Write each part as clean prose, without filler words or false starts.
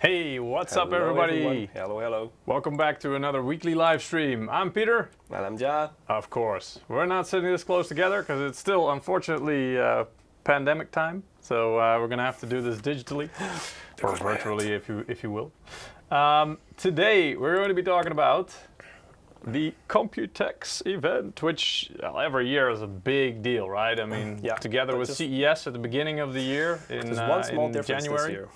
Hey, what's up everybody? Everyone. Hello, hello. Welcome back to another weekly live stream. I'm Peter. And I'm Ja. Of course. We're not sitting this close together because it's still, unfortunately, pandemic time. So we're going to have to do this digitally, or virtually if you will. Today we're going to be talking about the Computex event, which every year is a big deal, right? I mean, together with CES at the beginning of the year in January. This year.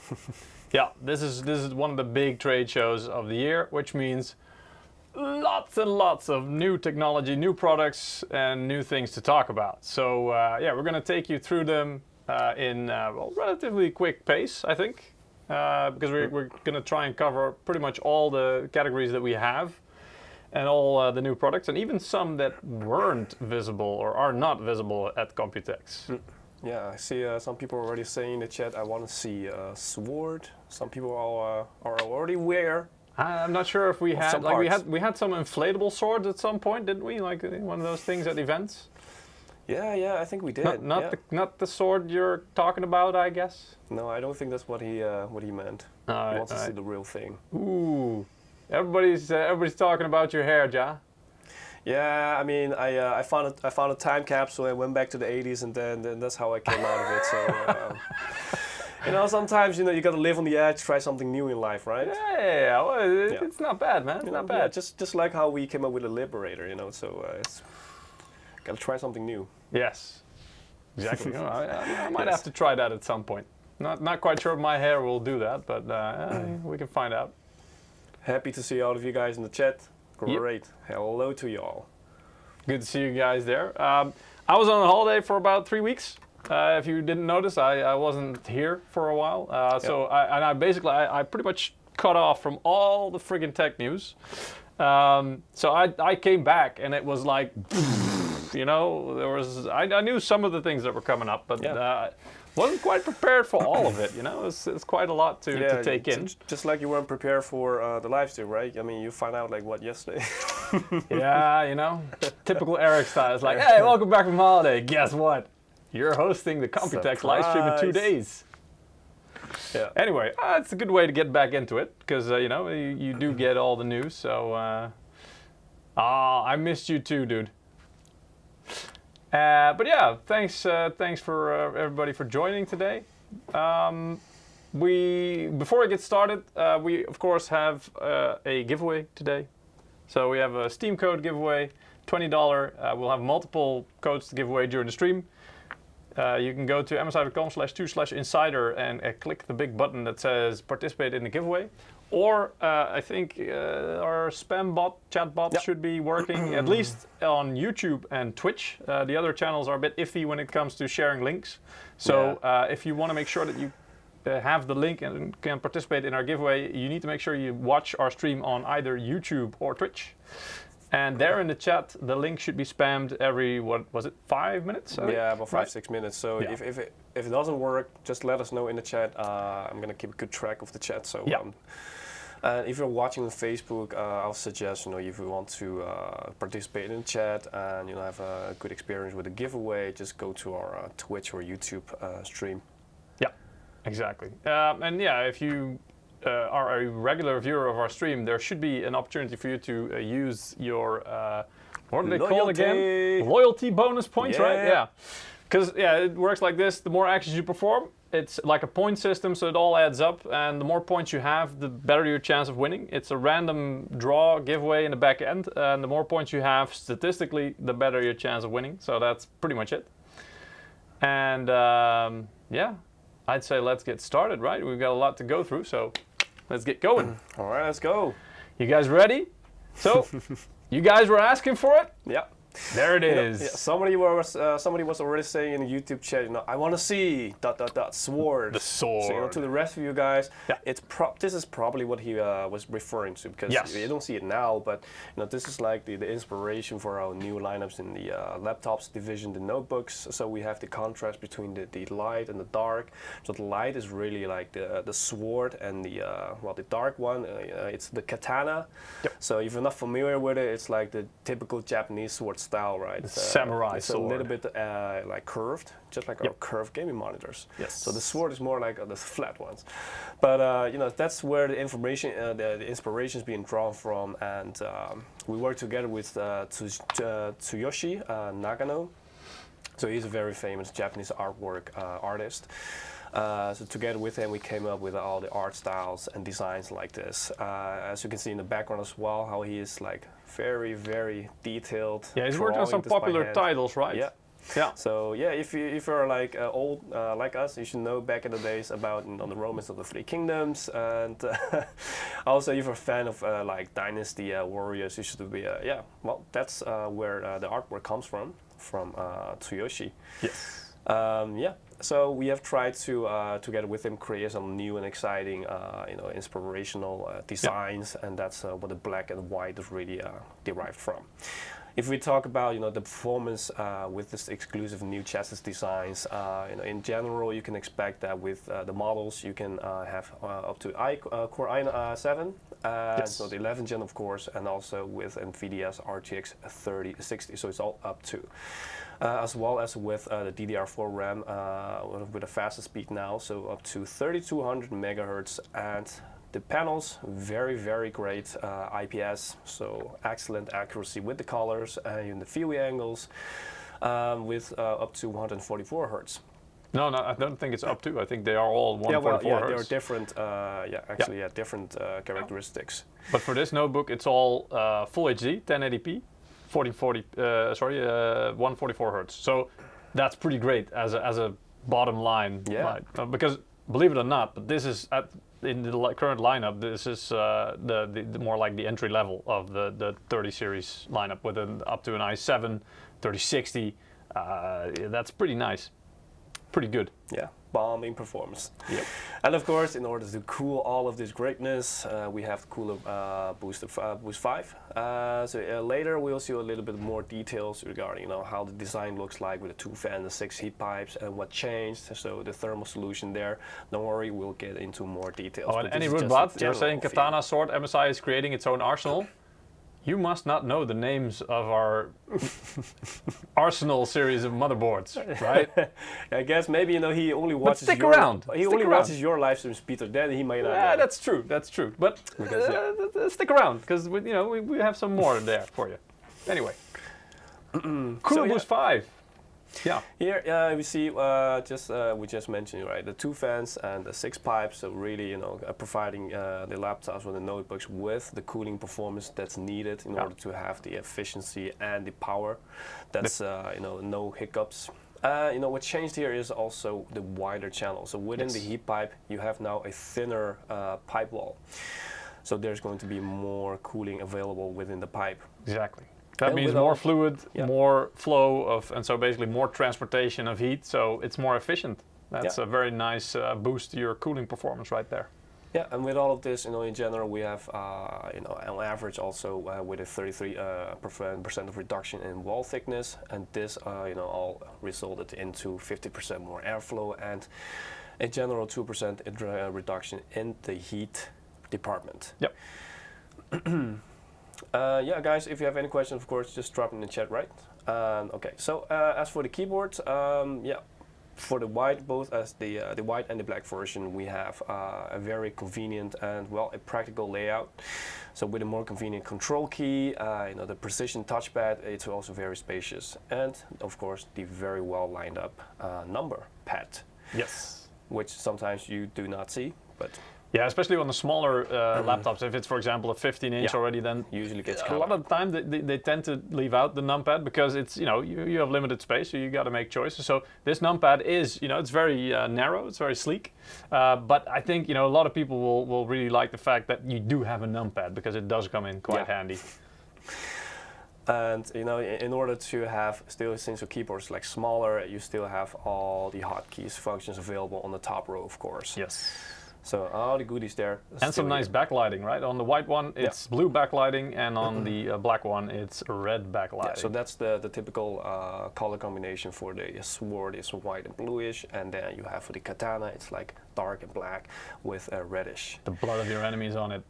Yeah, this is one of the big trade shows of the year, which means lots and lots of new technology, new products, and new things to talk about. So we're going to take you through them in relatively quick pace, I think, because we're going to try and cover pretty much all the categories that we have and all the new products, and even some that weren't visible or are not visible at Computex. Yeah, I see some people already saying in the chat, I want to see a sword. Some people are already aware. I'm not sure if we had we had some inflatable swords at some point, didn't we? Like one of those things at events. Yeah, I think we did. Not the sword you're talking about, I guess. No, I don't think that's what he meant. He wants to see the real thing. Ooh, everybody's talking about your hair, Ja. Yeah, I mean, I found a time capsule. I went back to the 80s, and then that's how I came out of it. So, sometimes you got to live on the edge, try something new in life, right? Yeah. Well, it's not bad, man. It's not bad. Yeah, just like how we came up with a Liberator, So it's got to try something new. Yes, exactly. I might have to try that at some point. Not quite sure if my hair will do that, but we can find out. Happy to see all of you guys in the chat. Great. Yep. Hello to y'all. Good to see you guys there. I was on a holiday for about 3 weeks. If you didn't notice, I wasn't here for a while. So I pretty much cut off from all the friggin' tech news. So I came back and it was like, I knew some of the things that were coming up, but wasn't quite prepared for all of it. It's quite a lot to take in. Just like you weren't prepared for the live stream, right? I mean, you found out yesterday. Yeah, typical Eric style. It's like, hey, welcome back from holiday. Guess what? You're hosting the Computex live stream in 2 days. Yeah. Anyway, it's a good way to get back into it because you do get all the news. So, I missed you too, dude. But yeah, thanks for everybody for joining today. Before we get started, we of course have a giveaway today. So we have a Steam code giveaway, $20. We'll have multiple codes to give away during the stream. You can go to msi.com/2/insider and click the big button that says participate in the giveaway. Or I think our spam chat bot should be working at least on YouTube and Twitch. The other channels are a bit iffy when it comes to sharing links. So if you want to make sure that you have the link and can participate in our giveaway, you need to make sure you watch our stream on either YouTube or Twitch. And there in the chat, the link should be spammed every, 5 minutes? Yeah, about 5-6 minutes. So if it doesn't work, just let us know in the chat. I'm going to keep a good track of the chat. So if you're watching on Facebook, I'll suggest, if you want to participate in the chat and have a good experience with the giveaway, just go to our Twitch or YouTube stream. Yeah, exactly. If you are a regular viewer of our stream, there should be an opportunity for you to use your what do they call it again? Loyalty bonus points, right? Yeah. Because it works like this: the more actions you perform, it's like a point system, so it all adds up, and the more points you have, the better your chance of winning. It's a random draw giveaway in the back end, and the more points you have statistically, the better your chance of winning. So that's pretty much it. And I'd say let's get started, right? We've got a lot to go through, so let's get going. All right, let's go. You guys ready? So, you guys were asking for it? Yeah. There it is. Somebody was already saying in the YouTube chat, I want to see ... sword. The sword. So to the rest of you guys, this is probably what he was referring to, because you don't see it now, but this is like the inspiration for our new lineups in the laptops division, the notebooks. So we have the contrast between the light and the dark. So the light is really like the sword, and the dark one, it's the katana. Yep. So if you're not familiar with it, it's like the typical Japanese sword sword style, right? Samurai it's sword. a little bit like curved, just like our curved gaming monitors. Yes. So the sword is more like the flat ones. But that's where the information, the inspiration is being drawn from. And we work together with Tsuyoshi Nagano. So he's a very famous Japanese artwork artist. So together with him, we came up with all the art styles and designs like this. As you can see in the background as well, how he is like very, very detailed. Yeah, he's worked on some popular titles, right? Yeah. Yeah. So yeah, if you're like old like us, you should know back in the days about the Romans of the Three Kingdoms, and also if you're a fan of like Dynasty Warriors, you should be well, that's where the artwork comes from Tsuyoshi. Yes. So we have tried to together with him create some new and exciting inspirational designs, and that's what the black and white is really derived from. If we talk about the performance with this exclusive new chassis designs, in general you can expect that with the models you can have up to Core i7, so the 11th gen of course, and also with NVIDIA's RTX 3060, so it's all up to. As well as with the DDR4 RAM with the fastest speed now, so up to 3200 megahertz, and the panels very, very great IPS, so excellent accuracy with the colors and the viewing angles, with up to 144 hertz. No, I don't think it's up to. I think they are all 144 hertz. They're different. Different characteristics. But for this notebook, it's all full HD, 1080p. 144 hertz. So that's pretty great as a bottom line. Yeah. Right? Because believe it or not, but this is in the current lineup. This is the more like the entry level of the 30 series lineup with up to an i7 3060. That's pretty nice. Pretty good. Yeah. Bombing performance. Yep. And of course, in order to cool all of this greatness, we have the cooler Boost 5. So later we'll see a little bit more details regarding how the design looks like with the 2 fans, the 6 heat pipes, and what changed. So the thermal solution there. Don't worry, we'll get into more details. Oh, and any but you're saying Katana Sword MSI is creating its own arsenal? You must not know the names of our Arsenal series of motherboards, right? I guess maybe he only watches. But stick around. He only watches your live streams, Peter. Then he might not. Yeah, that's true. That's true. But stick around because we have some more there for you. Anyway, Cooler Boost 5. Yeah. Here we see we just mentioned, right, the 2 fans and the 6 pipes, so really providing the laptops or the notebooks with the cooling performance that's needed in order to have the efficiency and the power. That's no hiccups. What changed here is also the wider channel. So within the heat pipe, you have now a thinner pipe wall. So there's going to be more cooling available within the pipe. Exactly. That means more fluid, more flow of, and so basically more transportation of heat. So it's more efficient. That's a very nice boost to your cooling performance right there. Yeah, and with all of this, in general, we have, on average also with a 33% of reduction in wall thickness, and this, all resulted into 50% more airflow and a general 2% reduction in the heat department. Yep. Guys, if you have any questions, of course, just drop in the chat, right? Okay, so as for the keyboard, for the white, both as the white and the black version, we have a very convenient and a practical layout. So with a more convenient control key, the precision touchpad, it's also very spacious, and of course the very well lined up number pad. Yes. Which sometimes you do not see, but. Yeah, especially on the smaller laptops. If it's, for example, a 15-inch already, then usually gets a lot of the time they tend to leave out the numpad because it's you have limited space, so you got to make choices. So this numpad is it's very narrow, it's very sleek, but I think a lot of people will really like the fact that you do have a numpad because it does come in quite handy. And in order to have still, since your keyboard is like smaller, you still have all the hotkeys functions available on the top row, of course. Yes. So all the goodies there. And some nice backlighting, right? On the white one, it's blue backlighting, and on the black one, it's red backlighting. Yeah, so that's the typical color combination for the Sword is white and bluish, and then you have for the Katana, it's like dark and black with a reddish. The blood of your enemies on it.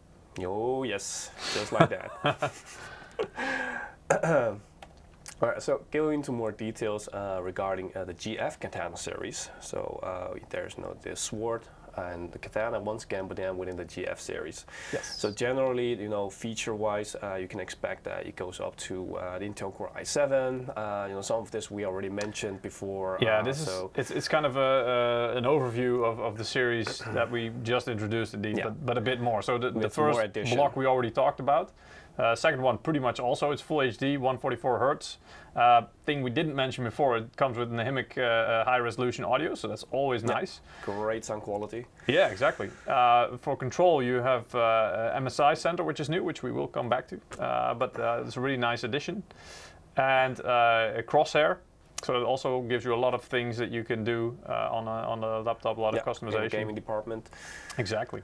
Oh yes, just like that. All right, so going into more details regarding the GF Katana series. So there's the Sword and the Katana once again, but then within the GF series. Yes. So generally, feature-wise, you can expect that it goes up to the Intel Core i7. Some of this we already mentioned before. Yeah, it's kind of an overview of the series that we just introduced indeed, but a bit more. So the first block we already talked about. Second one, pretty much also, it's full HD, 144 hertz. Thing we didn't mention before, it comes with Maverick high-resolution audio, so that's always nice. Great sound quality. Yeah, exactly. For control, you have MSI Center, which is new, which we will come back to, but it's a really nice addition. And a crosshair, so it also gives you a lot of things that you can do on a laptop, a lot of customization. In the gaming department. Exactly.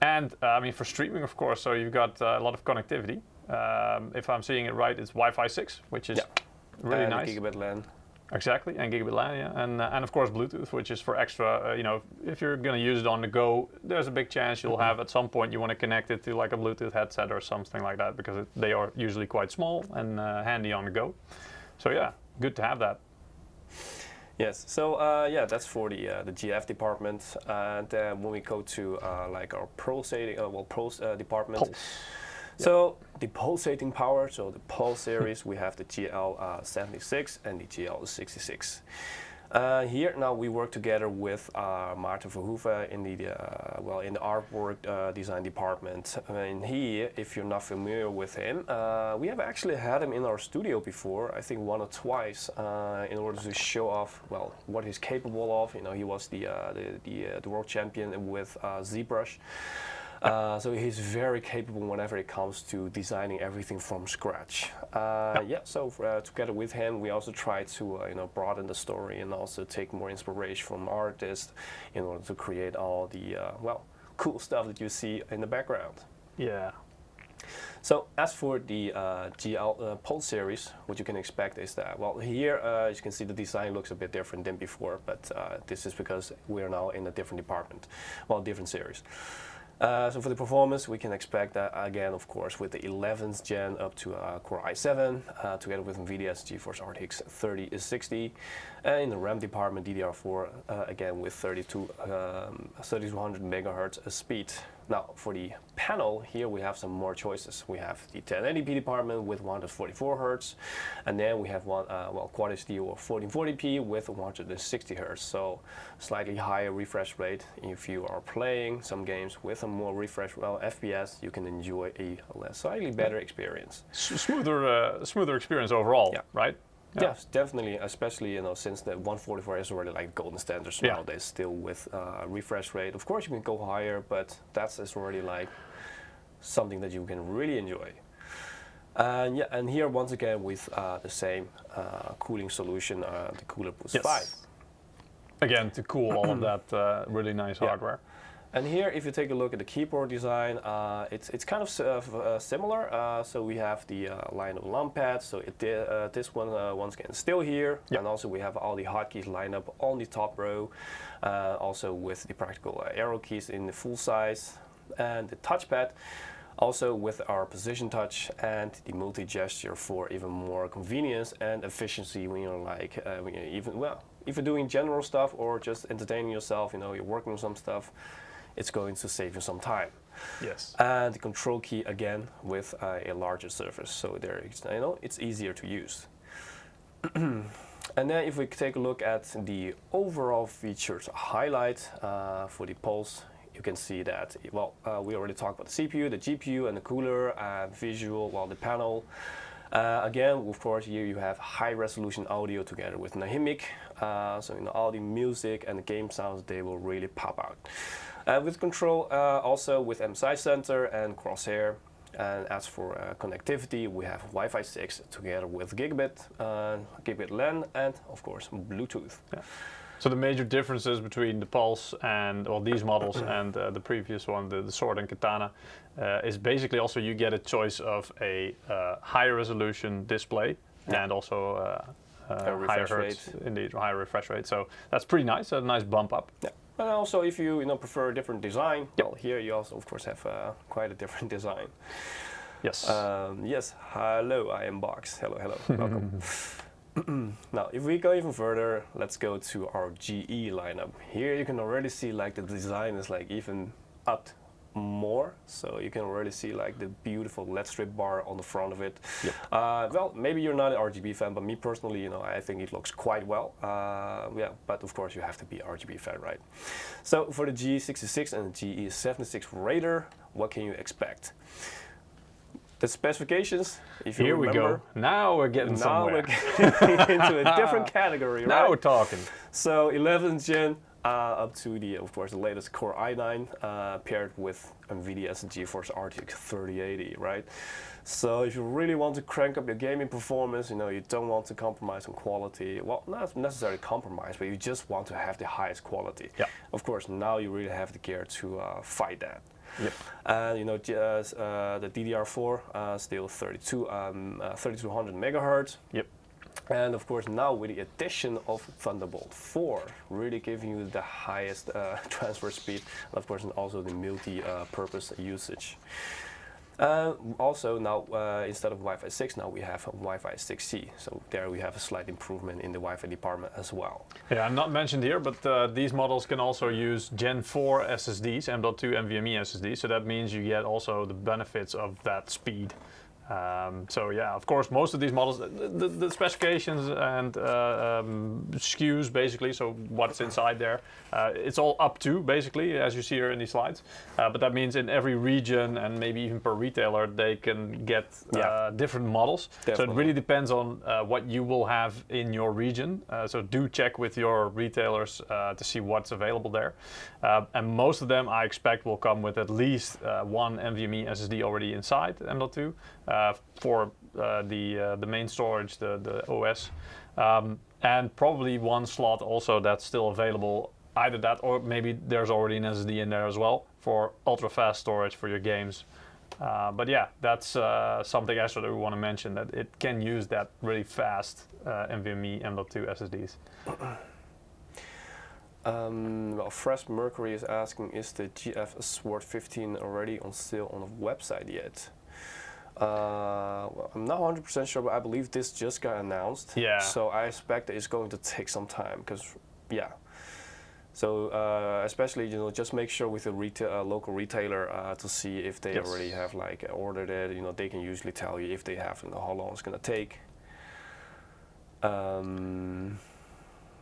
And I mean, for streaming, of course, so you've got a lot of connectivity. If I'm seeing it right, it's Wi-Fi 6, which is really nice. Gigabit LAN. Exactly, and gigabit LAN, yeah, and of course Bluetooth, which is for extra. If you're going to use it on the go, there's a big chance you'll have at some point you want to connect it to like a Bluetooth headset or something like that, because they are usually quite small and handy on the go. So yeah, good to have that. Yes, so that's for the GF department, and when we go to like our pulsating, department. Pulse. So the pulsating power, so the Pulse series, we have the GL76 and the GL66. Here now we work together with Maarten Verhoeven in the artwork design department. And he, if you're not familiar with him, we have actually had him in our studio before, I think 1 or twice, in order to show off what he's capable of. He was the world champion with ZBrush. So he's very capable whenever it comes to designing everything from scratch. So together with him, we also try to broaden the story and also take more inspiration from artists in order to create all the cool stuff that you see in the background. Yeah. So as for the GL Pulse series, what you can expect is that, here as you can see the design looks a bit different than before, but this is because we're now in a different department, different series. So for the performance, we can expect that again, of course, with the 11th gen up to Core i7, together with NVIDIA's GeForce RTX 3060, and in the RAM department, DDR4, again with 3200 megahertz speed. Now for the panel, here we have some more choices. We have the 1080p department with 144 hertz, and then we have Quad HD or 1440p with 160 hertz. So slightly higher refresh rate. If you are playing some games with a more refresh FPS, you can enjoy a slightly better experience. Smoother experience overall, right? Yeah. Yes, definitely, especially since the 144 is already like golden standards nowadays, still with refresh rate. Of course, you can go higher, but that's already like something that you can really enjoy. And here once again with the same cooling solution, the Cooler Boost 5. Again, to cool all of that really nice hardware. And here, if you take a look at the keyboard design, it's kind of similar. So we have the line of lump pads. So this one, once again, is still here. And also we have all the hotkeys lined up on the top row. Also with the practical arrow keys in the full size. And the touchpad, also with our position touch and the multi-gesture for even more convenience and efficiency when you're like, if you're doing general stuff or just entertaining yourself, you're working on some stuff, it's going to save you some time. Yes. And the control key again with a larger surface, so there, it's easier to use. And then if we take a look at the overall features highlight for the Pulse, you can see that, we already talked about the CPU, the GPU, and the cooler, visual, the panel. Again, of course, here you have high-resolution audio together with Maverick, so all the music and the game sounds, they will really pop out. With control, also with MSI Center and Crosshair. And as for connectivity, we have Wi-Fi 6 together with gigabit LAN, and of course Bluetooth. Yeah. So the major differences between the Pulse and these models and the previous one, the Sword and Katana, is basically also you get a choice of a higher resolution display and also higher hertz, indeed, higher refresh rate. So that's pretty nice. A nice bump up. Yeah. And also, if you prefer a different design, here you also of course have quite a different design. Yes. Yes. Hello, I am Box. Hello, hello. Welcome. Now, if we go even further, let's go to our GE lineup. Here you can already see like the design is like even upped more, so you can already see like the beautiful LED strip bar on the front of it. Yep. Well, maybe you're not an RGB fan, but me personally, you know, I think it looks quite well. Yeah, but of course you have to be an RGB fan, right? So for the GE66 and the GE76 Raider, what can you expect? The specifications, if you Here remember, we go. Now we're getting somewhere. We're getting into a different category, right? Now we're talking. So 11th gen up to the, of course, the latest Core i9 paired with NVIDIA's GeForce RTX 3080, right? So if you really want to crank up your gaming performance, you know, you don't want to compromise on quality. Well, not necessarily compromise, but you just want to have the highest quality. Yeah. Of course, now you really have the gear to fight that. Yep. And you know, the DDR4 still 3200 megahertz. Yep. And of course, now with the addition of Thunderbolt 4, really giving you the highest transfer speed, and of course, and also the multi-purpose usage. Also now, instead of Wi-Fi 6, now we have Wi-Fi 6E. So there we have a slight improvement in the Wi-Fi department as well. Yeah, not mentioned here, but these models can also use Gen 4 SSDs, M.2 NVMe SSDs. So that means you get also the benefits of that speed. So yeah, of course, most of these models, the specifications and SKUs basically, so what's inside there, it's all up to basically, as you see here in these slides. But that means in every region and maybe even per retailer, they can get different models. Definitely. So it really depends on what you will have in your region. So do check with your retailers to see what's available there. And most of them I expect will come with at least one NVMe SSD already inside M.2. For the main storage, the OS, and probably one slot also that's still available, either that or maybe there's already an SSD in there as well for ultra fast storage for your games. But yeah, that's something extra that we want to mention, that it can use that really fast NVMe M.2 SSDs. Well, Fresh Mercury is asking, is the GF Sword 15 already on sale on the website yet? Well, I'm not 100% sure, but I believe this just got announced. Yeah. So I expect that it's going to take some time, because, yeah. So especially, you know, just make sure with a local retailer to see if they already have like ordered it. You know, they can usually tell you if they have and how long it's going to take.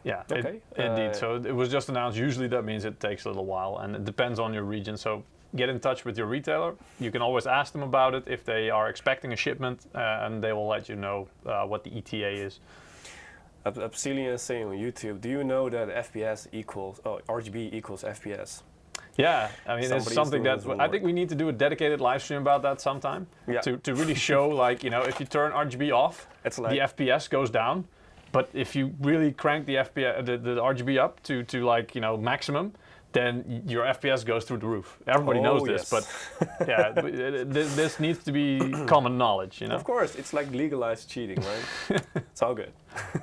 Yeah, okay. Indeed. So it was just announced. Usually that means it takes a little while, and it depends on your region. So get in touch with your retailer. You can always ask them about it if they are expecting a shipment, and they will let you know what the ETA is. Obsidian is saying on YouTube, do you know that FPS equals, RGB equals FPS? Yeah, I mean, it's something that I think we need to do a dedicated live stream about that sometime. Yeah. To really show, like, you know, if you turn RGB off, it's like, the FPS goes down. But if you really crank the FPS, the RGB up to like, you know, maximum, then your FPS goes through the roof. Everybody knows this, but yeah, this needs to be common knowledge, you know? Of course, it's like legalized cheating, right? It's all good.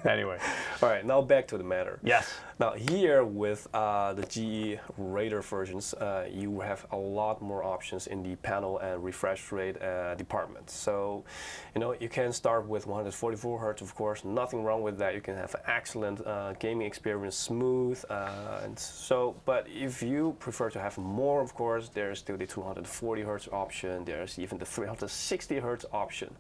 Anyway. All right, now back to the matter. Yes. Now here with the GE Raider versions, you have a lot more options in the panel and refresh rate department. So, you know, you can start with 144 Hz, of course, nothing wrong with that. You can have an excellent gaming experience, smooth, and so, but if you prefer to have more, of course, there's still the 240 Hz option, there's even the 360 Hz option.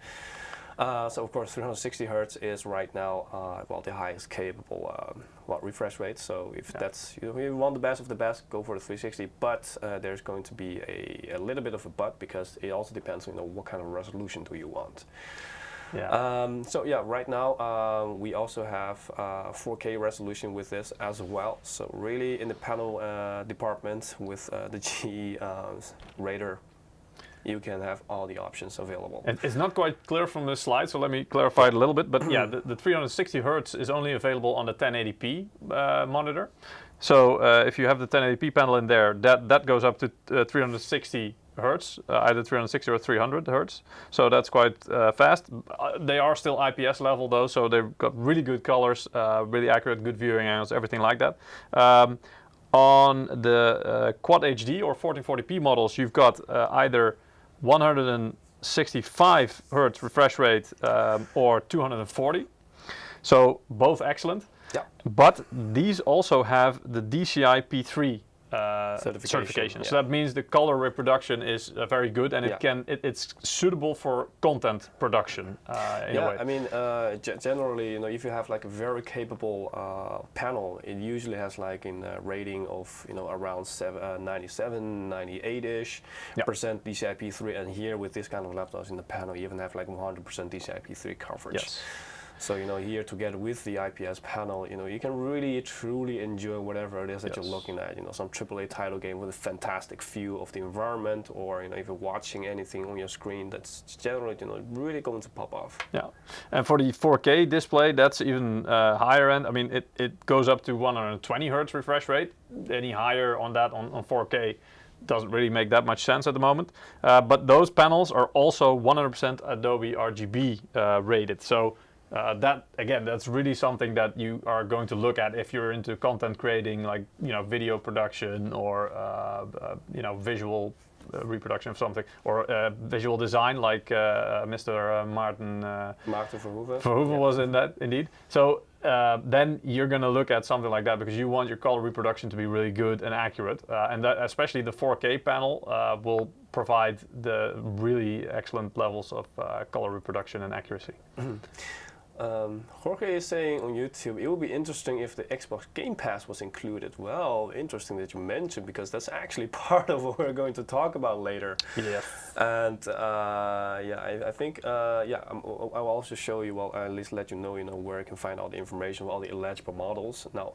So of course 360 Hz is right now well, the highest capable refresh rate. So if that's, you know, you want the best of the best, go for the 360. But there's going to be a little bit of a but, because it also depends on, you know, what kind of resolution do you want. Yeah. So yeah, right now we also have 4K resolution with this as well. So really in the panel department with the GE Raider, you can have all the options available. And it's not quite clear from this slide, so let me clarify it a little bit. But yeah, the 360 Hz is only available on the 1080p monitor. So if you have the 1080p panel in there, that goes up to 360 Hertz, either 360 or 300 Hertz. So that's quite fast. They are still IPS level though, so they've got really good colors, really accurate, good viewing angles, everything like that. On the Quad HD or 1440p models, you've got either 100 65 hertz refresh rate or 240. So both excellent. Yeah. But these also have the DCI P3 certification. Yeah. So that means the color reproduction is very good, and it's suitable for content production. In a way. I mean, generally, if you have like a very capable panel, it usually has like a rating of around 97, 98-ish percent DCI P3, and here with this kind of laptops in the panel, you even have like 100% DCI P3 coverage. Yes. So here together with the IPS panel, you can really truly enjoy whatever it is that you're looking at. Some AAA title game with a fantastic view of the environment, or if you're watching anything on your screen, that's generally really going to pop off. Yeah, and for the 4K display, that's even higher end. I mean, it goes up to 120 hertz refresh rate. Any higher on that on 4K doesn't really make that much sense at the moment. But those panels are also 100% Adobe RGB rated. So. That's really something that you are going to look at if you're into content creating, like video production or visual reproduction of something, or visual design, like Mr. Maarten Verhoeven was in that indeed. So then you're going to look at something like that because you want your color reproduction to be really good and accurate, and that especially the 4K panel will provide the really excellent levels of color reproduction and accuracy. Jorge is saying on YouTube, it would be interesting if the Xbox Game Pass was included. Well, interesting that you mentioned, because that's actually part of what we're going to talk about later. Yes. And I think I'll also show you, well, at least let you know, where you can find all the information, all the eligible models. Now,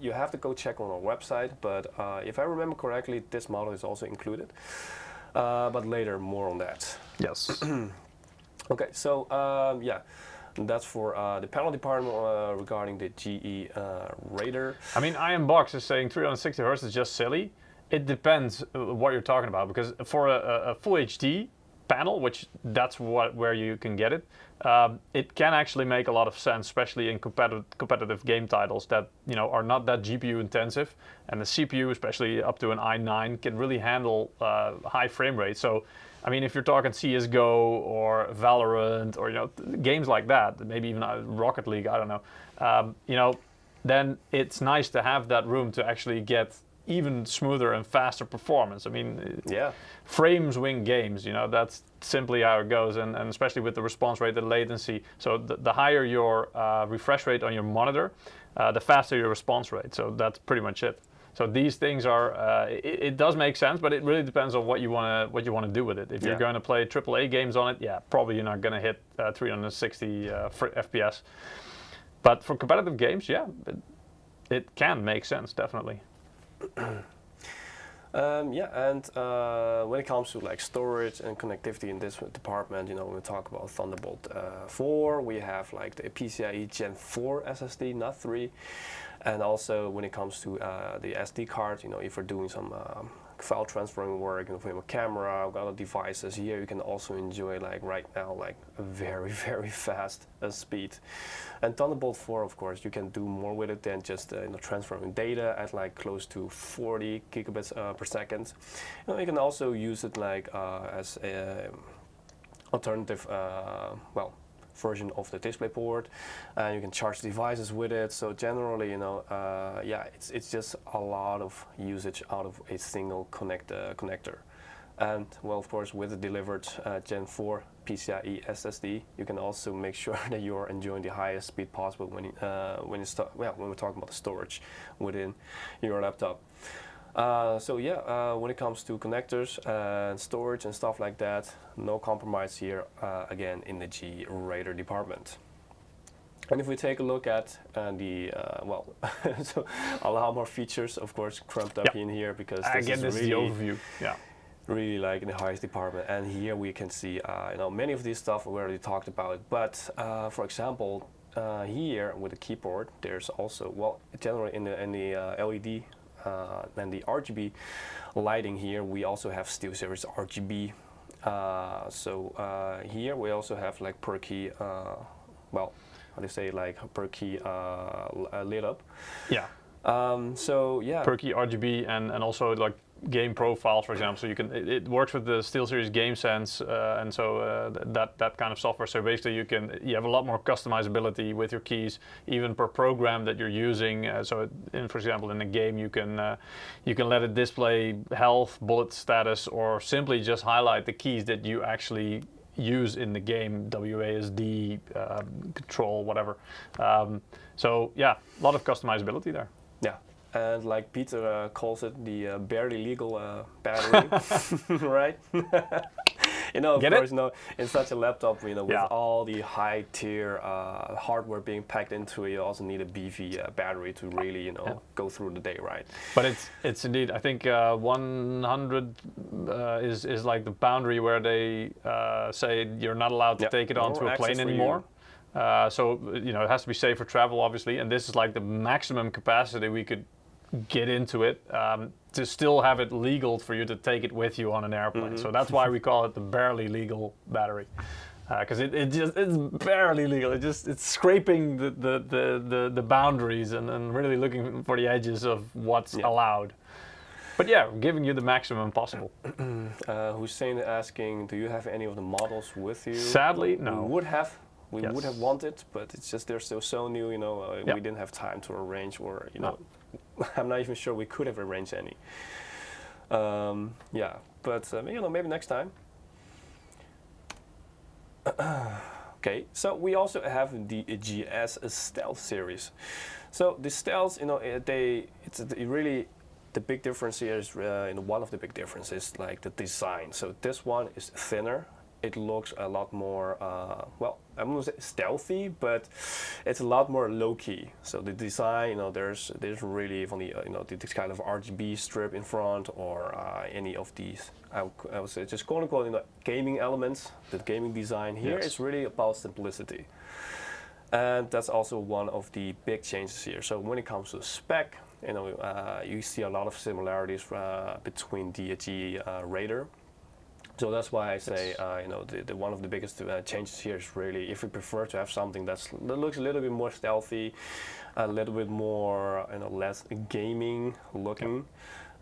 you have to go check on our website, but if I remember correctly, this model is also included. But later, more on that. Yes. Okay, so that's for the panel department regarding the GE Raider. I mean, IMBox is saying 360 hertz is just silly. It depends what you're talking about, because for a full HD panel, which that's where you can get it, it can actually make a lot of sense, especially in competitive game titles that are not that GPU intensive, and the CPU, especially up to an i9, can really handle high frame rate. So. I mean, if you're talking CSGO or Valorant or games like that, maybe even Rocket League, I don't know, then it's nice to have that room to actually get even smoother and faster performance. I mean, frames win games. That's simply how it goes, and especially with the response rate, the latency. So the higher your refresh rate on your monitor, the faster your response rate. So that's pretty much it. So these things are, it does make sense, but it really depends on what you want to do with it. If you're going to play AAA games on it, probably you're not going to hit 360 FPS. But for competitive games, it can make sense, definitely. And when it comes to like storage and connectivity in this department, when we talk about Thunderbolt 4, we have like the PCIe Gen 4 SSD, not 3. And also when it comes to the SD card, if you're doing some file transferring work, from a camera, other devices here, you can also enjoy like right now like a very, very fast speed. And Thunderbolt 4, of course, you can do more with it than just transferring data at like close to 40 gigabits per second. You can also use it like as a alternative, version of the DisplayPort, and you can charge devices with it. So generally, it's just a lot of usage out of a single connector. And well, of course, with the delivered Gen 4 PCIe SSD, you can also make sure that you are enjoying the highest speed possible when we're talking about the storage within your laptop. When it comes to connectors and storage and stuff like that, no compromise here, again, in the GE Raider department. And if we take a look at so a lot more features, of course, cramped up in here, because this is really the overview. Really like in the highest department. And here we can see, many of these stuff we already talked about. But for example, here with the keyboard, there's also, generally in the LED and the RGB lighting here, we also have SteelSeries RGB. Here we also have like per key, per key lit up. Per key RGB and also like game profiles, for example. So you can it works with the SteelSeries GameSense, and so that kind of software. So basically, you have a lot more customizability with your keys, even per program that you're using. For example, in a game, you can let it display health, bullet status, or simply just highlight the keys that you actually use in the game, WASD, control, whatever. So yeah, a lot of customizability there. Yeah, and like Peter calls it, the barely legal battery, right? Of course, in such a laptop, with all the high tier hardware being packed into it, you also need a beefy battery to really, go through the day, right? But it's indeed, I think 100 is like the boundary where they say you're not allowed to take it onto a plane anymore. So it has to be safe for travel, obviously, and this is like the maximum capacity we could get into it to still have it legal for you to take it with you on an airplane. So that's why we call it the barely legal battery, because it's barely legal. It's scraping the boundaries and really looking for the edges of what's allowed. But yeah, giving you the maximum possible. Hussein asking, do you have any of the models with you? Sadly, no. We would have wanted, but it's just they're still so new, we didn't have time to arrange, or I'm not even sure we could have arranged any. But maybe next time. Okay, so we also have the GS Stealth series. So the Stealth, really the big difference here is one of the big differences, like the design. So this one is thinner. It looks a lot more, I'm gonna say stealthy, but it's a lot more low-key. So the design, there's really only, this kind of RGB strip in front, or any of these, I would say, just quote-unquote, gaming elements. The gaming design here is really about simplicity. And that's also one of the big changes here. So when it comes to spec, you see a lot of similarities between the GE Raider. So that's why I say, the one of the biggest changes here is really, if you prefer to have something that looks a little bit more stealthy, a little bit more, less gaming looking.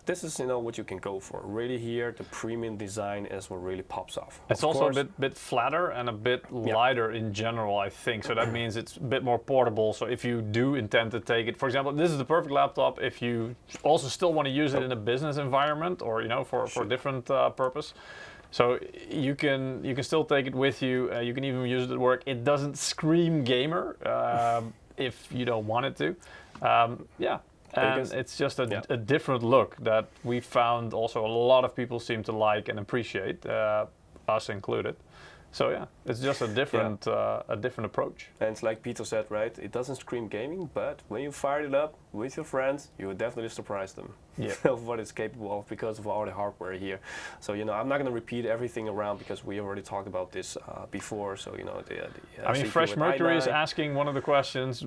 This is, what you can go for. Really here, the premium design is what really pops off. It's also a bit flatter and a bit lighter in general, I think. So that means it's a bit more portable. So if you do intend to take it, for example, this is the perfect laptop if you also still want to use it in a business environment, or, for a different purpose. So you can still take it with you. You can even use it at work. It doesn't scream gamer if you don't want it to. And it's just a different look that we found also a lot of people seem to like and appreciate, us included. So yeah, it's just a different approach. And it's like Peter said, right? It doesn't scream gaming, but when you fire it up with your friends, you would definitely surprise them of what it's capable of because of all the hardware here. So I'm not going to repeat everything around because we already talked about this before. So Fresh Mercury is asking one of the questions.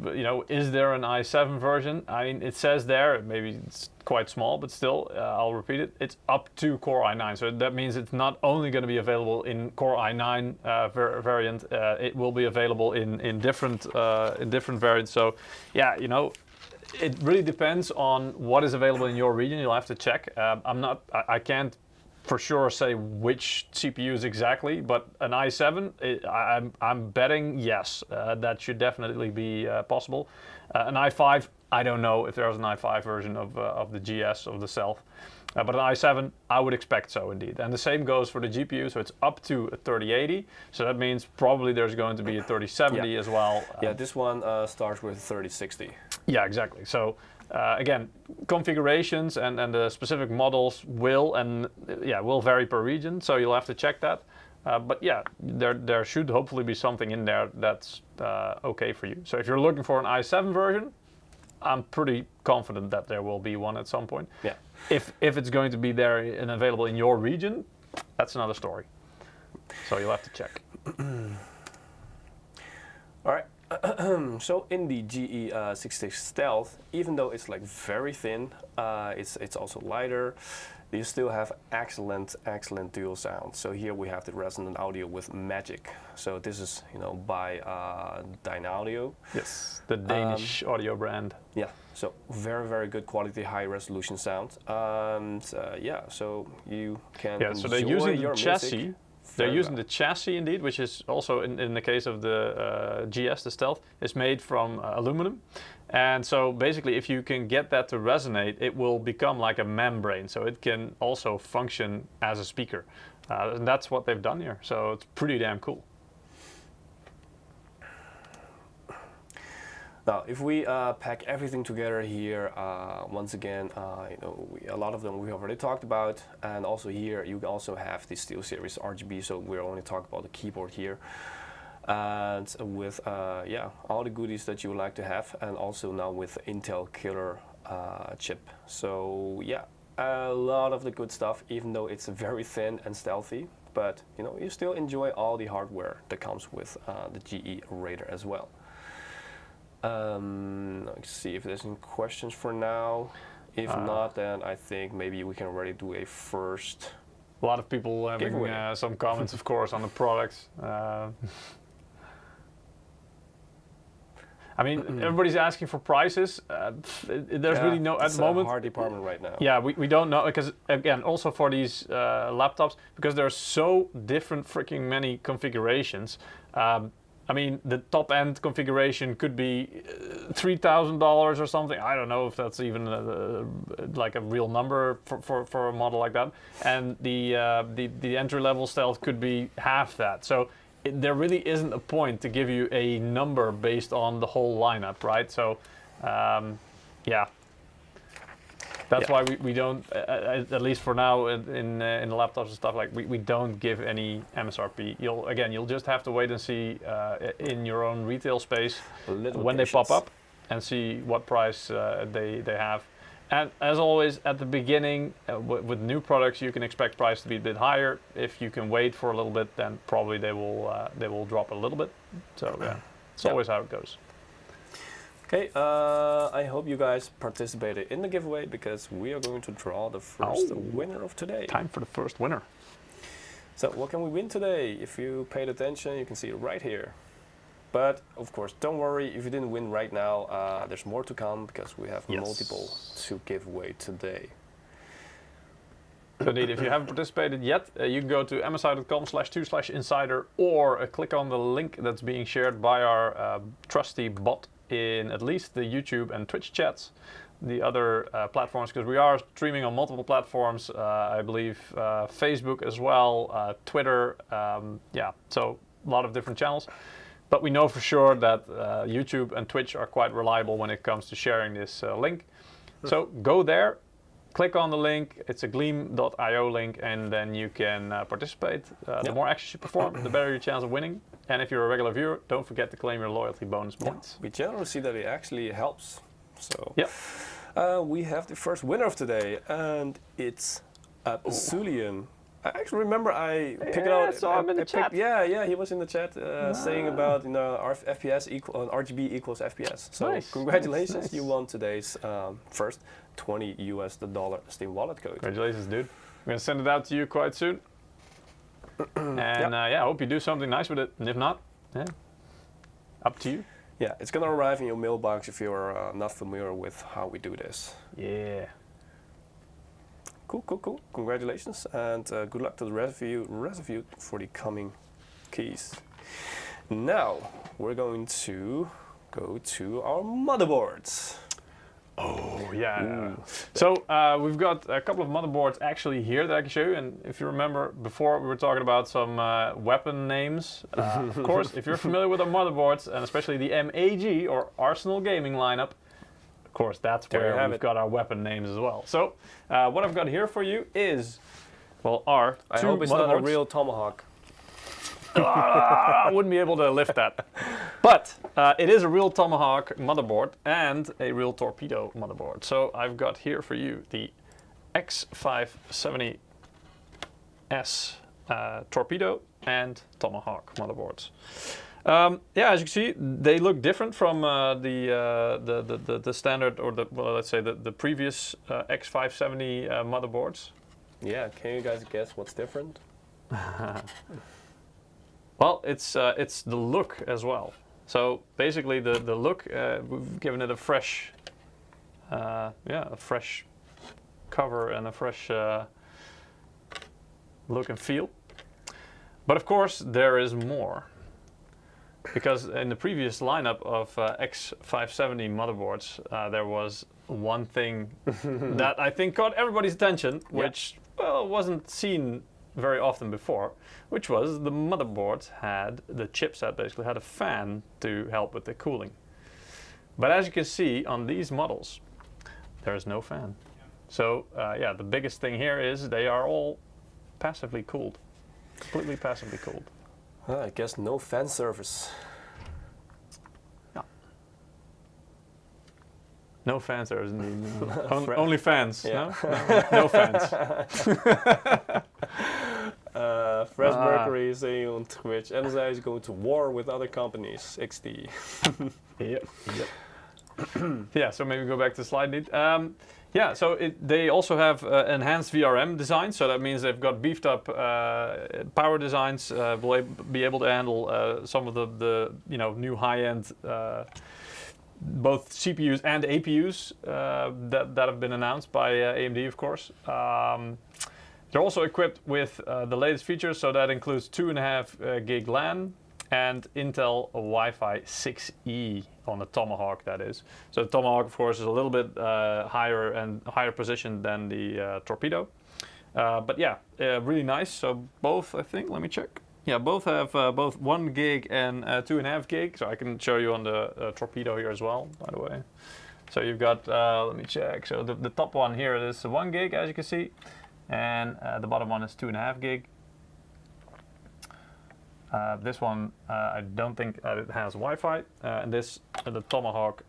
Is there an i7 version? I mean, it says there, maybe it's quite small, but still, I'll repeat it. It's up to Core i9. So that means it's not only going to be available in Core i9 variant. It will be available in different variants. So yeah, it really depends on what is available in your region. You'll have to check. I can't for sure say which CPUs exactly, but an i7, I'm betting yes, that should definitely be possible. An i5, I don't know if there's an i5 version of the GS, of the Stealth. But an i7, I would expect so indeed. And the same goes for the GPU, so it's up to a 3080. So that means probably there's going to be a 3070 as well. This one starts with 3060. Yeah, exactly. So again, configurations and the specific models will vary per region. So you'll have to check that. But yeah, there should hopefully be something in there that's okay for you. So if you're looking for an i7 version, I'm pretty confident that there will be one at some point. Yeah. If it's going to be there and available in your region, that's another story. So you'll have to check. All right. So in the GE66 Stealth, even though it's like very thin, it's also lighter. You still have excellent dual sound. So here we have the resonant audio with Magic. So this is by Dynaudio. Yes, the Danish audio brand. Yeah, so very good quality, high resolution sound. And yeah, so you can enjoy so they're using your the chassis. music. They're using the chassis indeed, which is also in the case of the GS, the Stealth, is made from aluminum. And so basically if you can get that to resonate, it will become like a membrane. So it can also function as a speaker. And that's what they've done here. So it's pretty damn cool. Now, if we pack everything together here, once again, a lot of them we already talked about, and also here you also have the SteelSeries RGB. So we're only talking about the keyboard here, and with all the goodies that you would like to have, and also now with Intel Killer chip. So yeah, a lot of the good stuff, even though it's very thin and stealthy. But you still enjoy all the hardware that comes with the GE Raider as well. Let's see if there's any questions for now. If not, then I think maybe we can already do a first. A lot of people having some comments, of course, on the products. I mean, everybody's asking for prices. There's really no at the moment. It's a hard department right now. Yeah, we don't know, because again, also for these laptops, because there's so different freaking many configurations. I mean, the top end configuration could be $3,000 or something. I don't know if that's even like a real number for a model like that. And the entry level Stealth could be half that. So there really isn't a point to give you a number based on the whole lineup, right? So yeah. That's why we don't, at least for now, in the laptops and stuff, like we don't give any MSRP. You'll just have to wait and see in your own retail space when they pop up, and see what price they have. And as always, at the beginning, with new products, you can expect price to be a bit higher. If you can wait for a little bit, then probably they will drop a little bit. So yeah, it's always how it goes. Okay, I hope you guys participated in the giveaway, because we are going to draw the first winner of today. Time for the first winner. So what can we win today? If you paid attention, you can see it right here. But of course, don't worry if you didn't win right now. There's more to come, because we have multiple to give away today. So indeed, if you haven't participated yet, you can go to msi.com/2/insider, or click on the link that's being shared by our trusty bot in at least the YouTube and Twitch chats, the other platforms, because we are streaming on multiple platforms, I believe Facebook as well, Twitter, so a lot of different channels. But we know for sure that YouTube and Twitch are quite reliable when it comes to sharing this link. So go there, click on the link, it's a gleam.io link, and then you can participate. The more actions you perform, the better your chance of winning. And if you're a regular viewer, don't forget to claim your loyalty bonus points. We generally see that it actually helps. So yeah, we have the first winner of today, and it's Zulian. I actually remember I picked it out. I saw him in the chat. He was in the chat saying about our FPS RGB equals FPS. So nice. Congratulations, nice. You won today's first $20 Steam wallet code. Congratulations, dude. I'm gonna send it out to you quite soon. And I hope you do something nice with it. And if not, up to you. Yeah, it's gonna arrive in your mailbox if you're not familiar with how we do this. Yeah. Cool. Congratulations, and good luck to the rest of you for the coming keys. Now we're going to go to our motherboards. Oh yeah. So we've got a couple of motherboards actually here that I can show you. And if you remember before, we were talking about some weapon names. Of course, if you're familiar with our motherboards, and especially the MAG or Arsenal Gaming lineup, of course, that's where we've got our weapon names as well. So what I've got here for you is, well, our I two hope it's not a real tomahawk. I wouldn't be able to lift that. But it is a real Tomahawk motherboard and a real Torpedo motherboard. So I've got here for you the X570S Torpedo and Tomahawk motherboards. Yeah, as you can see, they look different from the standard, or let's say the previous X570 motherboards. Yeah, can you guys guess what's different? Well, it's the look as well. So basically, the look, we've given it a fresh, a fresh cover and a fresh look and feel. But of course, there is more. Because in the previous lineup of X570 motherboards, there was one thing that I think caught everybody's attention, which wasn't seen very often before, which was the motherboard had, the chipset basically had a fan to help with the cooling. But as you can see on these models, there is no fan. So yeah, the biggest thing here is they are all passively cooled, completely passively cooled. I guess no fan service. Yeah. No fan service indeed. Only fans. Yeah. No fans. Fresh Mercury is saying on Twitch, MSI is going to war with other companies. XD. Yep. Yeah. So maybe go back to the slide lead. Yeah, so they also have enhanced VRM design, so that means they've got beefed up power designs. Will be able to handle some of the new high-end both CPUs and APUs that have been announced by AMD, of course. They're also equipped with the latest features, so that includes 2.5 gig LAN and Intel Wi-Fi 6E on the Tomahawk, that is. So the Tomahawk, of course, is a little bit higher position than the Torpedo. But yeah, really nice. So both, I think, let me check. Yeah, both have both 1 gig and 2.5 gig. So I can show you on the Torpedo here as well, by the way. So you've got, let me check. So the top one here is 1 gig, as you can see. And the bottom one is 2.5 gig. This one, I don't think it has Wi-Fi, and this, the Tomahawk,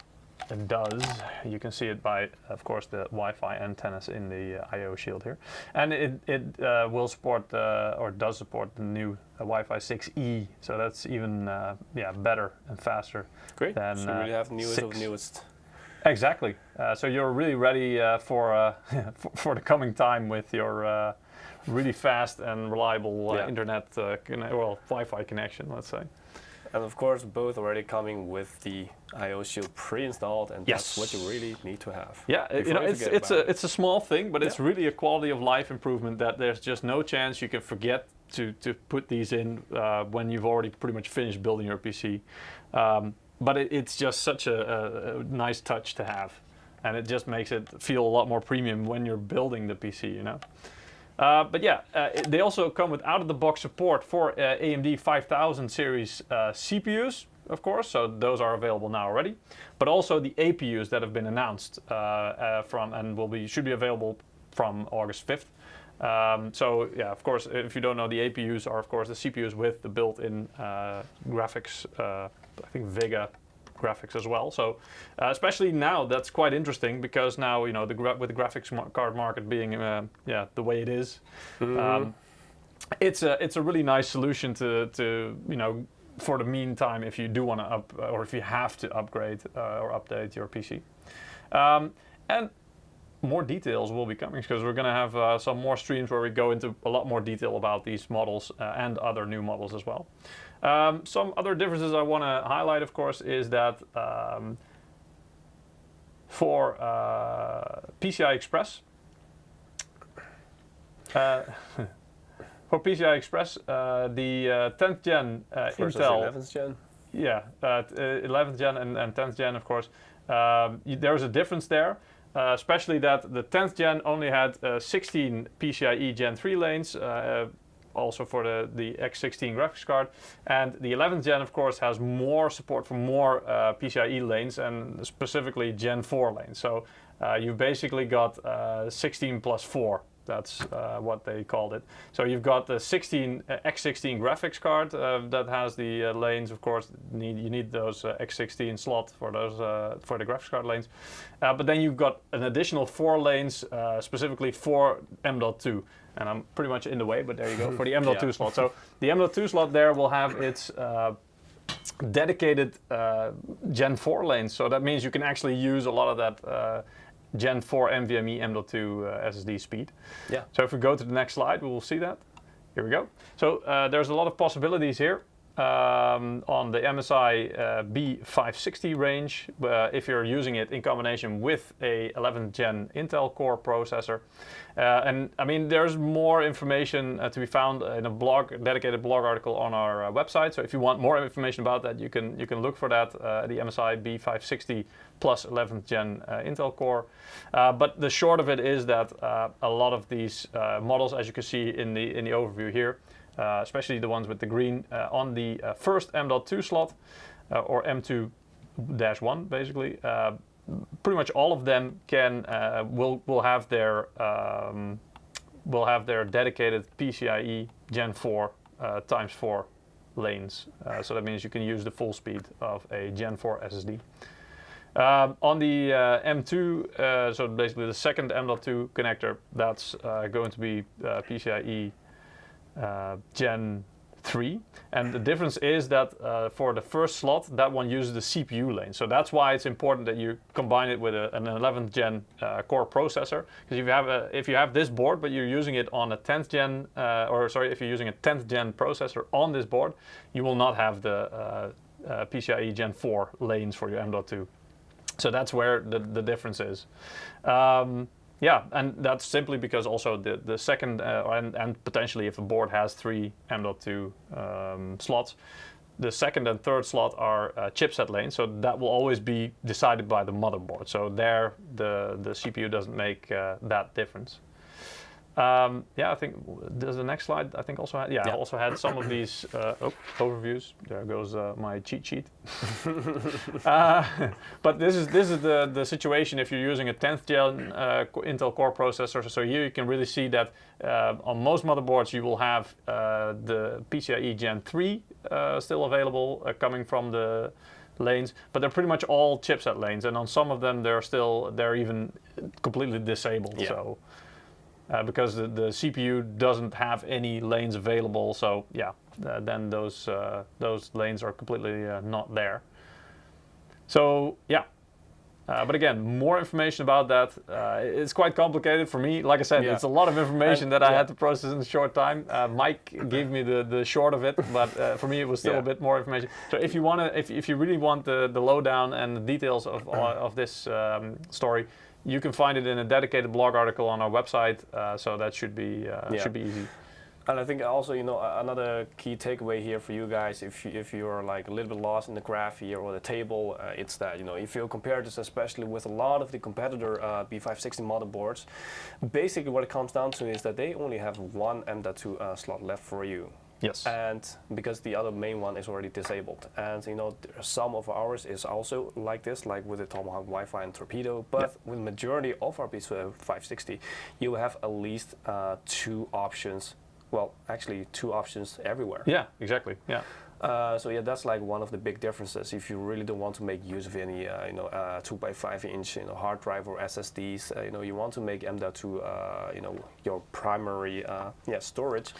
it does. You can see it by, of course, the Wi-Fi antennas in the I/O shield here, and it will support or does support the new Wi-Fi 6E. So that's even better and faster. Great. Than, so you really have newest 6. of newest. Exactly. So you're really ready for the coming time with your really fast and reliable internet, Wi-Fi connection, let's say. And of course, both already coming with the I/O shield pre-installed, and that's what you really need to have. Yeah, it's a small thing, but it's really a quality of life improvement that there's just no chance you can forget to put these in when you've already pretty much finished building your PC. But it's just such a nice touch to have, and it just makes it feel a lot more premium when you're building the PC, you know. But yeah, they also come with out-of-the-box support for AMD 5000 series CPUs, of course, so those are available now already. But also the APUs that have been announced should be available from August 5th. So yeah, of course, if you don't know, the APUs are, of course, the CPUs with the built-in graphics, I think Vega graphics as well. So especially now, that's quite interesting, because now, you know, with the graphics card market being the way it is, it's a really nice solution to you know, for the meantime, if you do want to or if you have to upgrade or update your PC. And more details will be coming, because we're going to have some more streams where we go into a lot more detail about these models and other new models as well. Some other differences I want to highlight, of course, is that for PCI Express, the 10th gen Intel, 11th gen? Yeah, 11th gen and 10th gen, of course. There's a difference there. Especially that the 10th gen only had 16 PCIe Gen 3 lanes, also for the X16 graphics card, and the 11th gen, of course, has more support for more PCIe lanes, and specifically Gen 4 lanes. So you've basically got 16 plus 4 That's what they called it. So you've got the X16 graphics card that has the lanes. Of course, you need those X16 slot for those for the graphics card lanes. But then you've got an additional 4 lanes specifically for M.2. And I'm pretty much in the way, but there you go, for the M.2 slot. So the M.2 slot there will have its dedicated Gen 4 lanes. So that means you can actually use a lot of that Gen 4 NVMe M.2 SSD speed. Yeah. So if we go to the next slide, we will see that. Here we go. So there's a lot of possibilities here. On the MSI B560 range, if you're using it in combination with a 11th gen Intel Core processor. And I mean, there's more information to be found in a dedicated blog article on our website. So if you want more information about that, you can look for that, the MSI B560 plus 11th gen Intel Core. But the short of it is that a lot of these models, as you can see in the overview here, especially the ones with the green on the first M.2 slot or M2-1 basically. Pretty much all of them will have their dedicated PCIe Gen 4 times 4 lanes. So that means you can use the full speed of a Gen 4 SSD. On the M2, so basically the second M.2 connector, that's going to be PCIe Gen 3, and the difference is that for the first slot, that one uses the CPU lane. So that's why it's important that you combine it with an 11th gen core processor. Because if you have this board, but you're using it on a 10th gen, if you're using a 10th gen processor on this board, you will not have the PCIe Gen 4 lanes for your M.2. So that's where the difference is. Yeah, and that's simply because also the second, and potentially if the board has 3 M.2 slots, the second and third slot are chipset lanes, so that will always be decided by the motherboard. So there, the CPU doesn't make that difference. Yeah, I think there's the next slide. I think also had, also had some of these overviews. There goes my cheat sheet. But this is the situation if you're using a 10th gen Intel Core processor. So here you can really see that on most motherboards you will have the PCIe Gen 3 still available coming from the lanes, but they're pretty much all chipset lanes, and on some of them they're even completely disabled. Yeah. So. Because the CPU doesn't have any lanes available, so yeah, then those lanes are completely not there. So yeah, but again, more information about that. It's quite complicated for me. Like I said, it's a lot of information that I had to process in a short time. Mike gave me the short of it, but for me it was still a bit more information. So if you if you really want the lowdown and the details of this story, you can find it in a dedicated blog article on our website, so that should be easy. And I think also, another key takeaway here for you guys, if you're like a little bit lost in the graph here or the table, it's that, if you compare this especially with a lot of the competitor B560 motherboards, basically what it comes down to is that they only have one M.2 slot left for you. Yes. And because the other main one is already disabled. And some of ours is also like this, like with the Tomahawk Wi-Fi and Torpedo, but with the majority of our B560, you have at least 2 options. Well, actually 2 options everywhere. Yeah, exactly. Yeah. So yeah, that's like one of the big differences. If you really don't want to make use of any, 2x5 inch, hard drive or SSDs, you want to make M.2, your primary, storage.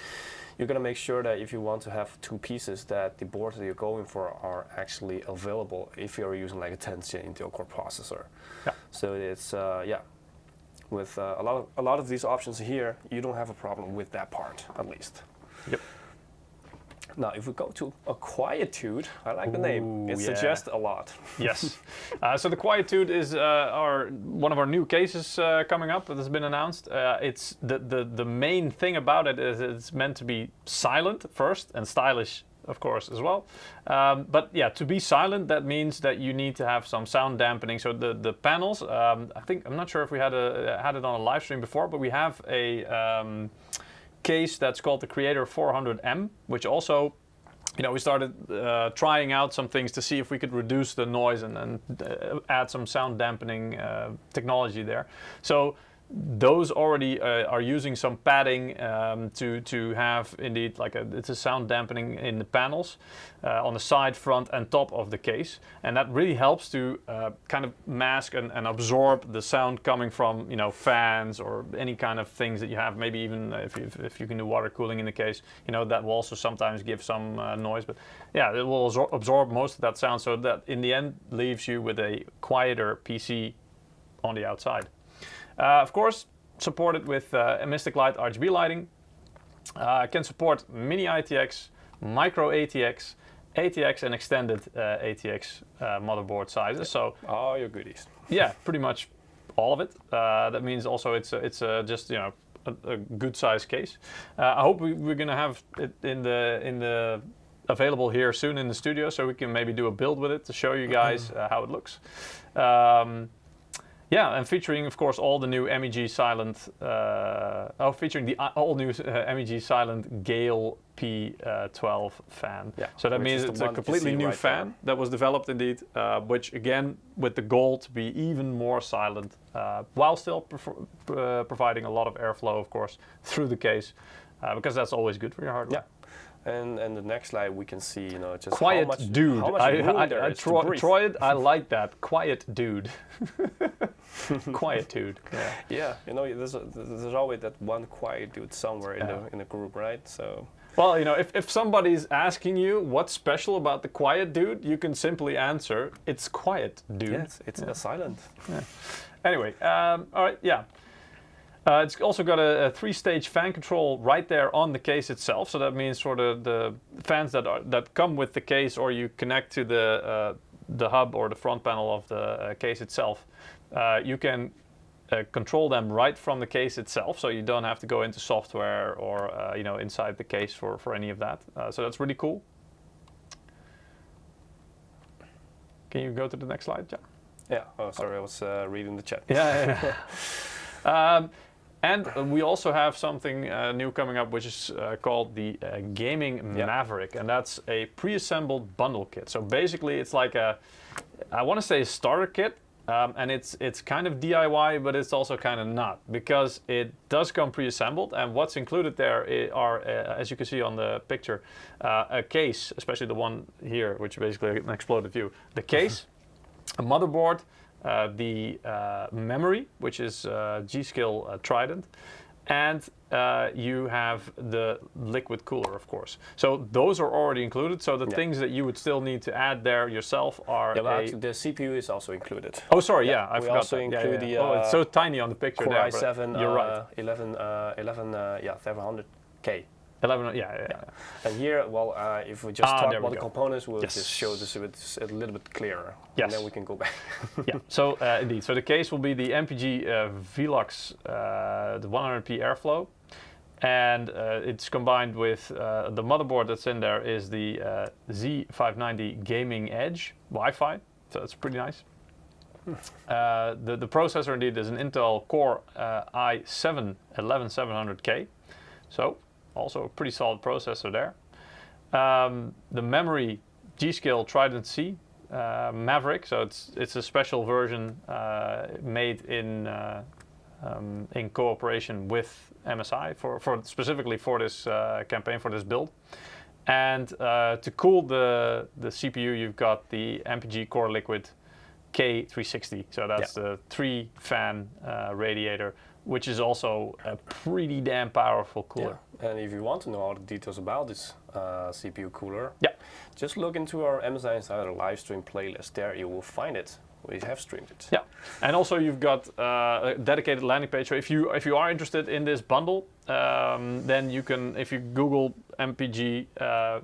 You're going to make sure that if you want to have 2 pieces, that the boards that you're going for are actually available if you're using like a 10th gen Intel Core processor. Yeah. So it's with a lot of these options here, you don't have a problem with that part, at least. Yep. Now, if we go to a Quietude, I like the name. It suggests a lot. Yes. So the Quietude is one of our new cases coming up that has been announced. It's the main thing about it is it's meant to be silent first and stylish, of course, as well. But yeah, to be silent, that means that you need to have some sound dampening. So the panels, I'm not sure if we had it on a live stream before, but we have a case that's called the Creator 400M, which also, we started trying out some things to see if we could reduce the noise and add some sound dampening technology there. So those already are using some padding to have indeed it's a sound dampening in the panels on the side, front, and top of the case, and that really helps to kind of mask and absorb the sound coming from fans or any kind of things that you have. Maybe even if you can do water cooling in the case, that will also sometimes give some noise. But yeah, it will absorb most of that sound, so that in the end leaves you with a quieter PC on the outside. Of course, supported with Mystic Light RGB lighting. Can support mini ITX, micro ATX, ATX, and extended ATX motherboard sizes. So all your goodies. Yeah, pretty much all of it. That means also it's just a good size case. I hope we're gonna have it in the available here soon in the studio, so we can maybe do a build with it to show you guys how it looks. Yeah, and featuring, of course, all the new MEG Silent, featuring the all new MEG Silent Gale P12 fan. Yeah, so that means it's a completely new fan that was developed indeed, which again, with the goal to be even more silent, while still providing a lot of airflow, of course, through the case, because that's always good for your hardware. Yeah. And the next slide we can see, just quiet how much dude. How much room there is to breathe. Troy, I like that. Quiet dude. Quietude. Yeah. There's always that one quiet dude somewhere in the group, right? So. Well, if somebody's asking you what's special about the quiet dude, you can simply answer, it's quiet, dude. Yes, it's silent. Yeah. Anyway, all right, yeah. It's also got a 3-stage fan control right there on the case itself. So that means for the fans that come with the case, or you connect to the hub or the front panel of the case itself, you can control them right from the case itself. So you don't have to go into software or inside the case for any of that. So that's really cool. Can you go to the next slide, John? Yeah. Oh, sorry, I was reading the chat. Yeah. And we also have something new coming up, which is called the Gaming Maverick, and that's a pre-assembled bundle kit. So basically, it's like I want to say a starter kit, and it's kind of DIY, but it's also kind of not, because it does come pre-assembled, and what's included there are, as you can see on the picture, a case, especially the one here, which is basically an exploded view. The case, a motherboard, the memory, which is G.Skill Trident, and you have the liquid cooler, of course. So those are already included. So the things that you would still need to add there yourself are the CPU is also included. Oh, sorry, I forgot also that. Include the oh, it's so tiny on the picture Core there. i7, you're right. 700K. 11, And here, well, if we just talk about the components, we'll just show this a little bit clearer. Yes. And then we can go back. So indeed, so the case will be the MPG Velux, the 100p airflow, and it's combined with the motherboard that's in there is the Z590 Gaming Edge Wi-Fi, so that's pretty nice. The processor indeed is an Intel Core i7 11700K, so also a pretty solid processor there. The memory, G.Skill Trident C Maverick, so it's a special version made in cooperation with MSI for specifically for this campaign, for this build. And to cool the CPU, you've got the MPG Core Liquid K360, so that's the 3-fan radiator, which is also a pretty damn powerful cooler. And if you want to know all the details about this CPU cooler, just look into our MSI Insider live stream playlist. There you will find it. We have streamed it. Yeah, and also you've got a dedicated landing page. So if you are interested in this bundle, then you can, if you Google MPG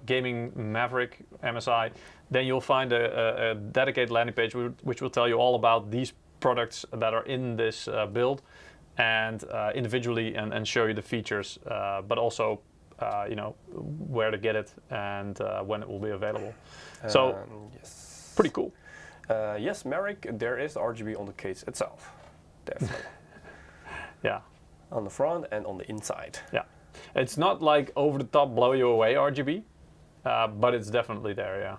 Gaming Maverick MSI, then you'll find a dedicated landing page which will tell you all about these products that are in this build, and individually and show you the features, but also where to get it and when it will be available. So pretty cool. Yes, Maverick, there is RGB on the case itself, definitely. On the front and on the inside. It's not like over the top blow you away RGB, but it's definitely there.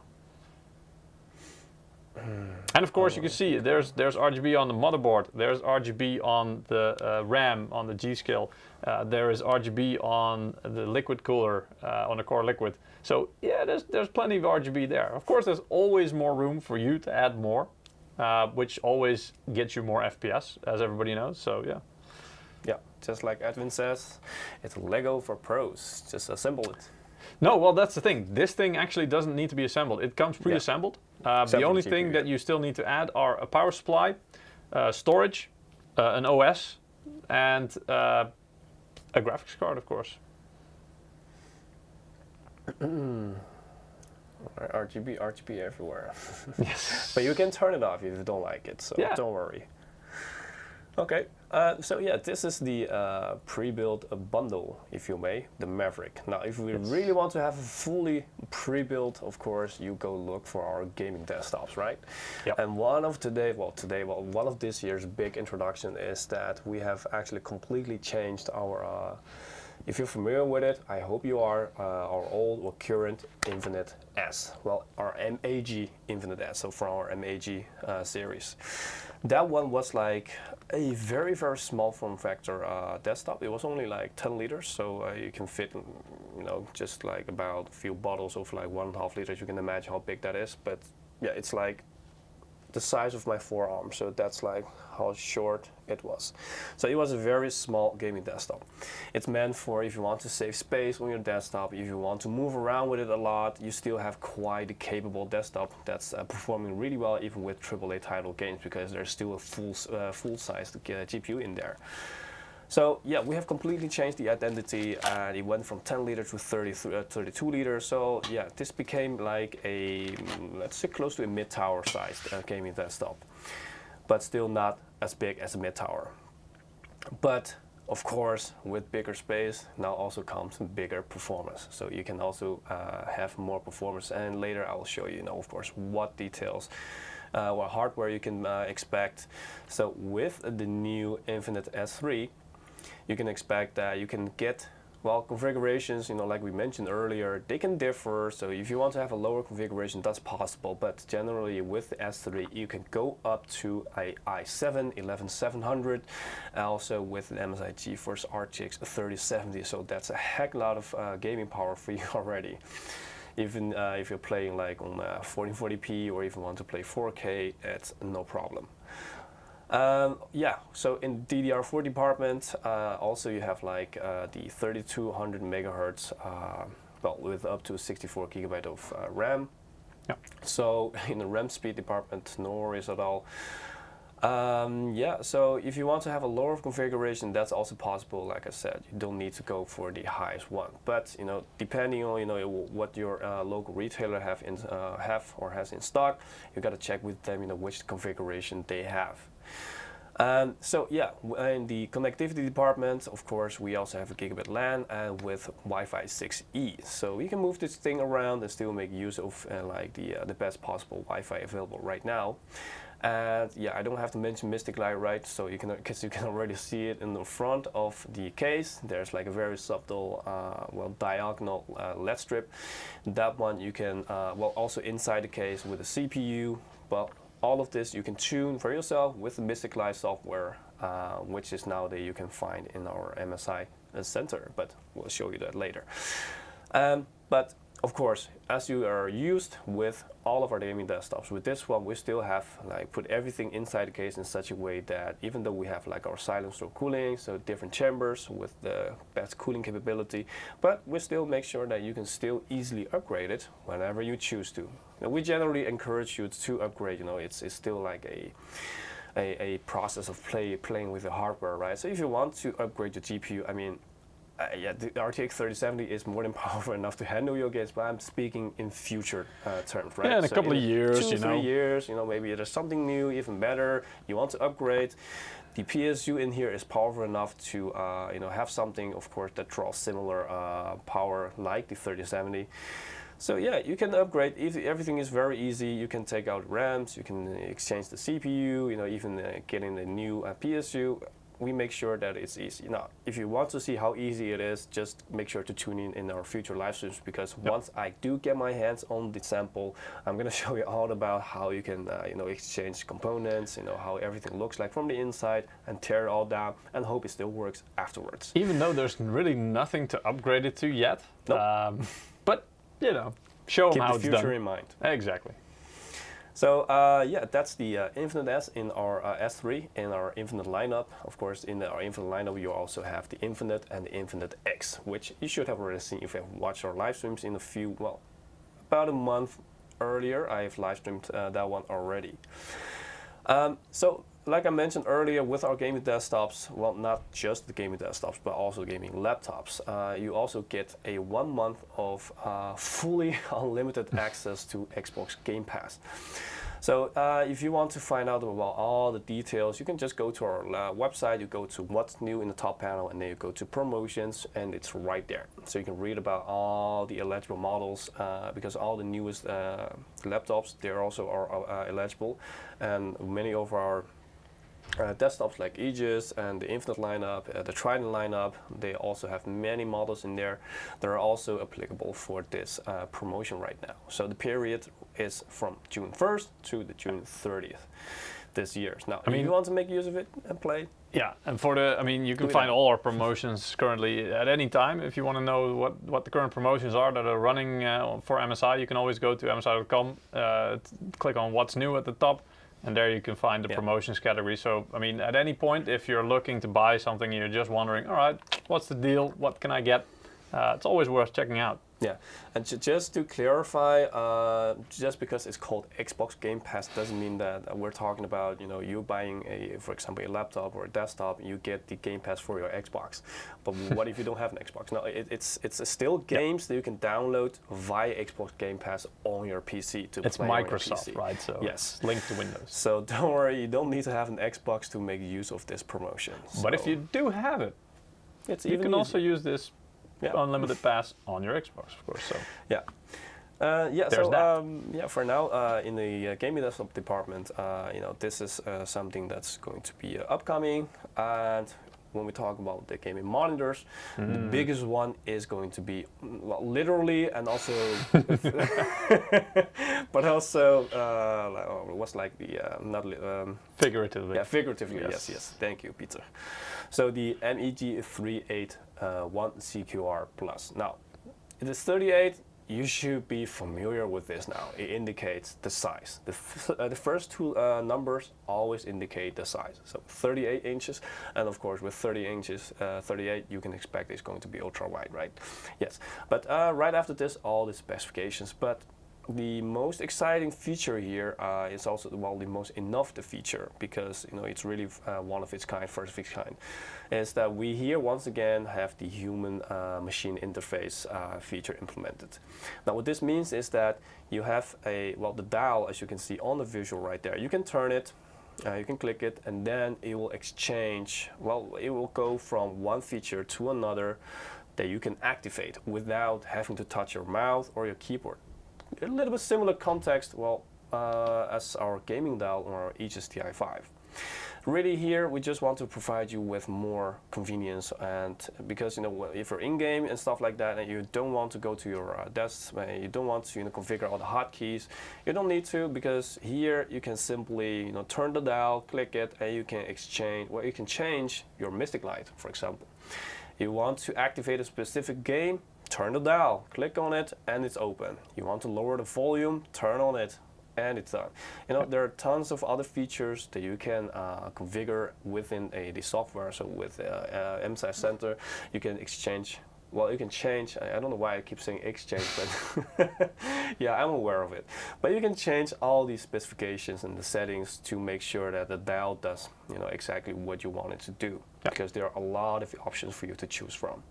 And of course, you can see there's RGB on the motherboard. There's RGB on the RAM on the G-Skill. There is RGB on the liquid cooler on the core liquid. So yeah, there's plenty of RGB there. Of course, there's always more room for you to add more, which always gets you more FPS, as everybody knows. So yeah. Yeah, just like Edwin says, it's Lego for pros. Just assemble it. No, well, that's the thing. This thing actually doesn't need to be assembled. It comes pre-assembled. The only thing that you still need to add are a power supply, storage, an OS, and a graphics card, of course. RGB everywhere. Yes. But you can turn it off if you don't like it, so don't worry. Okay, so yeah, this is the pre-built bundle, if you may, the Maverick. Now, if we really want to have a fully pre-built, of course, you go look for our gaming desktops, right? Yep. And one of this year's big introduction is that we have actually completely changed our, if you're familiar with it, I hope you are, our old or current Infinite S. Well, our MAG Infinite S, so from our MAG series. That one was like a very, very small form factor desktop. It was only like 10 liters, so you can fit, just like about a few bottles of like 1.5 liters. You can imagine how big that is. But yeah, it's like the size of my forearm, so that's like how short it was. So it was a very small gaming desktop. It's meant for if you want to save space on your desktop, if you want to move around with it a lot, you still have quite a capable desktop that's performing really well even with AAA title games, because there's still a full-sized GPU in there. So yeah, we have completely changed the identity, and it went from 10 liters to 32 liters. So yeah, this became like a, let's say, close to a mid-tower sized gaming desktop, but still not as big as a mid-tower. But of course, with bigger space now also comes bigger performance. So you can also have more performance, and later I will show you, of course, what details what hardware you can expect. So with the new Infinite S3, you can expect that you can get, well, configurations, like we mentioned earlier, they can differ. So if you want to have a lower configuration, that's possible. But generally with the S3, you can go up to a i7 11700, also with an MSI GeForce RTX 3070. So that's a heck lot of gaming power for you already. Even if you're playing like on 1440p, or if you want to play 4K, it's no problem. Yeah, so in DDR4 department, also you have like the 3200 megahertz, well, with up to 64 gigabyte of RAM. Yep. So in the RAM speed department, no worries at all. Yeah, so if you want to have a lower configuration, that's also possible. Like I said, you don't need to go for the highest one. But depending on what your local retailer has in stock, you got to check with them which configuration they have. So yeah, in the connectivity department, of course, we also have a gigabit LAN and with Wi-Fi 6E. So we can move this thing around and still make use of like the best possible Wi-Fi available right now. And yeah, I don't have to mention Mystic Light, right? So you can already see it in the front of the case. There's like a very subtle, diagonal LED strip. That one you can, also inside the case with a CPU. Well, all of this you can tune for yourself with the Mystic Light software, which is nowadays you can find in our MSI Center, but we'll show you that later. But of course, as you are used with all of our gaming desktops, with this one we still have put everything inside the case in such a way that even though we have like our silent store cooling, so different chambers with the best cooling capability, but we still make sure that you can still easily upgrade it whenever you choose to. We generally encourage you to upgrade. It's still like a process of playing with the hardware, right? So if you want to upgrade your GPU, I mean, yeah, the RTX 3070 is more than powerful enough to handle your games, but I'm speaking in future terms, right? Yeah, in a couple of years, 2-3 years, maybe there's something new, even better. You want to upgrade. The PSU in here is powerful enough to, have something, of course, that draws similar power like the 3070. So yeah, you can upgrade. Everything is very easy. You can take out RAMs, you can exchange the CPU, even getting the new PSU. we make sure that it's easy. Now, if you want to see how easy it is, just make sure to tune in our future live streams, because once I do get my hands on the sample, I'm going to show you all about how you can exchange components, how everything looks like from the inside, and tear it all down and hope it still works afterwards. Even though there's really nothing to upgrade it to yet, nope. But show them how it's done. Keep the future in mind. Exactly. So that's the Infinite S in our S3 in our Infinite lineup. Of course, in our Infinite lineup, you also have the Infinite and the Infinite X, which you should have already seen if you have watched our live streams in about a month earlier. I have live streamed that one already. So, like I mentioned earlier, with our gaming desktops, well, not just the gaming desktops, but also gaming laptops, you also get a 1 month of fully unlimited access to Xbox Game Pass. So if you want to find out about all the details, you can just go to our website, you go to what's new in the top panel, and then you go to promotions, and it's right there. So you can read about all the eligible models, because all the newest laptops, they also are eligible, and many of our desktops like Aegis and the Infinite lineup, the Trident lineup, they also have many models in there that are also applicable for this promotion right now. So the period is from June 1st to the June 30th this year. Now, if you want to make use of it and play. Yeah, and you can find all our promotions currently at any time. If you want to know what the current promotions are that are running for MSI, you can always go to msi.com, click on what's new at the top, and there you can find the promotions category. So, at any point, if you're looking to buy something and you're just wondering, all right, what's the deal? What can I get? It's always worth checking out. Yeah, and just to clarify, just because it's called Xbox Game Pass doesn't mean that we're talking about, you buying for example, a laptop or a desktop, you get the Game Pass for your Xbox. But what if you don't have an Xbox? No, it's still games that you can download via Xbox Game Pass on your PC to it's play Microsoft, on your PC. right? So yes, it's linked to Windows. So don't worry, you don't need to have an Xbox to make use of this promotion. But if you do have it, you can also use this unlimited pass on your Xbox, of course. So for now, in the gaming desktop department, this is something that's going to be upcoming. And when we talk about the gaming monitors, the biggest one is going to be literally, and also, but also what's like the figuratively. Yeah, figuratively. Yes. Thank you, Peter. So the MEG 381 CQR Plus. Now, it is 38. You should be familiar with this now. It indicates the size. The first two numbers always indicate the size. So 38 inches, and of course with 30 inches, 38, you can expect it's going to be ultra wide, right? Yes. But right after this, all the specifications. But the most exciting feature here is also the most innovative feature, because it's really one of its kind, first of its kind, is that we here once again have the human machine interface feature implemented. Now what this means is that you have the dial, as you can see on the visual right there. You can turn it, you can click it, and then it will exchange, it will go from one feature to another that you can activate without having to touch your mouse or your keyboard. A little bit similar context, as our gaming dial on our Aegis TI5. Really here, we just want to provide you with more convenience, and because if you're in game and stuff like that, and you don't want to go to your desk, you don't want to configure all the hotkeys, you don't need to, because here you can simply turn the dial, click it, and you can exchange. You can change your Mystic Light, for example. You want to activate a specific game, turn the dial, click on it, and it's open. You want to lower the volume, turn on it, and it's done. There are tons of other features that you can configure within the software. So with MSI Center, you can exchange. You can change. I don't know why I keep saying exchange, but yeah, I'm aware of it. But you can change all these specifications and the settings to make sure that the dial does, exactly what you want it to do. Because there are a lot of options for you to choose from.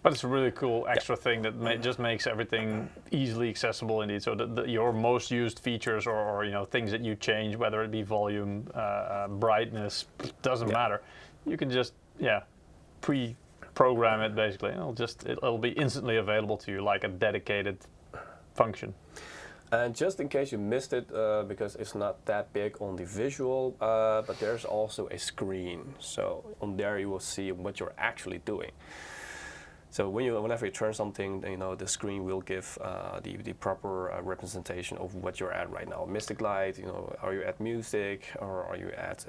But it's a really cool extra thing that just makes everything easily accessible indeed. So your most used features or things that you change, whether it be volume, brightness, doesn't matter. You can just pre-program it basically. It'll be instantly available to you like a dedicated function. And just in case you missed it, because it's not that big on the visual, but there's also a screen. So on there you will see what you're actually doing. So whenever you turn something, the screen will give the proper representation of what you're at right now. Mystic Light, are you at music, or are you at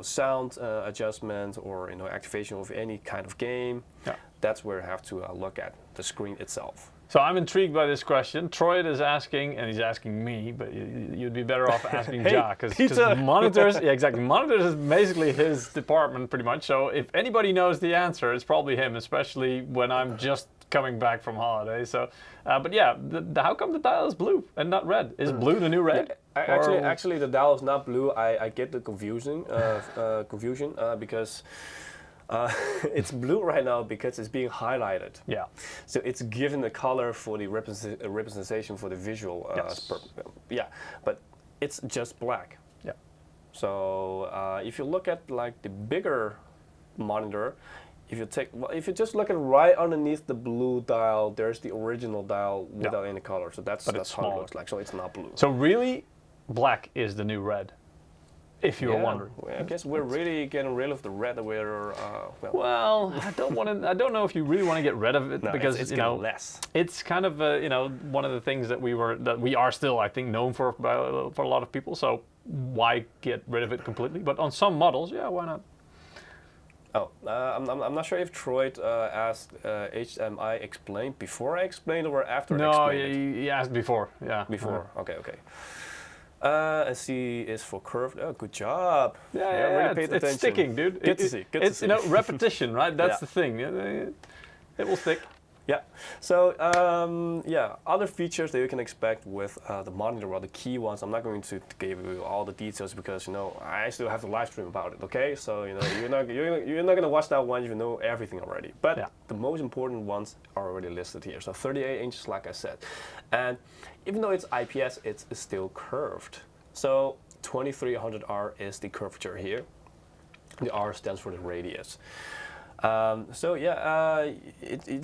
sound adjustment, or activation of any kind of game? Yeah. That's where you have to look at the screen itself. So I'm intrigued by this question. Troy is asking, and he's asking me, but you'd be better off asking Jack, because monitors, yeah, exactly. Monitors is basically his department, pretty much. So if anybody knows the answer, it's probably him, especially when I'm just coming back from holiday. So, but yeah, how come the dial is blue and not red? Is blue the new red? Yeah, actually, the dial is not blue. I get the confusion because. It's blue right now because it's being highlighted. Yeah. So it's given a color for the representation for the visual. Yes. Yeah, but it's just black. Yeah. So if you look at like the bigger monitor, if you just look at right underneath the blue dial, there's the original dial without any color. So that's how it looks like. So it's not blue. So really, black is the new red. If you were wondering, I guess we're really getting rid of the red. Well, I don't know if you really want to get rid of it, because it's less. It's kind of one of the things that we are still, I think, known for a lot of people. So why get rid of it completely? But on some models, yeah, why not? Oh, I'm not sure if Troy asked HMI explained before I explained or after I explained. No, he asked before. Yeah. Before. Okay. And C is for curved. Oh, good job. Yeah, really paid attention. It's sticking, dude. Good to see. It's repetition, right? That's the thing. It will stick. Yeah. So other features that you can expect with the monitor, well, the key ones. I'm not going to give you all the details because I still have to live stream about it. Okay, so you're not gonna watch that one if you know everything already. But the most important ones are already listed here. So 38 inches, like I said, and even though it's IPS, it's still curved. So 2300R is the curvature here. The R stands for the radius. It's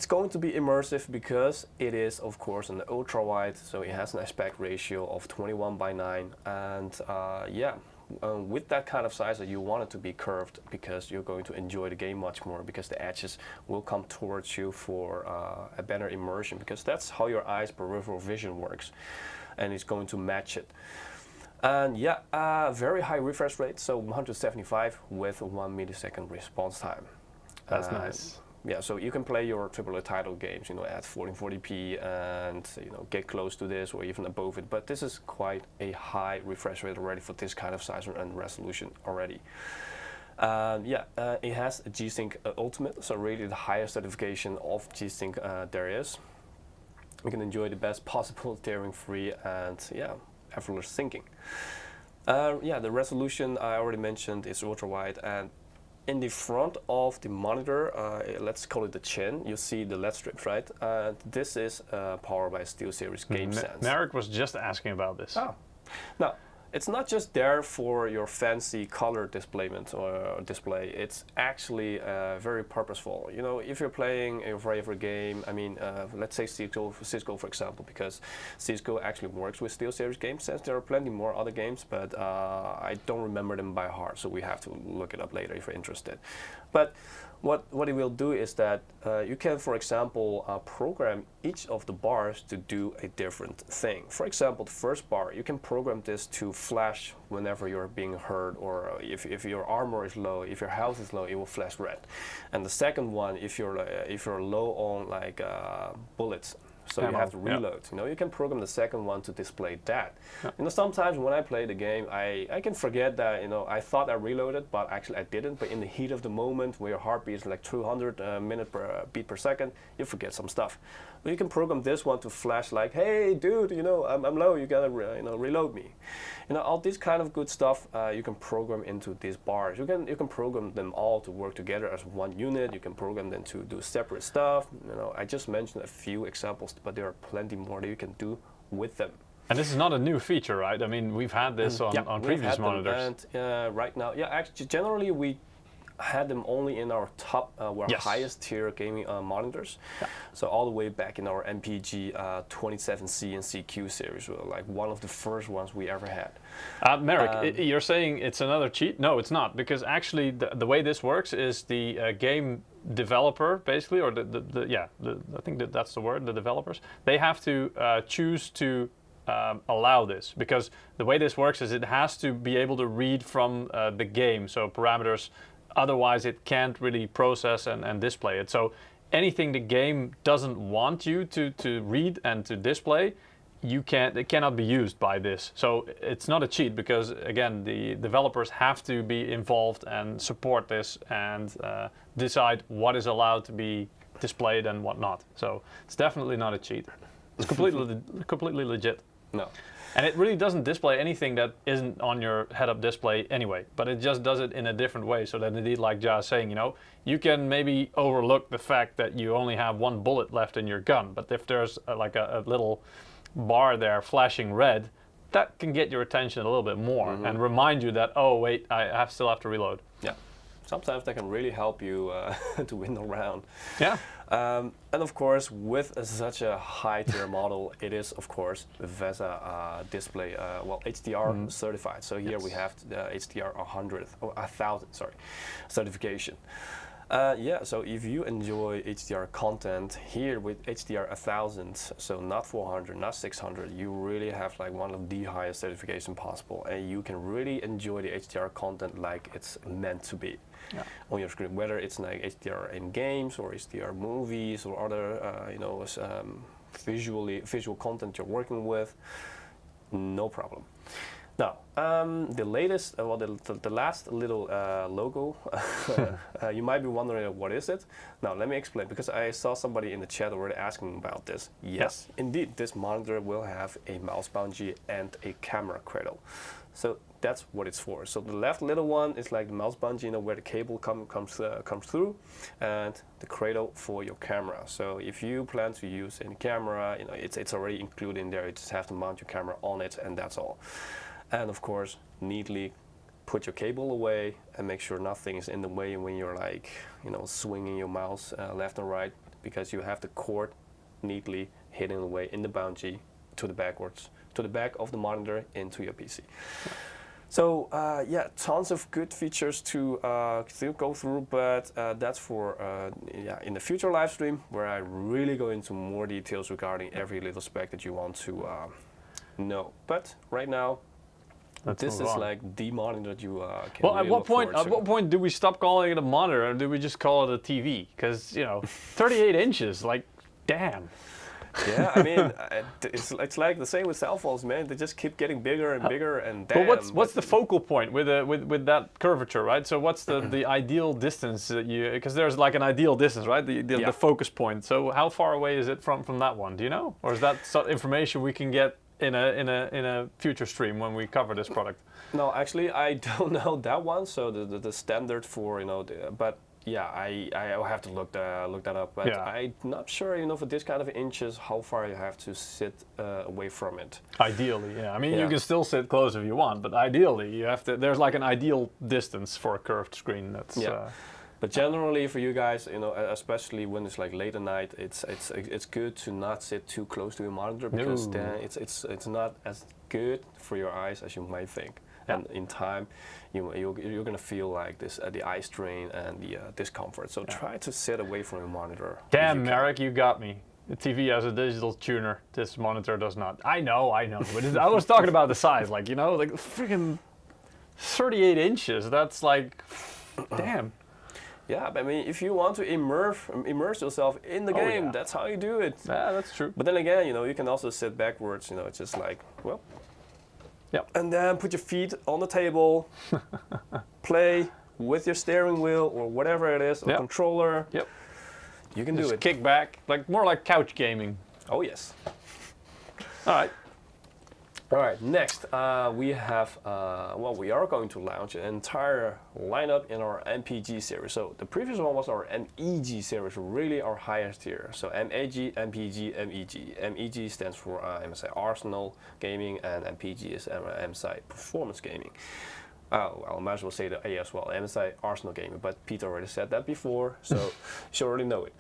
going to be immersive because it is, of course, an ultra wide. So it has an aspect ratio of 21:9, and with that kind of size, you want it to be curved because you're going to enjoy the game much more, because the edges will come towards you for a better immersion, because that's how your eyes' peripheral vision works, and it's going to match it. And very high refresh rate, so 175 with 1 millisecond response time. That's nice. Yeah, so you can play your AAA title games, at 1440p and get close to this or even above it. But this is quite a high refresh rate already for this kind of size and resolution already. It has a G-Sync Ultimate, so really the highest certification of G-Sync there is. You can enjoy the best possible tearing-free and effortless syncing. The resolution I already mentioned is ultra wide, and in the front of the monitor, let's call it the chin, you see the LED strips, right? This is powered by SteelSeries GameSense. Maverick was just asking about this. Oh. Now, it's not just there for your fancy color display. It's actually very purposeful. If you're playing your favorite game, let's say Cisco, for example, because Cisco actually works with SteelSeries GameSense. There are plenty more other games, but I don't remember them by heart, so we have to look it up later if you're interested. But what it will do is that you can, for example, program each of the bars to do a different thing. For example, the first bar, you can program this to flash whenever you're being hurt, or if your armor is low, if your health is low, it will flash red. And the second one, if you're low on bullets, so you have to reload. You can program the second one to display that. Sometimes when I play the game, I can forget that I thought I reloaded, but actually I didn't. But in the heat of the moment, where your heartbeat is like 200 beat per second, you forget some stuff. But you can program this one to flash like, hey dude, I'm low, you gotta reload me. All this kind of good stuff you can program into these bars. You can program them all to work together as one unit. You can program them to do separate stuff. I just mentioned a few examples, but there are plenty more that you can do with them. And this is not a new feature, right? We've had this on previous monitors. And right now, actually, generally we had them only in our top, highest tier gaming monitors. Yeah. So all the way back in our MPG 27C and CQ series, were like one of the first ones we ever had. Maverick, you're saying it's another cheat? No, it's not, because actually the way this works is the game developer, basically, or I think that's the word, the developers, they have to choose to allow this, because the way this works is it has to be able to read from the game, so parameters, otherwise it can't really process and display it. So anything the game doesn't want you to read and to display, it cannot be used by this. So it's not a cheat, because again, the developers have to be involved and support this and decide what is allowed to be displayed and what not. So it's definitely not a cheat. It's completely legit. No. And it really doesn't display anything that isn't on your head-up display anyway, but it just does it in a different way, so that indeed, like Ja is saying, you know, you can maybe overlook the fact that you only have one bullet left in your gun, but if there's like a little bar there flashing red, that can get your attention a little bit more and remind you that, oh wait, I still have to reload. Yeah. Sometimes that can really help you to win a round. Yeah. And of course, with such a high tier model, it is of course the VESA display, HDR certified. So here we have the HDR 1000, certification. So if you enjoy HDR content here with HDR 1000, so not 400, not 600, you really have like one of the highest certification possible, and you can really enjoy the HDR content like it's meant to be on your screen, whether it's like HDR in games or HDR movies or other, visual content you're working with, no problem. Now, the latest, the last little logo, you might be wondering, what is it? Now, let me explain, because I saw somebody in the chat already asking about this. Yes, indeed, this monitor will have a mouse bungee and a camera cradle. So that's what it's for. So the left little one is like the mouse bungee, you know, where the cable comes through, and the cradle for your camera. So if you plan to use any camera, you know, it's already included in there. You just have to mount your camera on it, and that's all. And of course, neatly put your cable away and make sure nothing is in the way when you're like, you know, swinging your mouse left and right, because you have the cord neatly hidden away in the bungee to the back of the monitor into your PC. So tons of good features to go through, but that's for in the future live stream, where I really go into more details regarding every little spec that you want to know. But right now, this is like the monitor that you can. Well, really at what point do we stop calling it a monitor, or do we just call it a TV? Because, you know, 38 inches, like, damn. Yeah, I mean, it's like the same with cell phones, man. They just keep getting bigger and bigger, and damn. But what's the focal point with that curvature, right? So what's the ideal distance that you? Because there's like an ideal distance, right? The focus point. So how far away is it from that one? Do you know, or is that information we can get in a future stream when we cover this product? No, actually, I don't know that one. So the standard for, you know, but. Yeah, I'll have to look that up, but I'm not sure, you know, for this kind of inches, how far you have to sit away from it. Ideally, yeah. I mean, you can still sit close if you want, but ideally, you have to. There's like an ideal distance for a curved screen. That's. But generally, for you guys, you know, especially when it's like late at night, it's good to not sit too close to your monitor, because then it's not as good for your eyes as you might think. And in time, you're going to feel like this the eye strain and the discomfort. So try to sit away from your monitor. Damn, Maverick, you got me. The TV has a digital tuner. This monitor does not. I know. But I was talking about the size, like, you know, like freaking 38 inches. That's like, damn. Yeah, but I mean, if you want to immerse yourself in the game, that's how you do it. Yeah, that's true. But then again, you know, you can also sit backwards. You know, it's just like, well. Yep. And then put your feet on the table, play with your steering wheel or whatever it is, or controller. Yep. You can do it. Kick back, like more like couch gaming. Oh yes. All right. All right. Next, we have we are going to launch an entire lineup in our MPG series. So the previous one was our MEG series, really our highest tier. So MAG, MPG, MEG. MEG stands for MSI Arsenal Gaming, and MPG is MSI Performance Gaming. Oh, well, I might as well say the A as well, MSI Arsenal Gaming, but Peter already said that before, so you should already know it.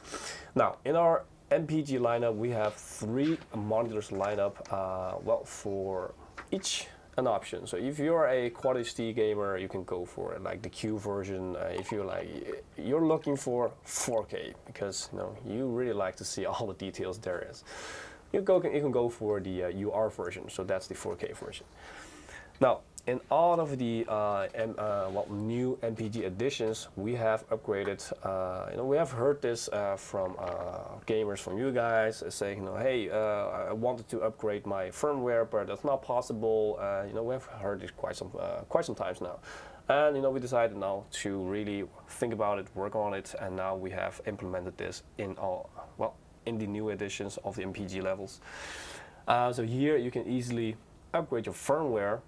Now, in our MPG lineup, we have 3 monitors lined up, well, for each an option. So if you're a Quad HD gamer, you can go for like the Q version. If you're looking for 4K because you really like to see all the details there is, you can go for the UR version. So that's the 4K version. Now, in all of the new MPG editions, we have upgraded. We have heard this from gamers, from you guys, saying, hey, I wanted to upgrade my firmware, but that's not possible. We have heard it quite some times now, and we decided now to really think about it, work on it, and now we have implemented this in the new editions of the MPG levels. So here you can easily upgrade your firmware.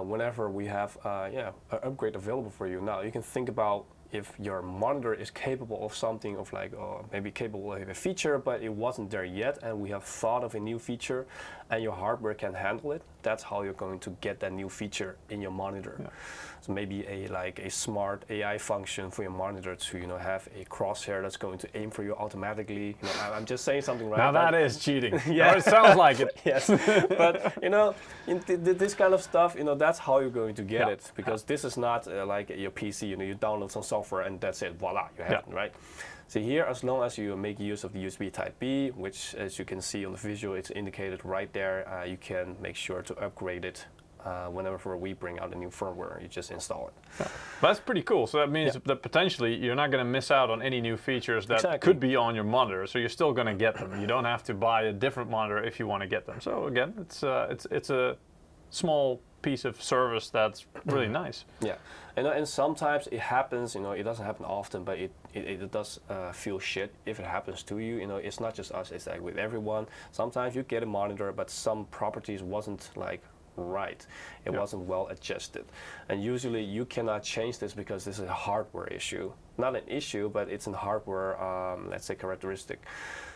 Whenever we have an upgrade available for you. Now you can think about if your monitor is capable of something of maybe capable of a feature, but it wasn't there yet, and we have thought of a new feature and your hardware can handle it. That's how you're going to get that new feature in your monitor. Yeah. So maybe a smart AI function for your monitor to have a crosshair that's going to aim for you automatically. I'm just saying something, right? Now that is cheating. Yeah, it sounds like it. Yes, but this kind of stuff, that's how you're going to get it, because this is not like your PC. You download some software and that's it. Voila, you have it, right? So here, as long as you make use of the USB Type B, which as you can see on the visual, it's indicated right there, you can make sure to upgrade it. Whenever we bring out a new firmware, you just install it. Yeah. That's pretty cool. So that means that potentially you're not going to miss out on any new features that could be on your monitor. So you're still going to get them. You don't have to buy a different monitor if you want to get them. So again, it's a small piece of service that's really nice. Yeah, and sometimes it happens. It doesn't happen often, but it does feel shit if it happens to you. It's not just us. It's like with everyone. Sometimes you get a monitor, but some properties wasn't right. It wasn't well adjusted, and usually you cannot change this because this is a hardware issue. Not an issue, but it's a hardware, let's say, characteristic.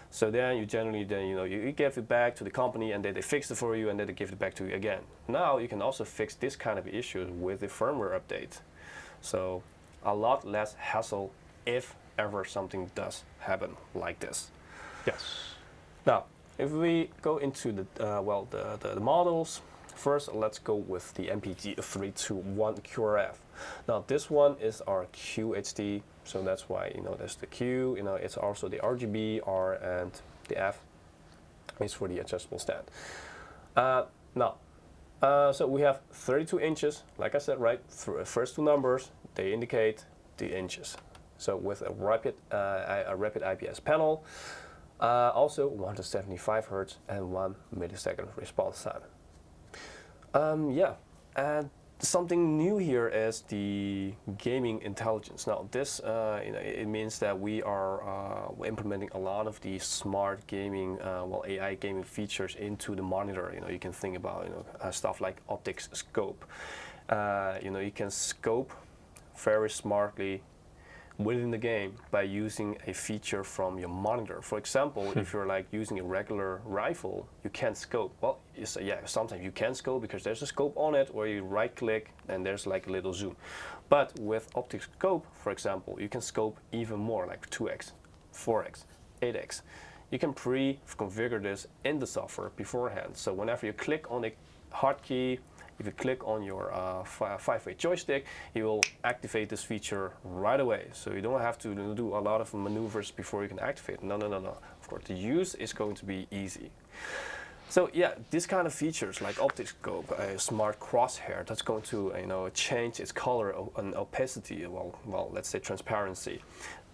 So then you generally you give it back to the company, and then they fix it for you, and then they give it back to you again. Now you can also fix this kind of issues with the firmware update. So a lot less hassle if ever something does happen like this. Yes. Now, if we go into the models. First, let's go with the MPG 321 QRF. Now, this one is our QHD, so that's why there's the Q. It's also the RGB, R, and the F is for the adjustable stand. So we have 32 inches. Like I said, right, through the first 2 numbers, they indicate the inches. So with a rapid IPS panel, also 175 Hz and 1 millisecond response time. And something new here is the gaming intelligence. Now this, it means that we are implementing a lot of the smart gaming, AI gaming features into the monitor. You can think about stuff like optics scope. You can scope very smartly within the game by using a feature from your monitor. For example, if you're using a regular rifle, you can't scope. Well, sometimes you can scope because there's a scope on it, or you right click and there's a little zoom. But with optic scope, for example, you can scope even more, like 2x, 4x, 8x. You can pre-configure this in the software beforehand. So whenever you click on a hotkey, if you click on your 5-way joystick, it will activate this feature right away. So you don't have to do a lot of maneuvers before you can activate it. No. Of course, the use is going to be easy. So yeah, this kind of features like optic scope, a smart crosshair, that's going to change its color and opacity. Well, let's say transparency,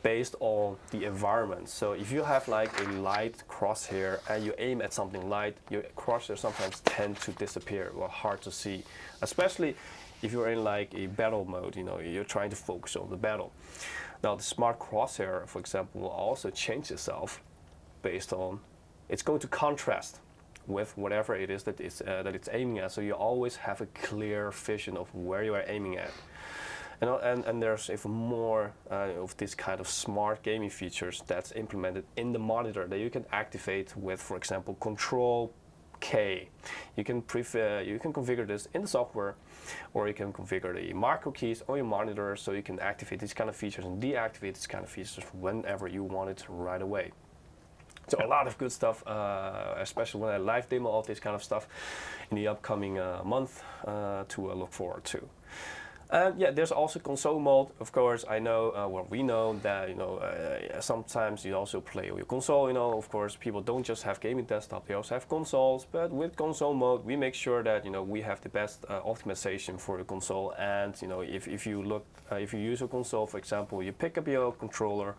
based on the environment. So if you have a light crosshair and you aim at something light, your crosshair sometimes tend to disappear, hard to see, especially if you're in a battle mode, you're trying to focus on the battle. Now the smart crosshair, for example, will also change itself based on, it's going to contrast with whatever it is that it's aiming at, so you always have a clear vision of where you are aiming at. And there's even more of this kind of smart gaming features that's implemented in the monitor that you can activate with, for example, control K. You can configure this in the software, or you can configure the macro keys on your monitor so you can activate these kind of features and deactivate these kind of features whenever you want it right away. So a lot of good stuff, especially when I live demo all this kind of stuff in the upcoming month to look forward to. And yeah, there's also console mode. Of course, I know, well, we know that, you know, sometimes you also play on your console, you know. Of course, people don't just have gaming desktop, they also have consoles. But with console mode, we make sure that, you know, we have the best optimization for the console. And, you know, if you use a console, for example, you pick up your controller,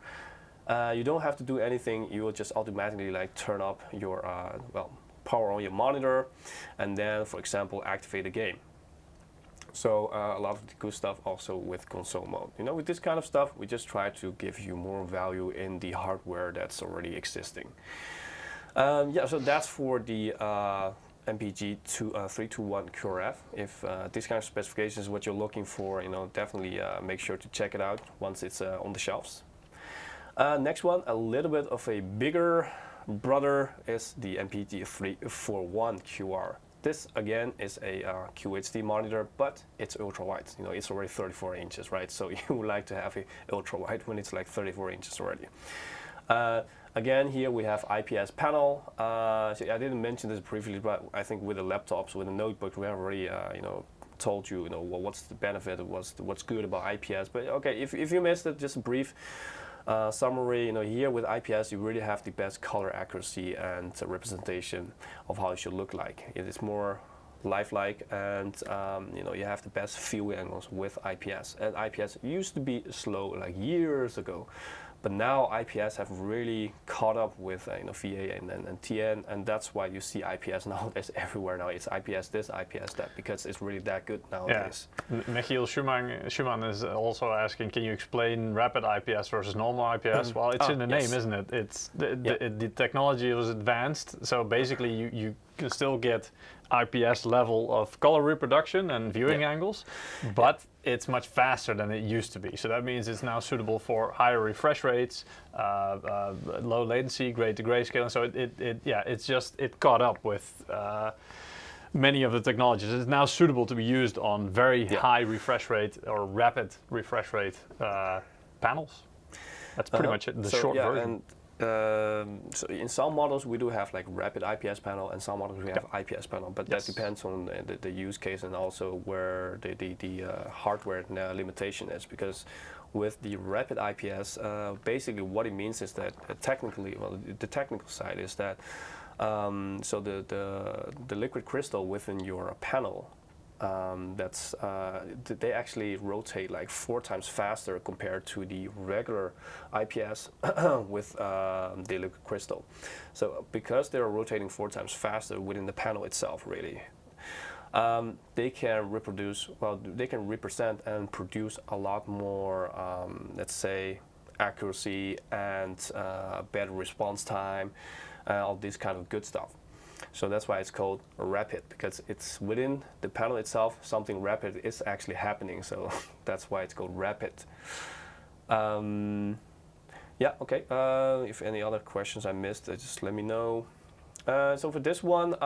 you don't have to do anything. You will just automatically like turn up your, well, power on your monitor, and then, for example, activate the game. So a lot of the good stuff also with console mode. You know, with this kind of stuff, we just try to give you more value in the hardware that's already existing. Yeah, so that's for the MPG 321 QRF. If this kind of specification is what you're looking for, you know, definitely make sure to check it out once it's on the shelves. Next one, a little bit of a bigger brother, is the MPG 341 QR. This again is a QHD monitor, but it's ultra wide. You know, it's already 34 inches, right? So you would like to have a ultra wide when it's like 34 inches already. Again, here we have IPS panel. So I didn't mention this briefly, but I think with the laptops, with the notebook, we have already, you know, told you, you know, well, what's the benefit, what's good about IPS. But okay, if you missed it, just a brief summary. You know, here with IPS, you really have the best color accuracy and representation of how it should look like. It is more lifelike, and you know, you have the best view angles with IPS. And IPS used to be slow like years ago, but now IPS have really caught up with you know, VA and TN, and that's why you see IPS nowadays everywhere. Now it's IPS this, IPS that, because it's really that good nowadays. Yeah. Michiel Schumann is also asking, can you explain rapid IPS versus normal IPS? Well, it's in the name, isn't it? It's the technology was advanced, so basically you can still get IPS level of color reproduction and viewing angles, but it's much faster than it used to be. So that means it's now suitable for higher refresh rates, low latency, grade to grayscale. So it caught up with many of the technologies. It's now suitable to be used on very high refresh rate or rapid refresh rate panels. That's pretty much it, the short version. So in some models we do have like rapid IPS panel, and some models we have IPS panel, but that depends on the use case and also where the hardware limitation is. Because with the rapid IPS, basically what it means is that technically, well, the technical side is that so the liquid crystal within your panel, they actually rotate like 4 times faster compared to the regular IPS with the liquid crystal. So because they're rotating 4 times faster within the panel itself, really, they can represent and produce a lot more, let's say, accuracy and better response time, all this kind of good stuff. So that's why it's called rapid, because it's within the panel itself, something rapid is actually happening. So that's why it's called rapid. Yeah, okay. If any other questions I missed, just let me know. So for this one,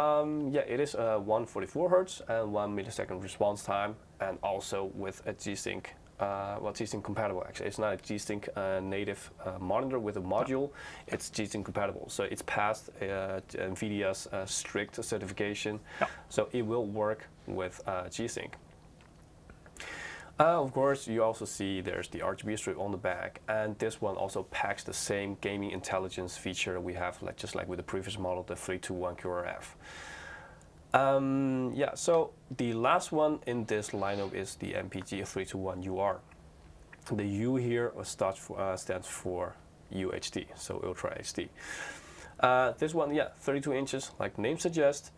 yeah, it is 144 Hertz and 1 millisecond response time, and also with a G-Sync. Well, G-Sync compatible actually. It's not a G-Sync native monitor with a module. It's G-Sync compatible, so it's passed NVIDIA's strict certification. So it will work with G-Sync. Of course, you also see there's the RGB strip on the back, and this one also packs the same gaming intelligence feature we have, like just like with the previous model, the 321 QRF. Yeah, so the last one in this lineup is the MPG 321 UR. The U here stands for UHD, so Ultra HD. This one, yeah, 32 inches, like the name suggests,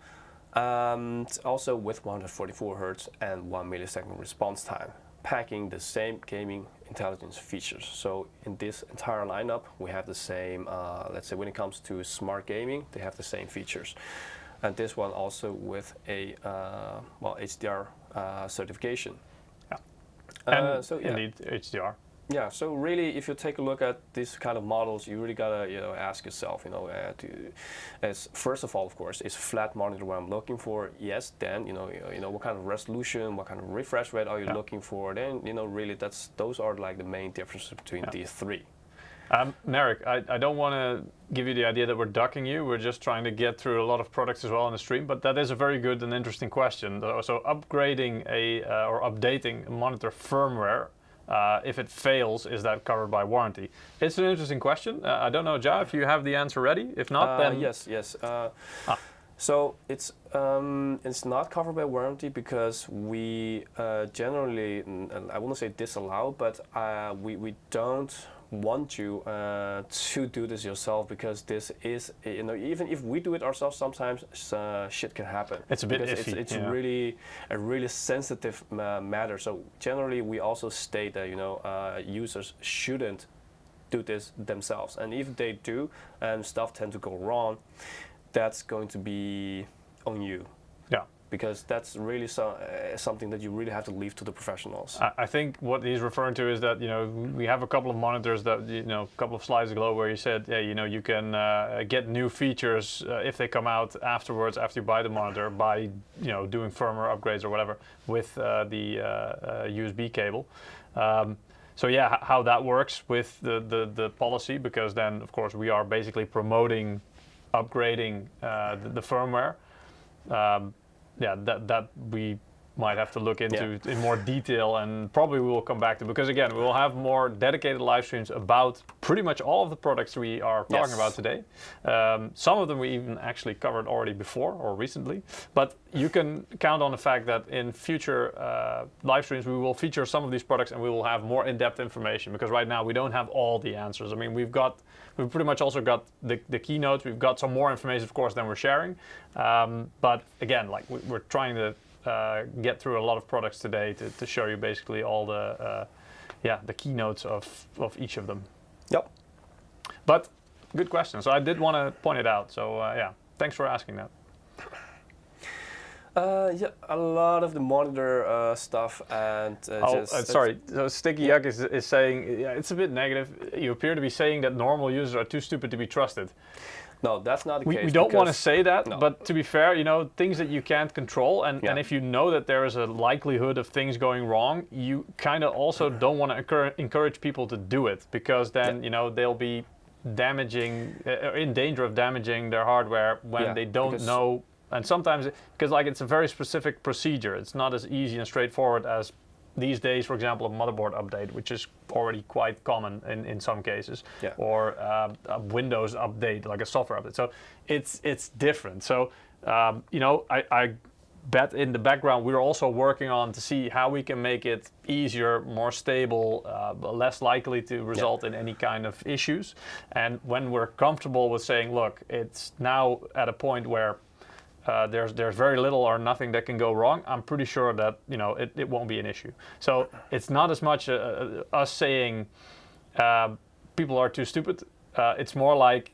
also with 144 Hertz and 1 millisecond response time, packing the same gaming intelligence features. So in this entire lineup, we have the same, let's say when it comes to smart gaming, they have the same features. And this one also with a well, HDR certification. And so yeah. indeed HDR. Yeah, so really, if you take a look at these kind of models, you really gotta, ask yourself, as first of all, of course, is flat monitor what I'm looking for? Yes. Then, what kind of resolution, what kind of refresh rate are you looking for? Then, really, those are like the main differences between these three. Maverick, I don't want to give you the idea that we're ducking you. We're just trying to get through a lot of products as well on the stream, but that is a very good and interesting question. So upgrading or updating a monitor firmware, if it fails, is that covered by warranty? It's an interesting question. I don't know, Ja, if you have the answer ready. If not, then... Yes. So it's not covered by warranty because we generally, I wouldn't say disallow, but we don't want you to do this yourself, because this is, even if we do it ourselves, sometimes shit can happen. It's a bit iffy. It's really a really sensitive matter. So generally, we also state that users shouldn't do this themselves, and if they do and stuff tend to go wrong, that's going to be on you. Yeah. Because that's really something that you really have to leave to the professionals. I think what he's referring to is that we have a couple of monitors that a couple of slides ago where you said you can get new features if they come out afterwards after you buy the monitor by doing firmware upgrades or whatever with the USB cable. So yeah, how that works with the policy, because then of course we are basically promoting upgrading the firmware. Yeah, that we might have to look into in more detail, and probably we will come back to, because again, we will have more dedicated live streams about pretty much all of the products we are talking about today. Some of them we even actually covered already before or recently, but you can count on the fact that in future live streams we will feature some of these products and we will have more in-depth information, because right now we don't have all the answers. I mean, we've pretty much also got the keynotes. We've got some more information, of course, than we're sharing. But again, like we're trying to get through a lot of products today to show you basically all the keynotes of each of them. Yep. But good question. So I did want to point it out. So yeah, thanks for asking that. Yeah, a lot of the monitor stuff and sorry. So Sticky Yuck is saying it's a bit negative. You appear to be saying that normal users are too stupid to be trusted. No, that's not the case. We don't want to say that, but to be fair, things that you can't control, and if you know that there is a likelihood of things going wrong, you kind of also don't want to encourage people to do it, because then they'll be in danger of damaging their hardware when they don't know. And sometimes, because it's a very specific procedure, it's not as easy and straightforward as these days, for example, a motherboard update, which is already quite common in some cases, or a Windows update, like a software update. So it's different. So I bet in the background we're also working on to see how we can make it easier, more stable, less likely to result in any kind of issues. And when we're comfortable with saying, look, it's now at a point where there's very little or nothing that can go wrong, I'm pretty sure that it won't be an issue. So it's not as much us saying people are too stupid. It's more like,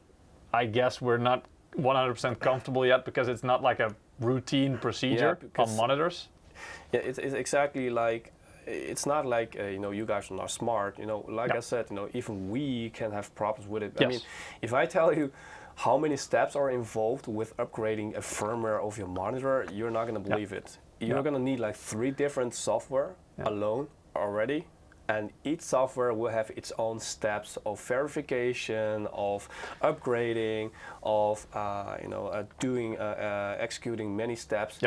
I guess we're not 100% comfortable yet, because it's not like a routine procedure on monitors. Yeah, it's exactly like, it's not like you guys are not smart. I said, even we can have problems with it. Yes. I mean, if I tell you how many steps are involved with upgrading a firmware of your monitor, you're not going to believe it. You're going to need like 3 different software alone already, and each software will have its own steps of verification, of upgrading, of executing many steps.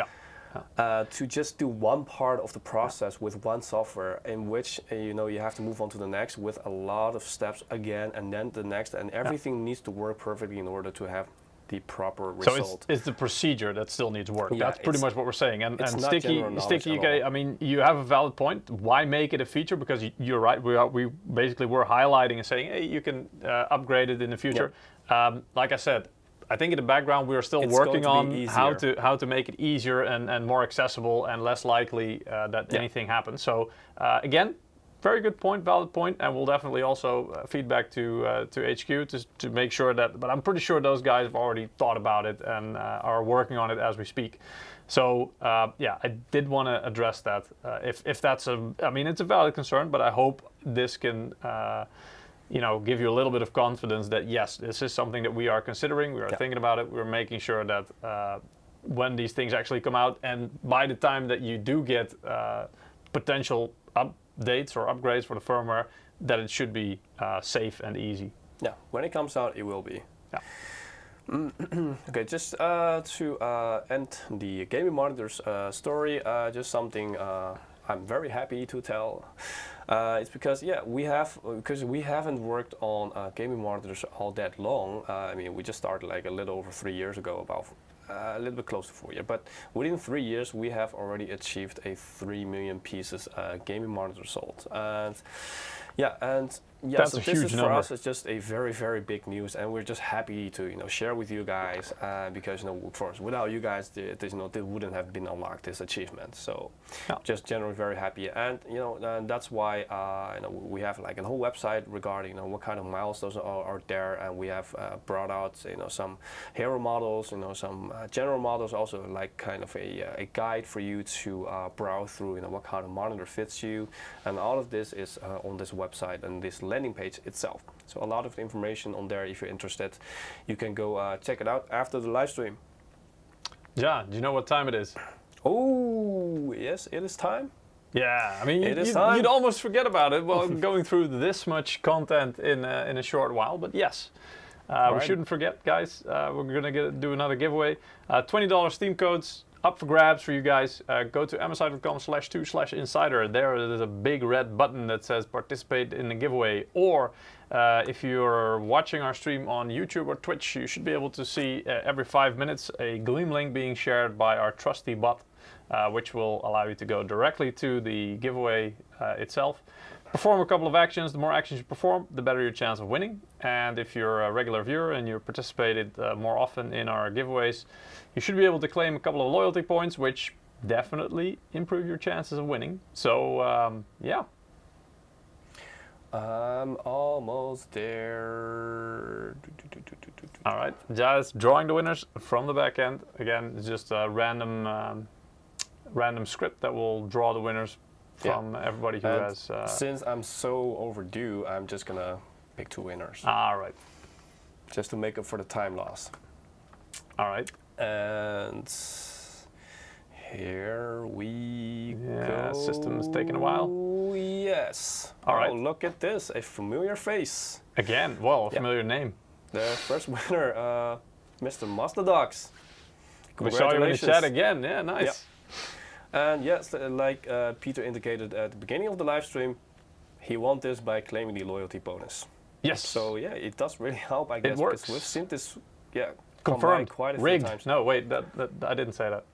To just do one part of the process with one software, in which you have to move on to the next with a lot of steps again, and then the next, and everything needs to work perfectly in order to have the proper result. So it's the procedure that still needs work. That's pretty much what we're saying. And Sticky UK, I mean, you have a valid point. Why make it a feature? Because you're right. We basically were highlighting and saying, hey, you can upgrade it in the future. Like I said, I think in the background we are still working on how to make it easier and more accessible and less likely that anything happens. So again, very good point, valid point, and we'll definitely also feedback to HQ to make sure that. But I'm pretty sure those guys have already thought about it and are working on it as we speak. So yeah, I did want to address that. If that's I mean, it's a valid concern, but I hope this can. Give you a little bit of confidence that yes, this is something that we are considering. We are thinking about it. We're making sure that when these things actually come out, and by the time that you do get potential updates or upgrades for the firmware, that it should be safe and easy. Yeah, when it comes out, it will be. Yeah. Okay, just to end the gaming monitors story, just something I'm very happy to tell. It's because we haven't worked on gaming monitors all that long. I mean, we just started like a little over 3 years ago, about a little bit close to 4 years. But within 3 years, we have already achieved a 3 million pieces gaming monitor sold. And that's so a this huge is for number. us. It's just a very, very big news, and we're just happy to share with you guys because of course without you guys, this wouldn't have been unlocked, this achievement. So just generally very happy, and and that's why we have like a whole website regarding what kind of milestones are there, and we have brought out some hero models, some general models, also like kind of a guide for you to browse through what kind of monitor fits you, and all of this is on this website and this landing page itself. So a lot of information on there. If you're interested, you can go check it out after the live stream. Yeah, do you know what time it is? Oh, yes, it is time. Yeah, I mean, time. You'd almost forget about it while going through this much content in a short while. But yes, we shouldn't forget, guys. We're gonna do another giveaway. $20 Steam codes up for grabs for you guys. Go to msi.com/2/insider. There's a big red button that says participate in the giveaway. Or if you're watching our stream on YouTube or Twitch, you should be able to see every 5 minutes a Gleam link being shared by our trusty bot, which will allow you to go directly to the giveaway itself. Perform a couple of actions. The more actions you perform, the better your chance of winning. And if you're a regular viewer and you participated more often in our giveaways, you should be able to claim a couple of loyalty points, which definitely improve your chances of winning. So, yeah. I'm almost there. All right, just drawing the winners from the back end. Again, it's just a random script that will draw the winners from everybody who has. Since I'm so overdue, I'm just gonna pick 2 winners. All right. Just to make up for the time loss. All right. And here we go. System is taking a while. Yes. All right. Oh, look at this, a familiar face. Again, well, a familiar name. The first winner, Mr. Master Dogs. We saw you in the chat again. Yeah, nice. Yeah. And yes, like Peter indicated at the beginning of the live stream, he won this by claiming the loyalty bonus. Yes. So yeah, it does really help, I guess. It works. We've seen this, confirmed. Quite a few Rigged. times. No, wait, that I didn't say that.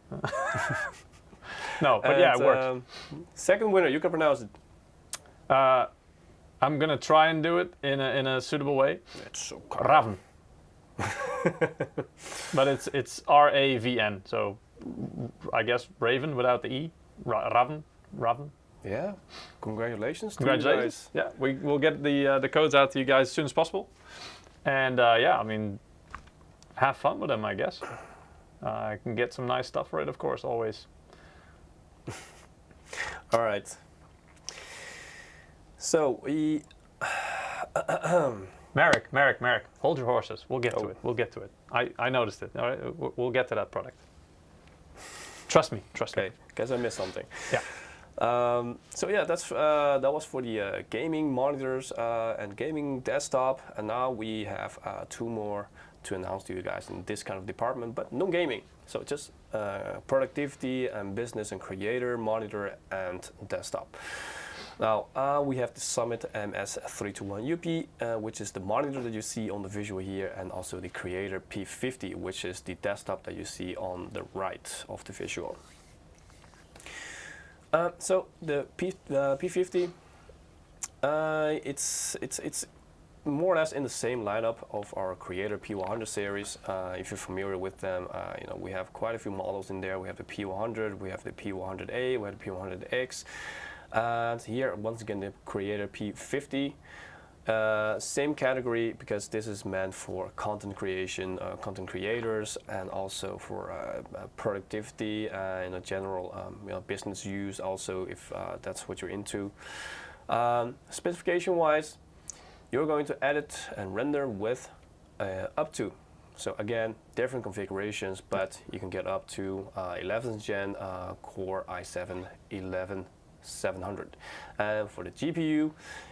No, but yeah, it works. Second winner, you can pronounce it. I'm gonna try and do it in a suitable way. It's so Raven. But it's RAVN, so I guess Raven without the E. Raven. Yeah. Congratulations. Congratulations. Yeah, we'll get the codes out to you guys as soon as possible. And yeah, I mean, have fun with them, I guess. I can get some nice stuff for it, of course, always. All right. So we. Merrick, hold your horses. We'll get to it. We'll get to it. I noticed it. All right, we'll get to that product. Trust me. Okay, guess I missed something. Yeah. So yeah, that was for the gaming monitors and gaming desktop, and now we have 2 more to announce to you guys in this kind of department, but no gaming. So just productivity and business and creator monitor and desktop. Now we have the Summit MS321UP, which is the monitor that you see on the visual here, and also the Creator P50, which is the desktop that you see on the right of the visual. So the P50, it's more or less in the same lineup of our Creator P100 series. If you're familiar with them, we have quite a few models in there. We have the P100, we have the P100A, we have the P100X. And here, once again, the Creator P50. Same category because this is meant for content creation, content creators, and also for productivity and general business use. Also, if that's what you're into. Specification-wise, you're going to edit and render with up to. So again, different configurations, but you can get up to 11th gen Core i7-11700. And for the GPU,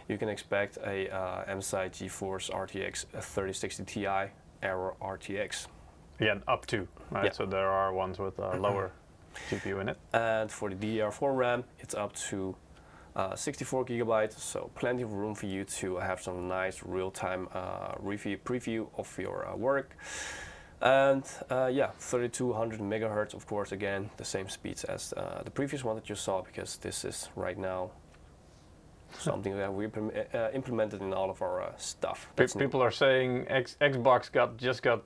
you can expect a MSI GeForce RTX 3060 Ti Aero RTX. Again, up to, right? Yeah. So there are ones with a lower GPU in it. And for the DDR4 RAM, it's up to 64 gigabytes, so plenty of room for you to have some nice real-time preview of your work. And yeah, 3200 megahertz, of course, again, the same speeds as the previous one that you saw, because this is right now something that we implemented in all of our stuff. People are saying Xbox just got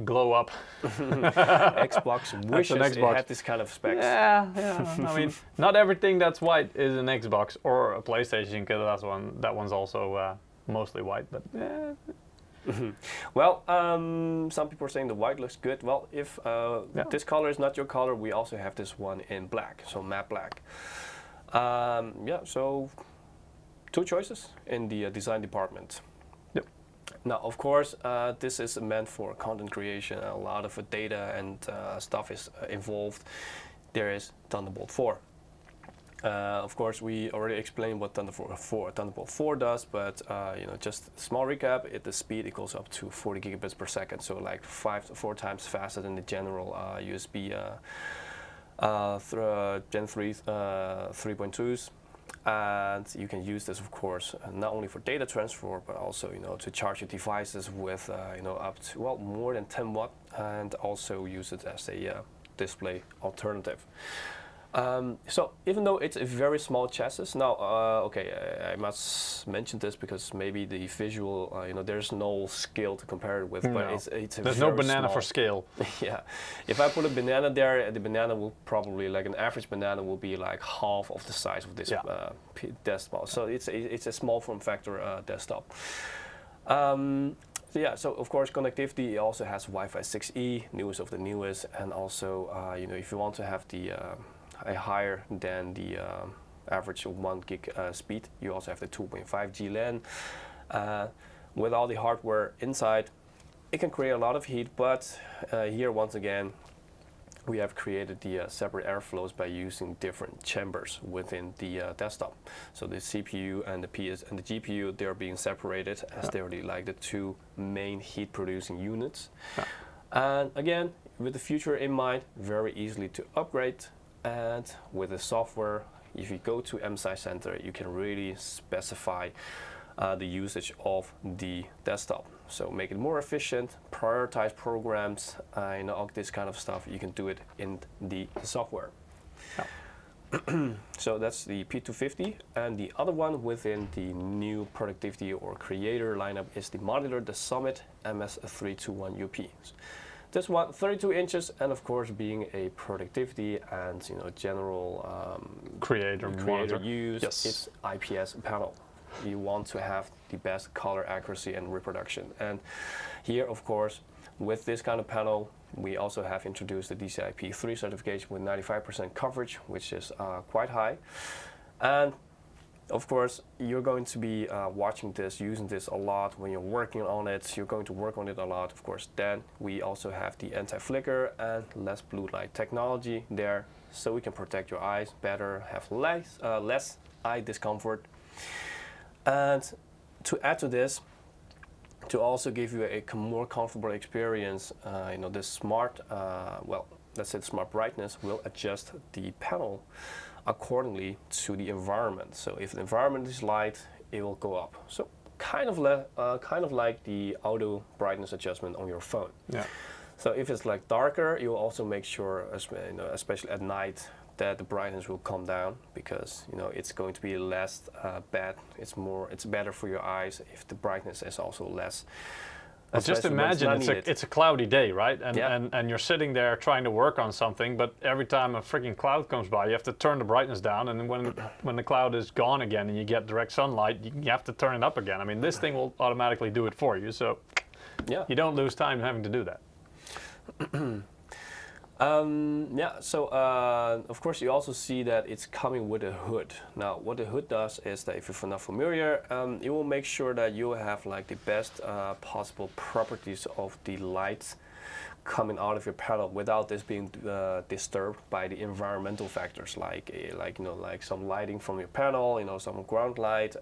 glow up. Xbox wishes it had this kind of specs. Yeah. I mean, not everything that's white is an Xbox or a PlayStation, because that one's also mostly white. But yeah. Well, some people are saying the white looks good. Well, if this color is not your color, we also have this one in black, so matte black. Yeah, so 2 choices in the design department. Yep. Now, of course, this is meant for content creation. A lot of data and stuff is involved. There is Thunderbolt 4. Of course, we already explained what Thunderbolt 4 does, but just a small recap. The speed goes up to 40 gigabits per second, so like 4 times faster than the general USB Gen 3 3.2s. And you can use this, of course, not only for data transfer, but also to charge your devices with up to more than 10 watt, and also use it as a display alternative. So even though it's a very small chassis, now, okay, I must mention this because maybe the visual, there's no scale to compare it with, but it's a There's very no banana small. for scale. Yeah, if I put a banana there, the banana will probably, like an average banana, will be like half of the size of this desktop. So it's a small form factor desktop. So yeah, so of course connectivity also has Wi-Fi 6E, newest of the newest, and also if you want to have the a higher than the average 1 gig speed, you also have the 2.5G LAN. With all the hardware inside, it can create a lot of heat, but here once again we have created the separate airflows by using different chambers within the desktop. So the CPU and the PS and the GPU, they're being separated as they're like the 2 main heat producing units. And again, with the future in mind, very easily to upgrade. And with the software, if you go to MSI Center, you can really specify the usage of the desktop. So make it more efficient, prioritize programs, all this kind of stuff. You can do it in the software. So that's the P250, and the other one within the new productivity or creator lineup is the modular, the Summit MS321UP. This one, 32 inches, and of course, being a productivity and general creator use, yes. It's IPS panel. You want to have the best color accuracy and reproduction. And here, of course, with this kind of panel, we also have introduced the DCI-P3 certification with 95% coverage, which is quite high. And of course, you're going to be watching this, using this a lot when you're working on it. You're going to work on it a lot, of course. Then we also have the anti-flicker and less blue light technology there, so we can protect your eyes better, have less eye discomfort. And to add to this, to also give you a more comfortable experience, this smart, let's say the smart brightness will adjust the panel accordingly to the environment. So if the environment is light, it will go up. So kind of like the auto brightness adjustment on your phone. Yeah. So if it's like darker, you will also make sure, especially at night, that the brightness will come down, because it's going to be less bad. It's better for your eyes if the brightness is also less. Well, just imagine it's a cloudy day, right? And you're sitting there trying to work on something, but every time a freaking cloud comes by, you have to turn the brightness down, and then when the cloud is gone again and you get direct sunlight, you have to turn it up again. I mean, this thing will automatically do it for you, so you don't lose time having to do that. Of course you also see that it's coming with a hood. Now what the hood does is that, if you're not familiar, it will make sure that you have like the best possible properties of the lights coming out of your panel without this being disturbed by the environmental factors, like some lighting from your panel, some ground light,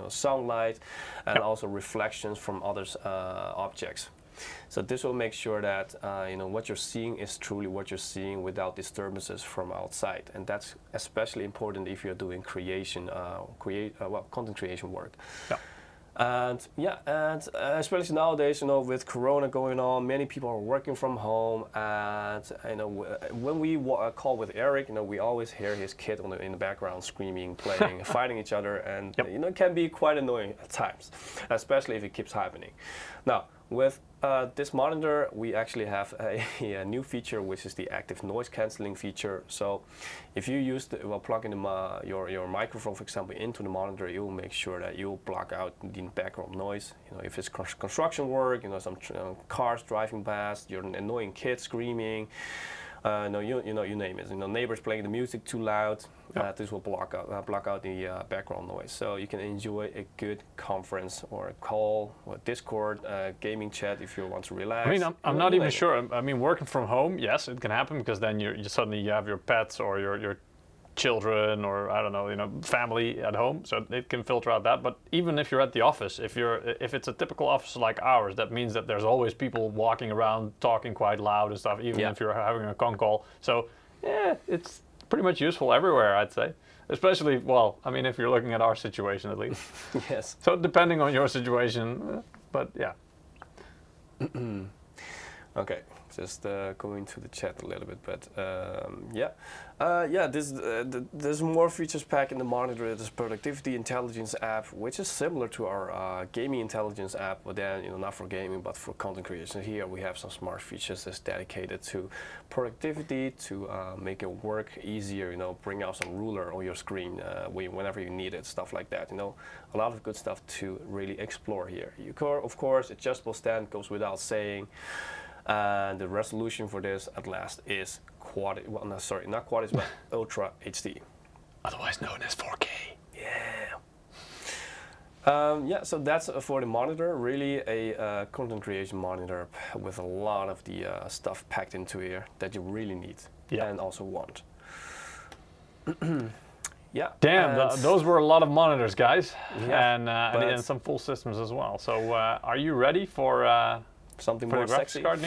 sound light, and also reflections from other objects. So this will make sure that what you're seeing is truly what you're seeing without disturbances from outside, and that's especially important if you're doing content creation work. Yeah. And especially nowadays, with Corona going on, many people are working from home, and when we call with Eric, we always hear his kid in the background screaming, playing, fighting each other, and it can be quite annoying at times, especially if it keeps happening. Now, with this monitor, we actually have a new feature, which is the active noise cancelling feature. So if you plug in your microphone, for example, into the monitor, it will make sure that you will block out the background noise. If it's construction work, some cars driving past, your annoying kids screaming, you name it. Neighbors playing the music too loud. This will block out the background noise, so you can enjoy a good conference or a call or Discord gaming chat if you want to relax. I mean, I'm not even sure. I mean, working from home, yes, it can happen, because then you suddenly have your pets or your children, or I don't know, family at home, so it can filter out that. But even if you're at the office, if it's a typical office like ours, that means that there's always people walking around talking quite loud and stuff, even if you're having a con call. So it's pretty much useful everywhere, I'd say. Especially, well, I mean, if you're looking at our situation at least. Yes. So depending on your situation, but yeah. Okay, just going to the chat a little bit, but there's more features packed in the monitor. There's productivity intelligence app, which is similar to our gaming intelligence app, but then not for gaming but for content creation. Here we have some smart features that's dedicated to productivity, to make your work easier. Bring out some ruler on your screen whenever you need it, stuff like that. A lot of good stuff to really explore here. Of course, adjustable stand goes without saying. And the resolution for this at last is not Quietude, but Ultra HD. Otherwise known as 4K. Yeah. So that's for the monitor. Really a content creation monitor with a lot of the stuff packed into here that you really need and also want. Yeah. Damn, those were a lot of monitors, guys. Yeah. And some full systems as well. So are you ready for something more sexy? Graphics card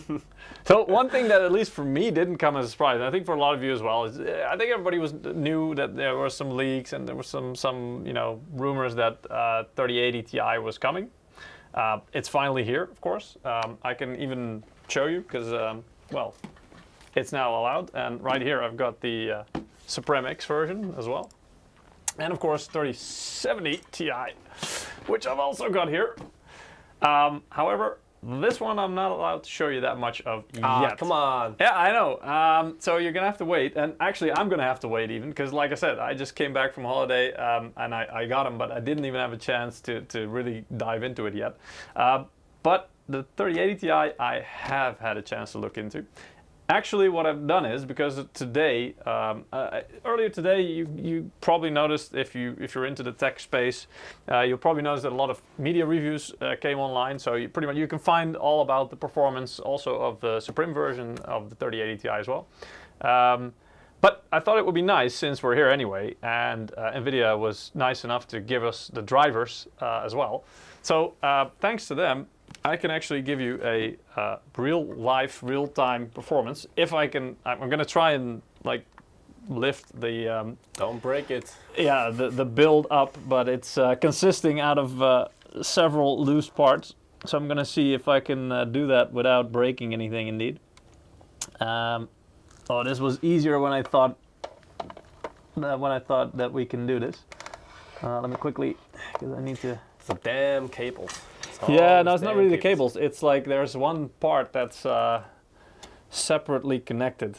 news? So one thing that, at least for me, didn't come as a surprise, and I think for a lot of you as well, is I think everybody knew that there were some leaks and there were some rumors that 3080 Ti was coming. It's finally here, of course. I can even show you, because well, it's now allowed, and right here I've got the Supreme X version as well, and of course 3070 Ti, which I've also got here. However, this one I'm not allowed to show you that much of yet. Come on. Yeah, I know. So you're going to have to wait. And actually, I'm going to have to wait even, because like I said, I just came back from holiday and I got them, but I didn't even have a chance to really dive into it yet. But the 3080 Ti I have had a chance to look into. Actually, what I've done is, because today, earlier today, you probably noticed, if you're into the tech space, you'll probably notice that a lot of media reviews came online. So you can find all about the performance also of the Supreme version of the 3080 Ti as well. But I thought it would be nice, since we're here anyway, and NVIDIA was nice enough to give us the drivers as well. So thanks to them, I can actually give you a real-time performance. If I can, I'm going to try and lift the... Don't break it. Yeah, the build up, but it's consisting out of several loose parts. So I'm going to see if I can do that without breaking anything, indeed. Oh, this was easier when I thought that we can do this. Let me quickly, because I need to... It's the damn cables. Yeah, no, it's not really the cables. It's like there's one part that's separately connected.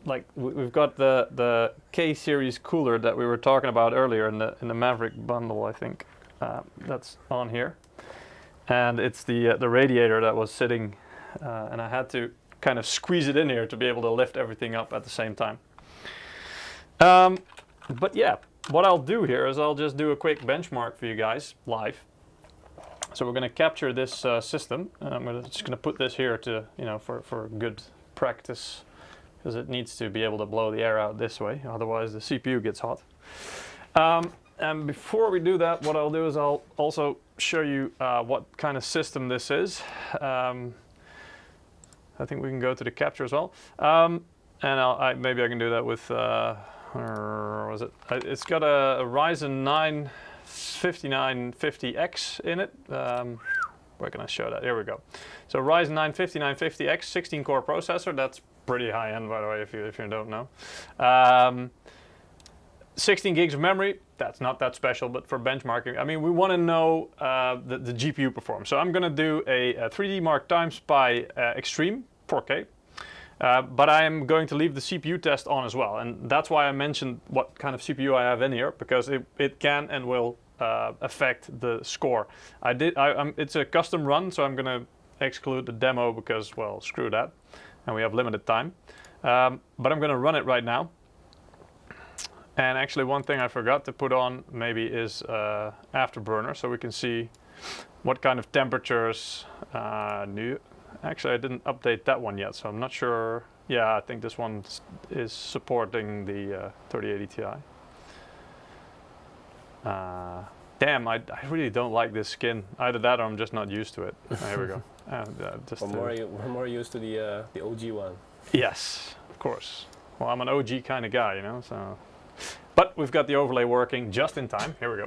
Like we've got the K series cooler that we were talking about earlier in the Maverick bundle, I think. That's on here, and it's the radiator that was sitting, and I had to kind of squeeze it in here to be able to lift everything up at the same time. But yeah, what I'll do here is I'll just do a quick benchmark for you guys live. So we're going to capture this system. I'm just going to put this here to, for good practice, because it needs to be able to blow the air out this way, otherwise the CPU gets hot. And before we do that, what I'll do is I'll also show you what kind of system this is. I think we can go to the capture as well. And maybe I can do that with, or was it? It's got a Ryzen 9 5950X in it. Where can I show that? Here we go. So Ryzen 9 5950X, 16-core processor. That's pretty high-end, by the way, if you don't know. 16 gigs of memory. That's not that special, but for benchmarking, I mean, we want to know the GPU performance. So I'm going to do a 3D Mark Time Spy Extreme 4K. But I am going to leave the CPU test on as well, and that's why I mentioned what kind of CPU I have in here, because it can and will affect the score. It's a custom run, so I'm going to exclude the demo because, well, screw that, and we have limited time. But I'm going to run it right now. And actually, one thing I forgot to put on maybe is Afterburner, so we can see what kind of temperatures new. Actually, I didn't update that one yet, so I'm not sure. Yeah, I think this one is supporting the 3080 Ti. Damn, I really don't like this skin. Either that or I'm just not used to it. Here we go. We're more used to the OG one. Yes, of course. Well, I'm an OG kind of guy, so. But we've got the overlay working just in time. Here we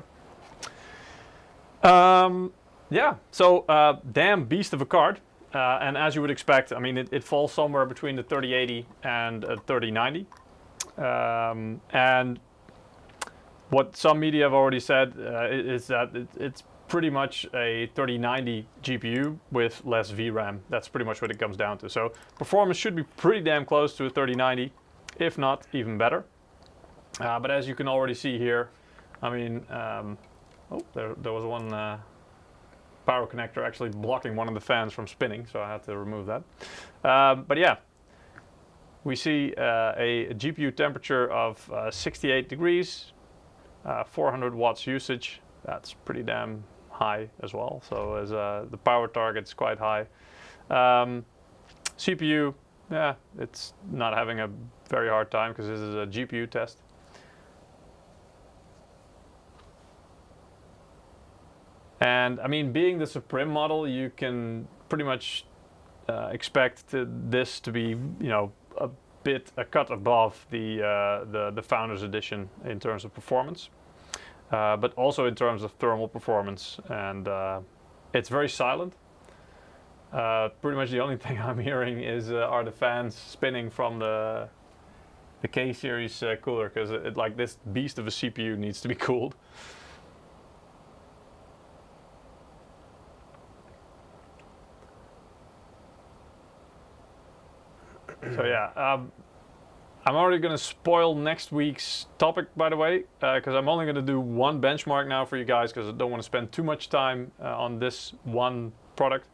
go. Yeah, so damn beast of a card. And as you would expect, I mean, it falls somewhere between the 3080 and 3090. And what some media have already said is that it's pretty much a 3090 GPU with less VRAM. That's pretty much what it comes down to. So performance should be pretty damn close to a 3090, if not even better. But as you can already see here, I mean, there was one power connector actually blocking one of the fans from spinning, so I had to remove that. But yeah, we see a GPU temperature of 68 degrees, 400 watts usage. That's pretty damn high as well. So as the power target's quite high. CPU, yeah, it's not having a very hard time because this is a GPU test. And I mean, being the Supreme model, you can pretty much expect this to be, a cut above the Founders Edition in terms of performance, but also in terms of thermal performance. And it's very silent. Pretty much the only thing I'm hearing are the fans spinning from the K series cooler, because like this beast of a CPU needs to be cooled. So yeah, I'm already going to spoil next week's topic, by the way, because I'm only going to do one benchmark now for you guys, because I don't want to spend too much time on this one product.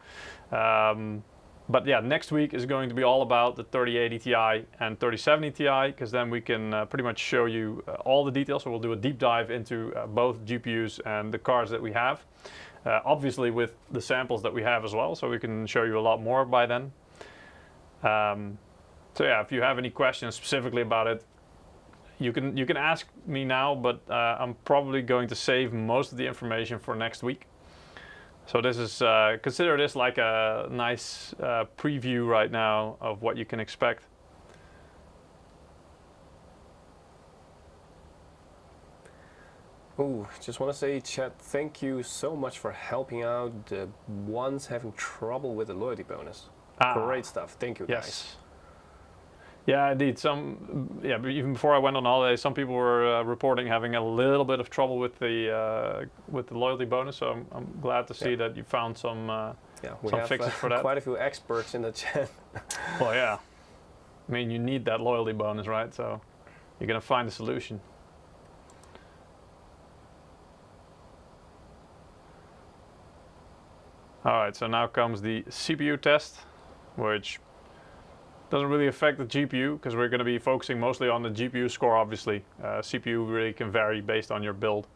But yeah, next week is going to be all about the 3080 Ti and 3070 Ti, because then we can pretty much show you all the details. So we'll do a deep dive into both GPUs and the cards that we have, obviously with the samples that we have as well, so we can show you a lot more by then. So yeah, if you have any questions specifically about it, you can ask me now, but I'm probably going to save most of the information for next week. So this is, consider this like a nice preview right now of what you can expect. Oh, just want to say, chat, thank you so much for helping out the ones having trouble with the loyalty bonus. Great stuff. Thank you, guys. Yes. Yeah, indeed. But even before I went on holiday, some people were reporting having a little bit of trouble with the loyalty bonus. So I'm glad to see that you found some fixes for that. Quite a few experts in the chat. Well, yeah. I mean, you need that loyalty bonus, right? So you're gonna find a solution. All right. So now comes the CPU test, which doesn't really affect the GPU because we're going to be focusing mostly on the GPU score, obviously. CPU really can vary based on your build.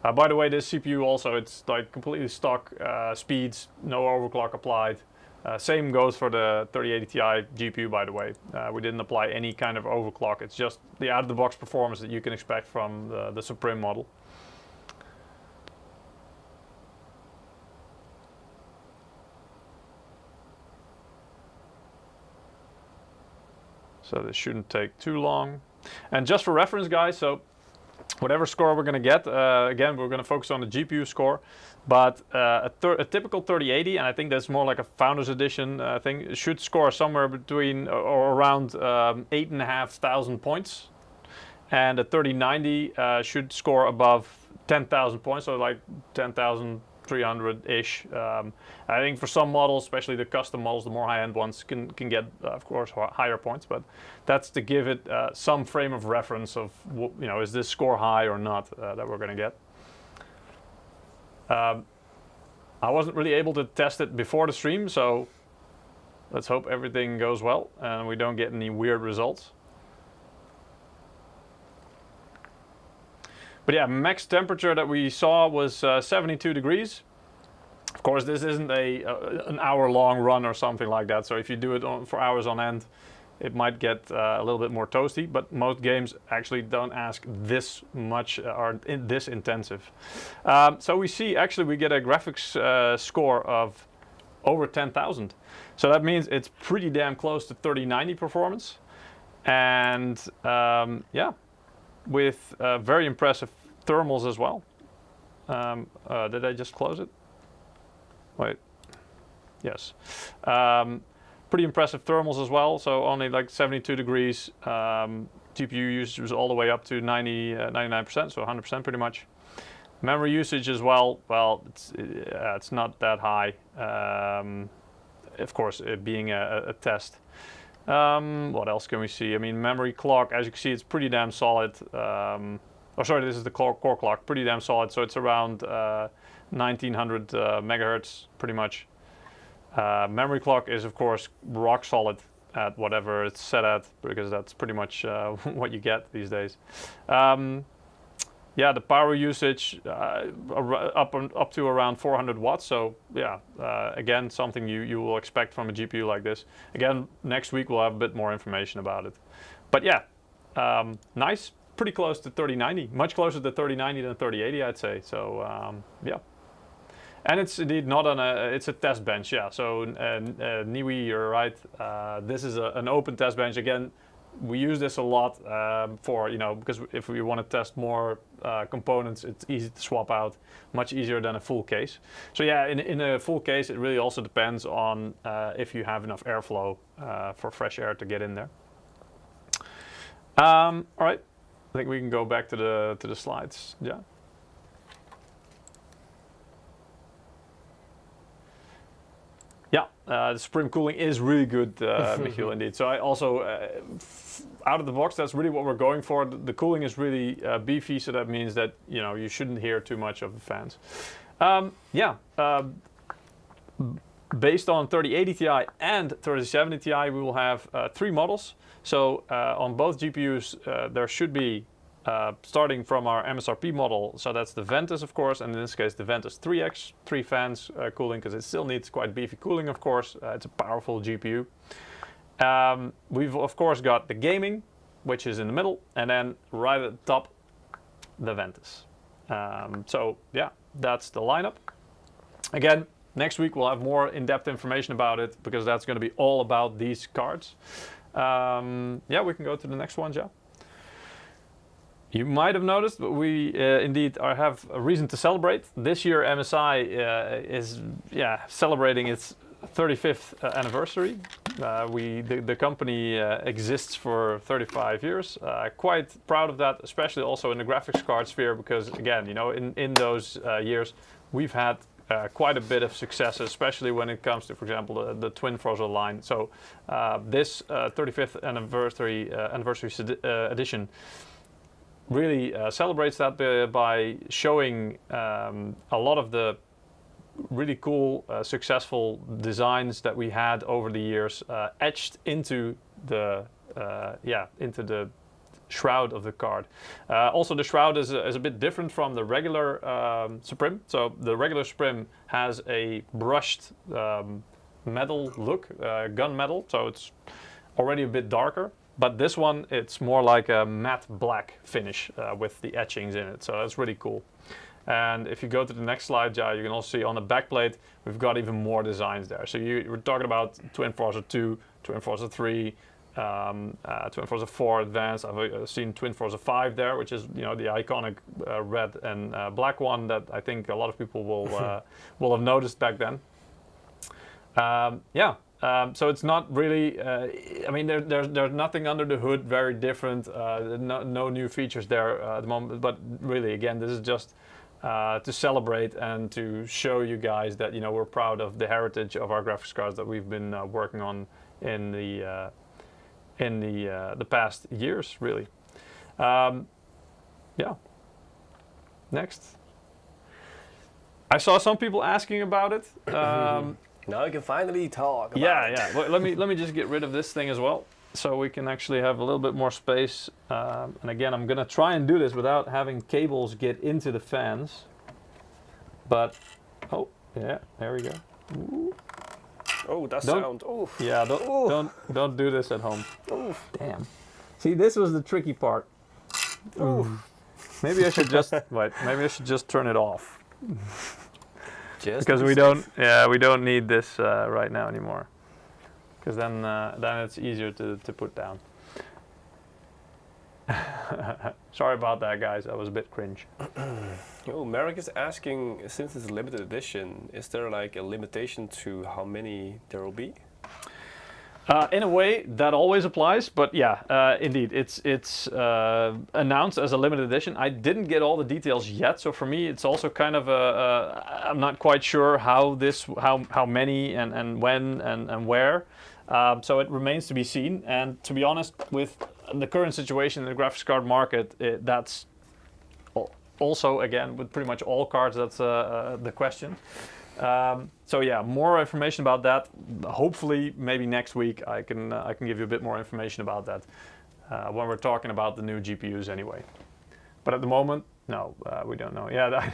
By the way, this CPU also, it's like completely stock speeds, no overclock applied. Same goes for the 3080 Ti GPU, by the way. We didn't apply any kind of overclock. It's just the out-of-the-box performance that you can expect from the Supreme model. So this shouldn't take too long. And just for reference, guys, so whatever score we're going to get, again, we're going to focus on the GPU score, but a typical 3080, and I think that's more like a Founders Edition thing, should score somewhere between or around 8,500 points. And a 3090 should score above 10,000 points, so like 10,300-ish. I think for some models, especially the custom models, the more high-end ones can get, of course, higher points. But that's to give it some frame of reference of, is this score high or not that we're going to get. I wasn't really able to test it before the stream, so let's hope everything goes well and we don't get any weird results. But yeah, max temperature that we saw was 72 degrees. Of course, this isn't an hour-long run or something like that. So if you do it for hours on end, it might get a little bit more toasty. But most games actually don't ask this much or this intensive. So we get a graphics score of over 10,000. So that means it's pretty damn close to 3090 performance. And with very impressive thermals as well. Did I just close it? Wait. Yes. Pretty impressive thermals as well. So only like 72 degrees. GPU usage was all the way up to 99%, so 100% pretty much. Memory usage as well. Well, it's not that high. Of course, it being a test. What else can we see? I mean, memory clock, as you can see, it's pretty damn solid. This is the core clock, pretty damn solid. So it's around 1900 megahertz, pretty much. Memory clock is, of course, rock solid at whatever it's set at, because that's pretty much what you get these days. The power usage up to around 400 watts. So yeah, again, something you will expect from a GPU like this. Again, next week we'll have a bit more information about it. But yeah, nice, pretty close to 3090, much closer to 3090 than 3080, I'd say. So yeah. And it's indeed not it's a test bench, yeah. So Niwi, you're right. This is an open test bench. Again, we use this a lot because if we want to test more components, it's easy to swap out, much easier than a full case. So yeah, in a full case, it really also depends on if you have enough airflow for fresh air to get in there. All right, I think we can go back to the slides. Yeah. The Supreme cooling is really good, Michiel, indeed. So I also, out of the box, that's really what we're going for. The cooling is really beefy, so that means that you shouldn't hear too much of the fans. Based on 3080 Ti and 3070 Ti, we will have 3 models. So on both GPUs, there should be, starting from our MSRP model, so that's the Ventus, of course, and in this case the Ventus 3X, 3 fans cooling, because it still needs quite beefy cooling, of course. It's a powerful GPU. We've, of course, got the gaming, which is in the middle, and then right at the top, the Ventus. So yeah, that's the lineup. Again, next week we'll have more in-depth information about it, because that's going to be all about these cards. We can go to the next one, yeah. You might have noticed, but we indeed have a reason to celebrate. This year MSI is celebrating its 35th anniversary. The company exists for 35 years. Quite proud of that, especially also in the graphics card sphere, because again, you know, in those years, we've had quite a bit of success, especially when it comes to, for example, the Twin Frozr line. So this 35th anniversary edition really celebrates that by showing a lot of the really cool, successful designs that we had over the years, etched into the shroud of the card. Also, the shroud is a bit different from the regular Supreme. So the regular Supreme has a brushed metal look, gunmetal, so it's already a bit darker. But this one, it's more like a matte black finish with the etchings in it. So that's really cool. And if you go to the next slide, Jai, you can also see on the backplate, we've got even more designs there. So we're talking about Twin Frozr 2, Twin Frozr 3, Twin Frozr 4 Advanced. I've seen Twin Frozr 5 there, which is, you know, the iconic red and black one that I think a lot of people will have noticed back then. So it's not really, I mean, there's nothing under the hood very different, no new features there at the moment, but really, again, this is just to celebrate and to show you guys that, you know, we're proud of the heritage of our graphics cards that we've been working on in the past years, really. Next. I saw some people asking about it. Now we can finally talk about it. Well, let me just get rid of this thing as well, so we can actually have a little bit more space. And again, I'm gonna try and do this without having cables get into the fans. But, oh, yeah, there we go. Ooh. Oh, that sound. Oof. Yeah, don't do this at home. Oof. Damn. See, this was the tricky part. Oof. Maybe I should just wait. Maybe I should just turn it off. Because we don't need this right now anymore. Because then it's easier to put down. Sorry about that, guys. That was a bit cringe. Oh, Maverick is asking, since it's a limited edition, is there like a limitation to how many there will be? In a way, that always applies, but yeah, indeed, it's announced as a limited edition. I didn't get all the details yet, so for me, it's also kind of I'm not quite sure how many and when and where. So it remains to be seen. And to be honest, with the current situation in the graphics card market, that's also, again, with pretty much all cards, that's the question. So yeah, more information about that. Hopefully, maybe next week I can give you a bit more information about that when we're talking about the new GPUs anyway. But at the moment, no, we don't know. Yeah,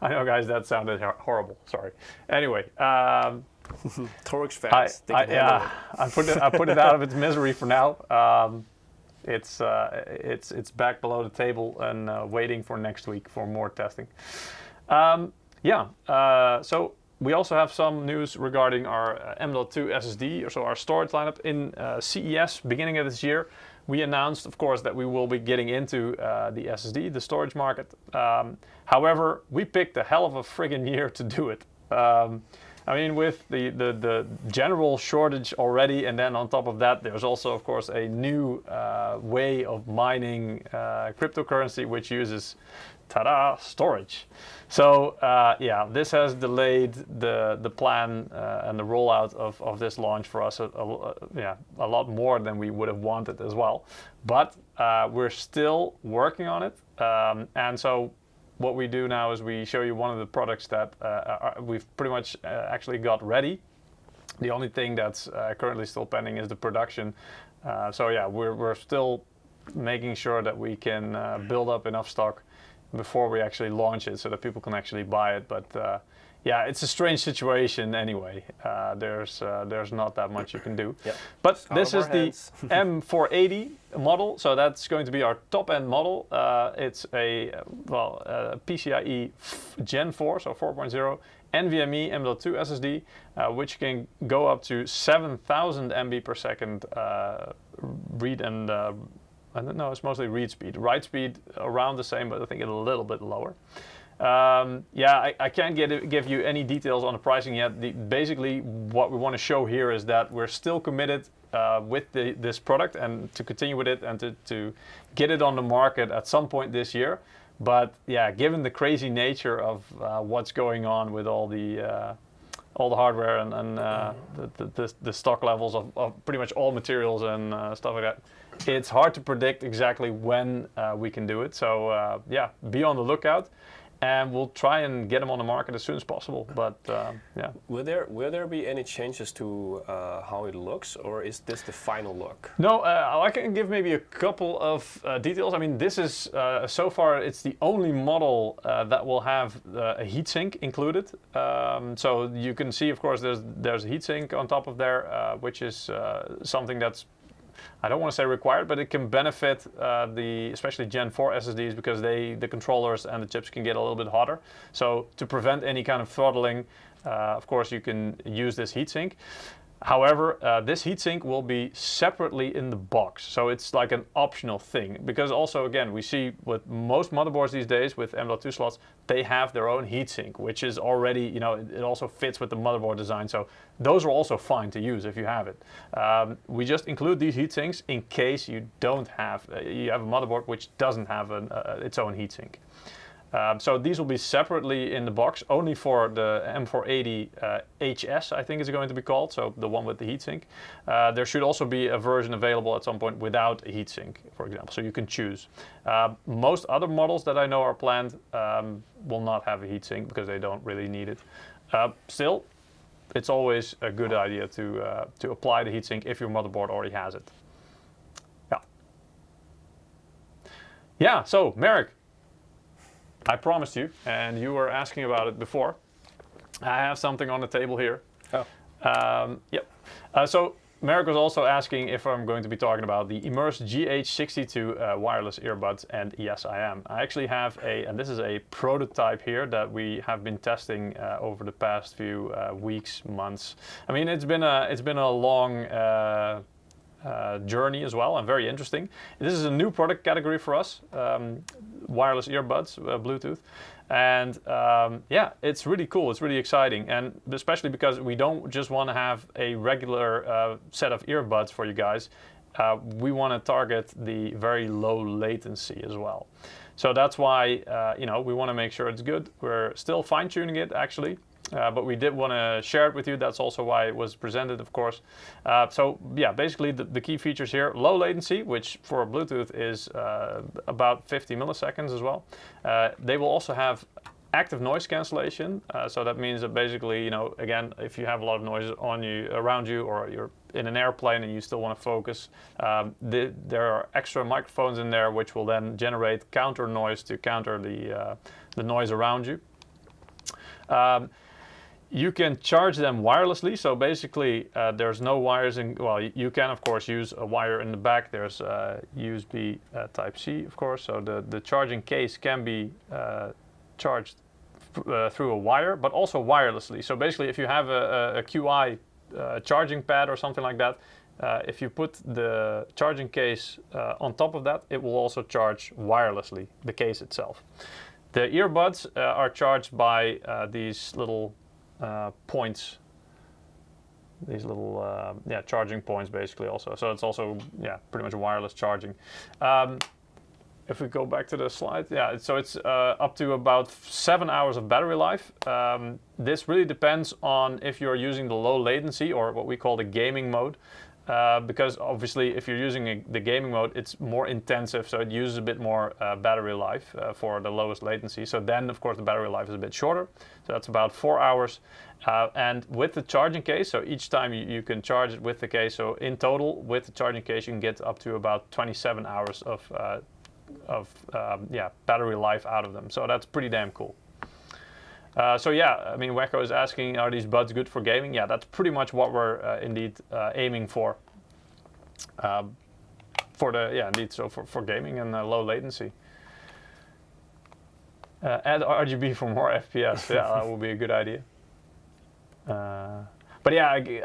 I know, guys, that sounded horrible. Sorry. Anyway, Torx fans. I put it out of its misery for now. It's back below the table and waiting for next week for more testing. So we also have some news regarding our M.2 SSD, so our storage lineup. In CES, beginning of this year, we announced, of course, that we will be getting into the SSD, the storage market. However, we picked a hell of a friggin' year to do it. I mean, with the general shortage already, and then on top of that, there's also, of course, a new way of mining cryptocurrency, which uses, ta-da, storage. So this has delayed the plan and the rollout of this launch for us a lot more than we would have wanted as well. But we're still working on it, and so what we do now is we show you one of the products that we've pretty much actually got ready. The only thing that's currently still pending is the production. So yeah, we're still making sure that we can build up enough stock before we actually launch it so that people can actually buy it. But yeah, it's a strange situation anyway. There's not that much you can do. Yep. But this is the M480 model, so that's going to be our top-end model. It's a PCIe Gen 4, so 4.0, NVMe M.2 SSD, which can go up to 7,000 MB per second read and I don't know, it's mostly read speed. Write speed around the same, but I think a little bit lower. Yeah, I can't give you any details on the pricing yet. Basically, what we want to show here is that we're still committed with this product and to continue with it and to get it on the market at some point this year. But yeah, given the crazy nature of what's going on with all the hardware and the stock levels of pretty much all materials and stuff like that, it's hard to predict exactly when we can do it. So yeah, be on the lookout. And we'll try and get them on the market as soon as possible. But yeah. Will there be any changes to how it looks, or is this the final look? No, I can give maybe a couple of details. I mean, this is so far it's the only model that will have a heatsink included. So you can see, of course, there's a heatsink on top of there, which is something that's, I don't want to say required, but it can benefit especially Gen 4 SSDs because the controllers and the chips can get a little bit hotter. So to prevent any kind of throttling, of course, you can use this heatsink. However, this heatsink will be separately in the box, so it's like an optional thing. Because also, again, we see with most motherboards these days with M.2 slots, they have their own heatsink, which is already, you know, it also fits with the motherboard design. So those are also fine to use if you have it. We just include these heatsinks in case you don't have, you have a motherboard which doesn't have its own heatsink. So these will be separately in the box, only for the M480 HS, I think is going to be called, so the one with the heatsink. There should also be a version available at some point without a heatsink, for example, so you can choose. Most other models that I know are planned will not have a heatsink because they don't really need it. Still, it's always a good idea to apply the heatsink if your motherboard already has it. Yeah. Yeah, so Maverick. I promised you, and you were asking about it before. I have something on the table here. Oh. Yep. So Maverick was also asking if I'm going to be talking about the Immerse GH62 wireless earbuds, and yes, I am. I actually have and this is a prototype here that we have been testing over the past few weeks, months. I mean, it's been a long journey as well, and very interesting. This is a new product category for us, wireless earbuds, Bluetooth, and yeah, it's really cool. It's really exciting, and especially because we don't just want to have a regular set of earbuds for you guys. We want to target the very low latency as well. So that's why you know, we want to make sure it's good. We're still fine-tuning it actually. But we did want to share it with you. That's also why it was presented, of course. So yeah, basically the key features here: low latency, which for Bluetooth is about 50 milliseconds as well. They will also have active noise cancellation. So that means that basically, you know, again, if you have a lot of noise around you, or you're in an airplane and you still want to focus, there are extra microphones in there which will then generate counter noise to counter the noise around you. You can charge them wirelessly, so basically there's no wires in, well, you can of course use a wire in the back. There's USB Type-C, of course, so the charging case can be charged through a wire, but also wirelessly. So basically if you have a QI charging pad or something like that, if you put the charging case on top of that, it will also charge wirelessly, the case itself. The earbuds are charged by these little points, these little yeah, charging points basically also. So it's also, yeah, pretty much wireless charging. If we go back to the slide, yeah, so it's up to about 7 hours of battery life. This really depends on if you're using the low latency or what we call the gaming mode. Because obviously if you're using the gaming mode, it's more intensive, so it uses a bit more battery life for the lowest latency. So then of course the battery life is a bit shorter, so that's about 4 hours. And with the charging case, so each time you can charge it with the case, so in total with the charging case you can get up to about 27 hours of yeah, battery life out of them. So that's pretty damn cool. So yeah, I mean, Wacko is asking, are these buds good for gaming? Yeah, that's pretty much what we're indeed aiming for. Yeah, indeed, so for gaming and low latency. Add RGB for more FPS. Yeah, that would be a good idea. But yeah, you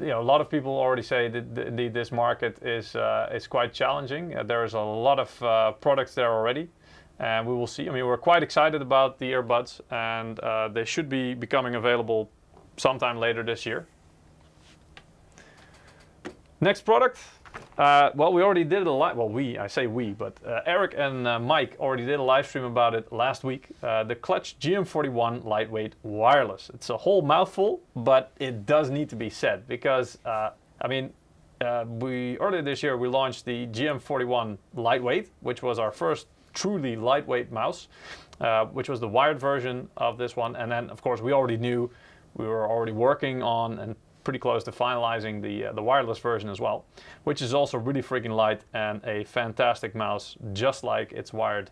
know, a lot of people already say that indeed this market is quite challenging. There's a lot of products there already. and we will see. I mean, we're quite excited about the earbuds, and they should be becoming available sometime later this year. Next product. Well, we already did a live. Well, I say we, but Eric and Mike already did a live stream about it last week. The Clutch GM41 lightweight wireless. It's a whole mouthful, but it does need to be said because I mean, earlier this year we launched the GM41 lightweight, which was our first truly lightweight mouse, which was the wired version of this one. And then, of course, we already knew we were already working on and pretty close to finalizing the wireless version as well, which is also really freaking light and a fantastic mouse, just like its wired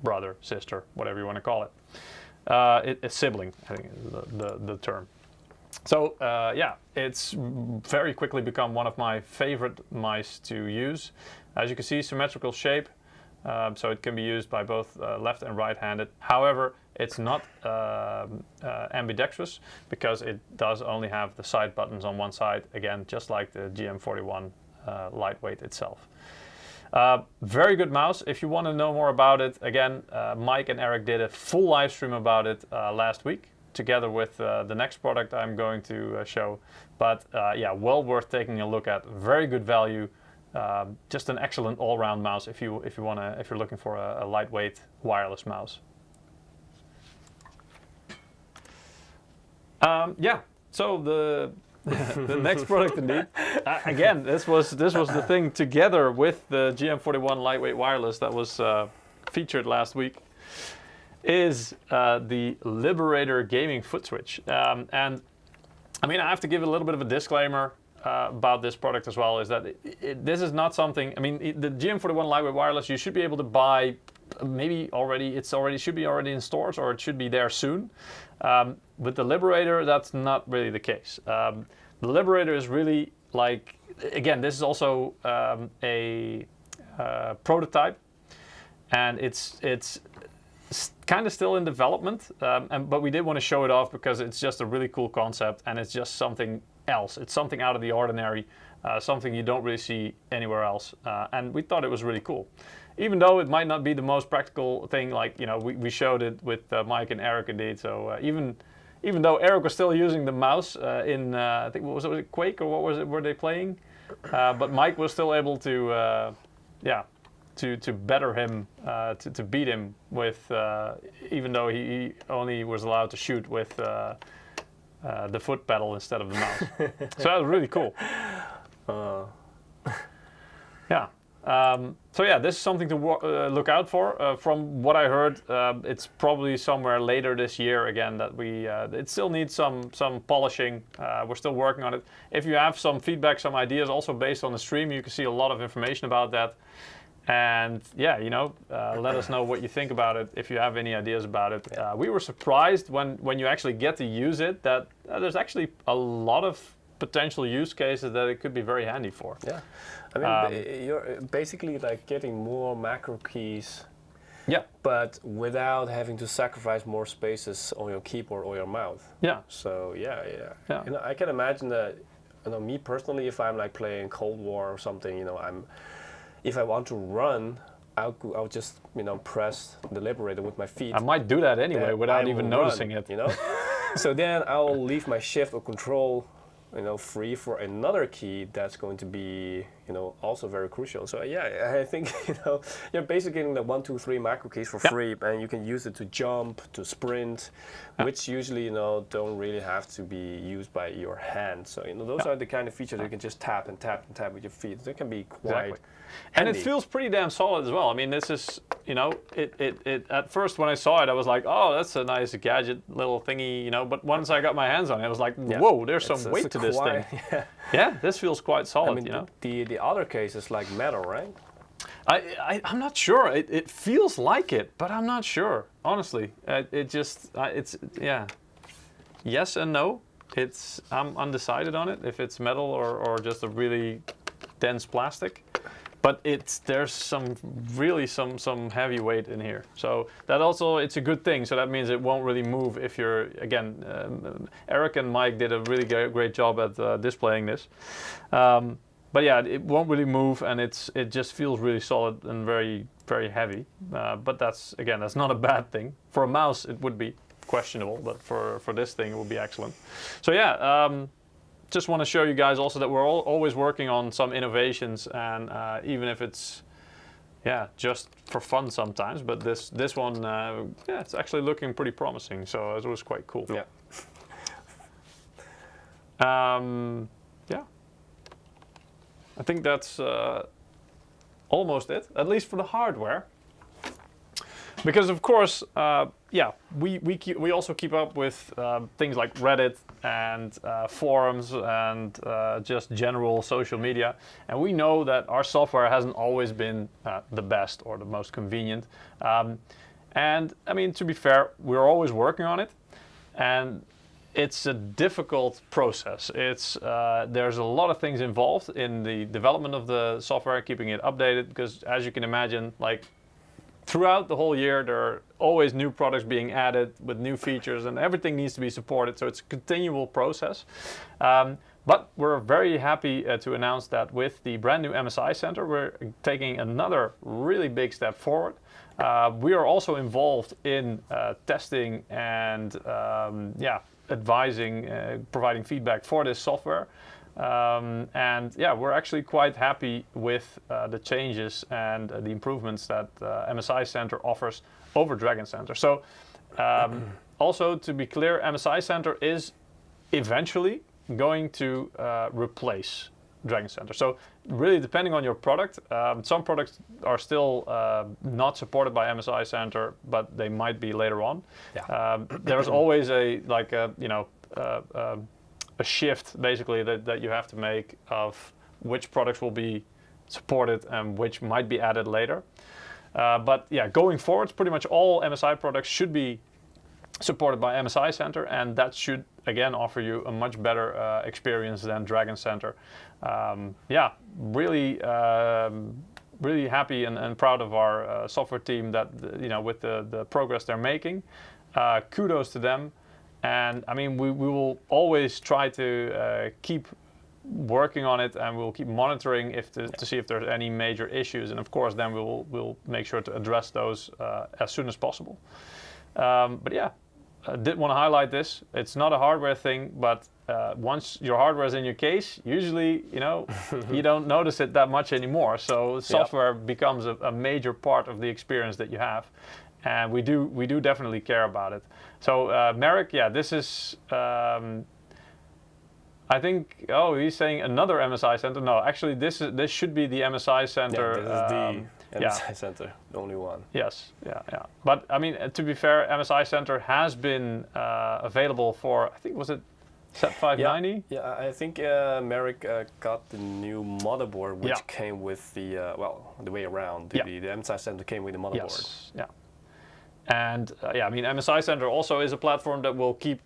brother, sister, whatever you want to call it. It's sibling, I think is the term. So yeah, it's very quickly become one of my favorite mice to use. As you can see, symmetrical shape, so it can be used by both left and right-handed. However, it's not ambidextrous because it does only have the side buttons on one side, again, just like the GM41 lightweight itself. Very good mouse. If you want to know more about it, again, Mike and Eric did a full live stream about it last week, together with the next product I'm going to show. But yeah, well worth taking a look at. Very good value. Just an excellent all-round mouse if you're looking for a lightweight wireless mouse. Yeah. So the next product indeed. Again, this was the thing together with the GM41 lightweight wireless that was featured last week. Is the Liberator gaming foot switch. And I mean, I have to give a little bit of a disclaimer about this product as well, is that this is not something, I mean, the GM41 lightweight wireless, you should be able to buy maybe already, should be already in stores, or it should be there soon. With the Liberator, that's not really the case. The Liberator is really like, again, this is also a prototype, and it's kind of still in development, but we did want to show it off because it's just a really cool concept, and it's just something else. It's something out of the ordinary, something you don't really see anywhere else, and we thought it was really cool. Even though it might not be the most practical thing, like, you know, we showed it with Mike and Eric indeed. So even though Eric was still using the mouse in I think was it Quake, or what was it? Were they playing? But Mike was still able to yeah. To better him, to beat him with, even though he only was allowed to shoot with the foot pedal instead of the mouse. So that was really cool. Yeah. So yeah, this is something to look out for. From what I heard, it's probably somewhere later this year again that it still needs some polishing. We're still working on it. If you have some feedback, some ideas, also based on the stream, you can see a lot of information about that. And yeah, you know, let us know what you think about it, if you have any ideas about it. We were surprised when you actually get to use it that there's actually a lot of potential use cases that it could be very handy for. Yeah, I mean, you're basically like getting more macro keys. Yeah, but without having to sacrifice more spaces on your keyboard or your mouse. Yeah. So yeah. You know, I can imagine that. You know, me personally, if I'm like playing Cold War or something, you know, if I want to run, I'll just, you know, press the Liberator with my feet. I might do that anyway without even noticing it. You know, so then I'll leave my shift or control, you know, free for another key that's going to be, you know, also very crucial. So yeah, I think, you know, you're basically getting the 1, 2, 3 macro keys for free, and you can use it to jump, to sprint, which usually, you know, don't really have to be used by your hand. So, you know, those are the kind of features you can just tap and tap and tap with your feet. So it can be quite and it feels pretty damn solid as well. I mean, this is, you know, it at first when I saw it, I was like, oh, that's a nice gadget little thingy, you know, but once I got my hands on it, I was like, whoa, there's some weight to this thing. Yeah, this feels quite solid, I mean, you know. The other case is like metal, right? I'm not sure. It feels like it, but I'm not sure, honestly. It's yes and no. I'm undecided on it, if it's metal or just a really dense plastic. But there's some heavy weight in here. So that also, it's a good thing. So that means it won't really move if you're, again, Eric and Mike did a really great job at displaying this. but yeah, it won't really move, and it just feels really solid and very, very heavy. But that's not a bad thing. For a mouse, it would be questionable, but for this thing, it would be excellent. So yeah, just want to show you guys also that we're always working on some innovations, and even if it's just for fun sometimes, but this one, it's actually looking pretty promising. So it was quite cool. Yeah. Yeah. I think that's almost it, at least for the hardware. Because of course, we also keep up with things like Reddit and forums and just general social media, and we know that our software hasn't always been the best or the most convenient. And I mean, to be fair, we're always working on it, and it's a difficult process. There's a lot of things involved in the development of the software, keeping it updated, because as you can imagine, like throughout the whole year, there are always new products being added with new features, and everything needs to be supported. So it's a continual process. But we're very happy to announce that with the brand new MSI Center, we're taking another really big step forward. We are also involved in testing and advising, providing feedback for this software. And yeah, we're actually quite happy with the changes and the improvements that MSI Center offers over Dragon Center. So also to be clear, MSI Center is eventually going to replace Dragon Center. So really depending on your product, some products are still not supported by MSI Center, but they might be later on. Yeah. There's always a shift basically that you have to make of which products will be supported and which might be added later. But yeah, going forward, pretty much all MSI products should be supported by MSI Center, and that should again offer you a much better experience than Dragon Center. Really happy and proud of our software team that with the progress they're making. Kudos to them. And I mean, we will always try to keep working on it, and we'll keep monitoring to see if there's any major issues. And of course, then we'll make sure to address those as soon as possible. But yeah, I did want to highlight this. It's not a hardware thing, but once your hardware is in your case, usually you don't notice it that much anymore. So software becomes a major part of the experience that you have. And we do definitely care about it. So Maverick, yeah, this is, I think, he's saying another MSI Center. No, actually this should be the MSI Center. Yeah, this is the MSI Center, the only one. Yes, yeah. But I mean, to be fair, MSI Center has been available for, I think, was it Set 590? Yeah, I think Maverick got the new motherboard, which came with the, the way around. The MSI Center came with the motherboard. Yes, yeah. And I mean, MSI Center also is a platform that will keep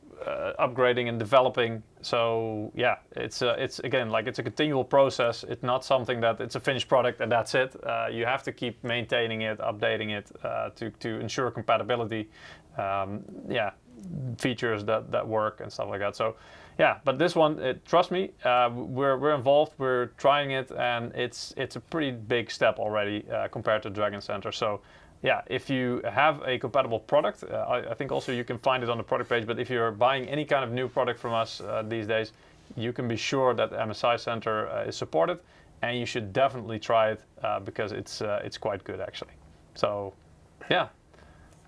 upgrading and developing. So yeah, it's again, like, it's a continual process. It's not something that it's a finished product and that's it. You have to keep maintaining it, updating it to ensure compatibility. Features that work and stuff like that. So yeah, but this one, trust me, we're involved. We're trying it, and it's a pretty big step already compared to Dragon Center. So. Yeah, if you have a compatible product, I think also you can find it on the product page, but if you're buying any kind of new product from us these days, you can be sure that MSI Center is supported, and you should definitely try it because it's quite good actually. So yeah,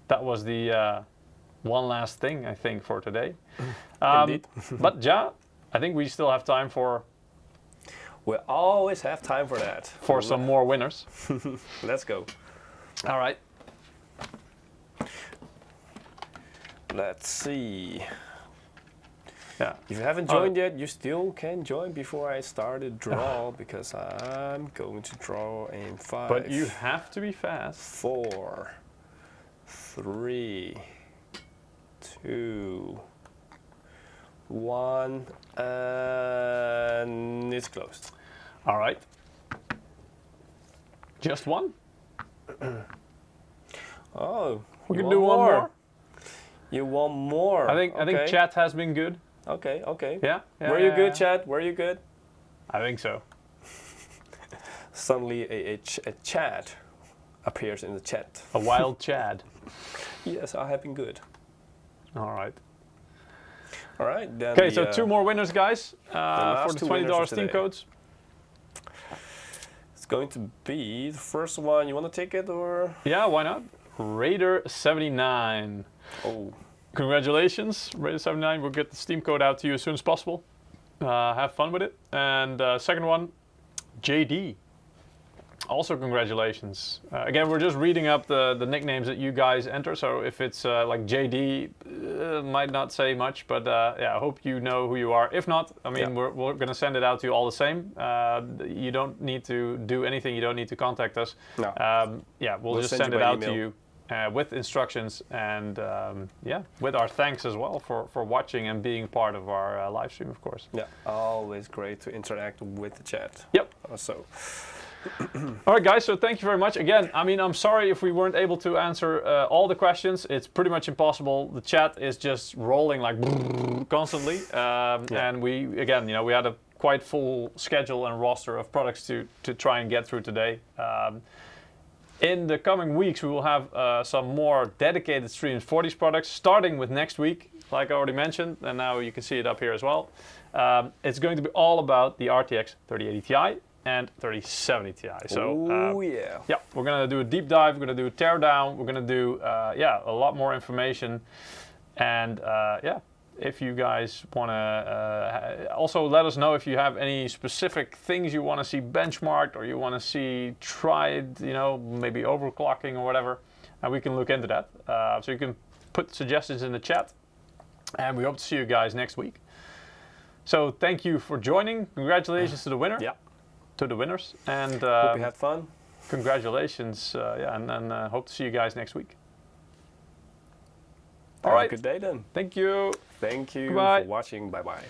that was the one last thing I think for today. Indeed. But Ja, I think we still have time for... We always have time for that. For some more winners. Let's go. All right. Let's see. Yeah. If you haven't joined yet, you still can join before I start a draw, because I'm going to draw in 5. But you have to be fast. 4, 3, 2, 1, and it's closed. All right. Just one? Oh, we can do one more. You want more? I think chat has been good. Okay. Yeah. Were you good, chat? Were you good? I think so. suddenly a Chad appears in the chat. A wild Chad. Yes, I have been good. All right. All right. Then Okay, so 2 more winners, guys, for the $20 Steam today. codes. It's going to be the first one. You want to take it or? Yeah, why not? Raider79. Oh. Congratulations, Raider79. We'll get the Steam code out to you as soon as possible. Have fun with it. And second one, JD. Also congratulations. Again, we're just reading up the nicknames that you guys enter, so if it's like JD, might not say much, but yeah, I hope you know who you are. If not, I mean, we're going to send it out to you all the same. You don't need to do anything, you don't need to contact us. No. Yeah, we'll just send it out to you with instructions and yeah, with our thanks as well for watching and being part of our live stream, of course. Yeah, always great to interact with the chat. Yep. So. All right, guys, so thank you very much. Again, I mean, I'm sorry if we weren't able to answer all the questions. It's pretty much impossible. The chat is just rolling like constantly. And we, again, you know, we had a quite full schedule and roster of products to try and get through today. In the coming weeks, we will have some more dedicated streams for these products, starting with next week, like I already mentioned, and now you can see it up here as well. It's going to be all about the RTX 3080 Ti and 3070 Ti. So, yeah, we're gonna do a deep dive. We're gonna do a teardown. We're gonna do a lot more information. And yeah, if you guys wanna also let us know if you have any specific things you want to see benchmarked or you want to see tried, you know, maybe overclocking or whatever, and we can look into that. So you can put suggestions in the chat, and we hope to see you guys next week. So thank you for joining. Congratulations to the winner. Yeah. To the winners, and hope you had fun. Congratulations, yeah, and hope to see you guys next week. All right, good day then. Thank you. Thank you Goodbye. for watching. Bye bye.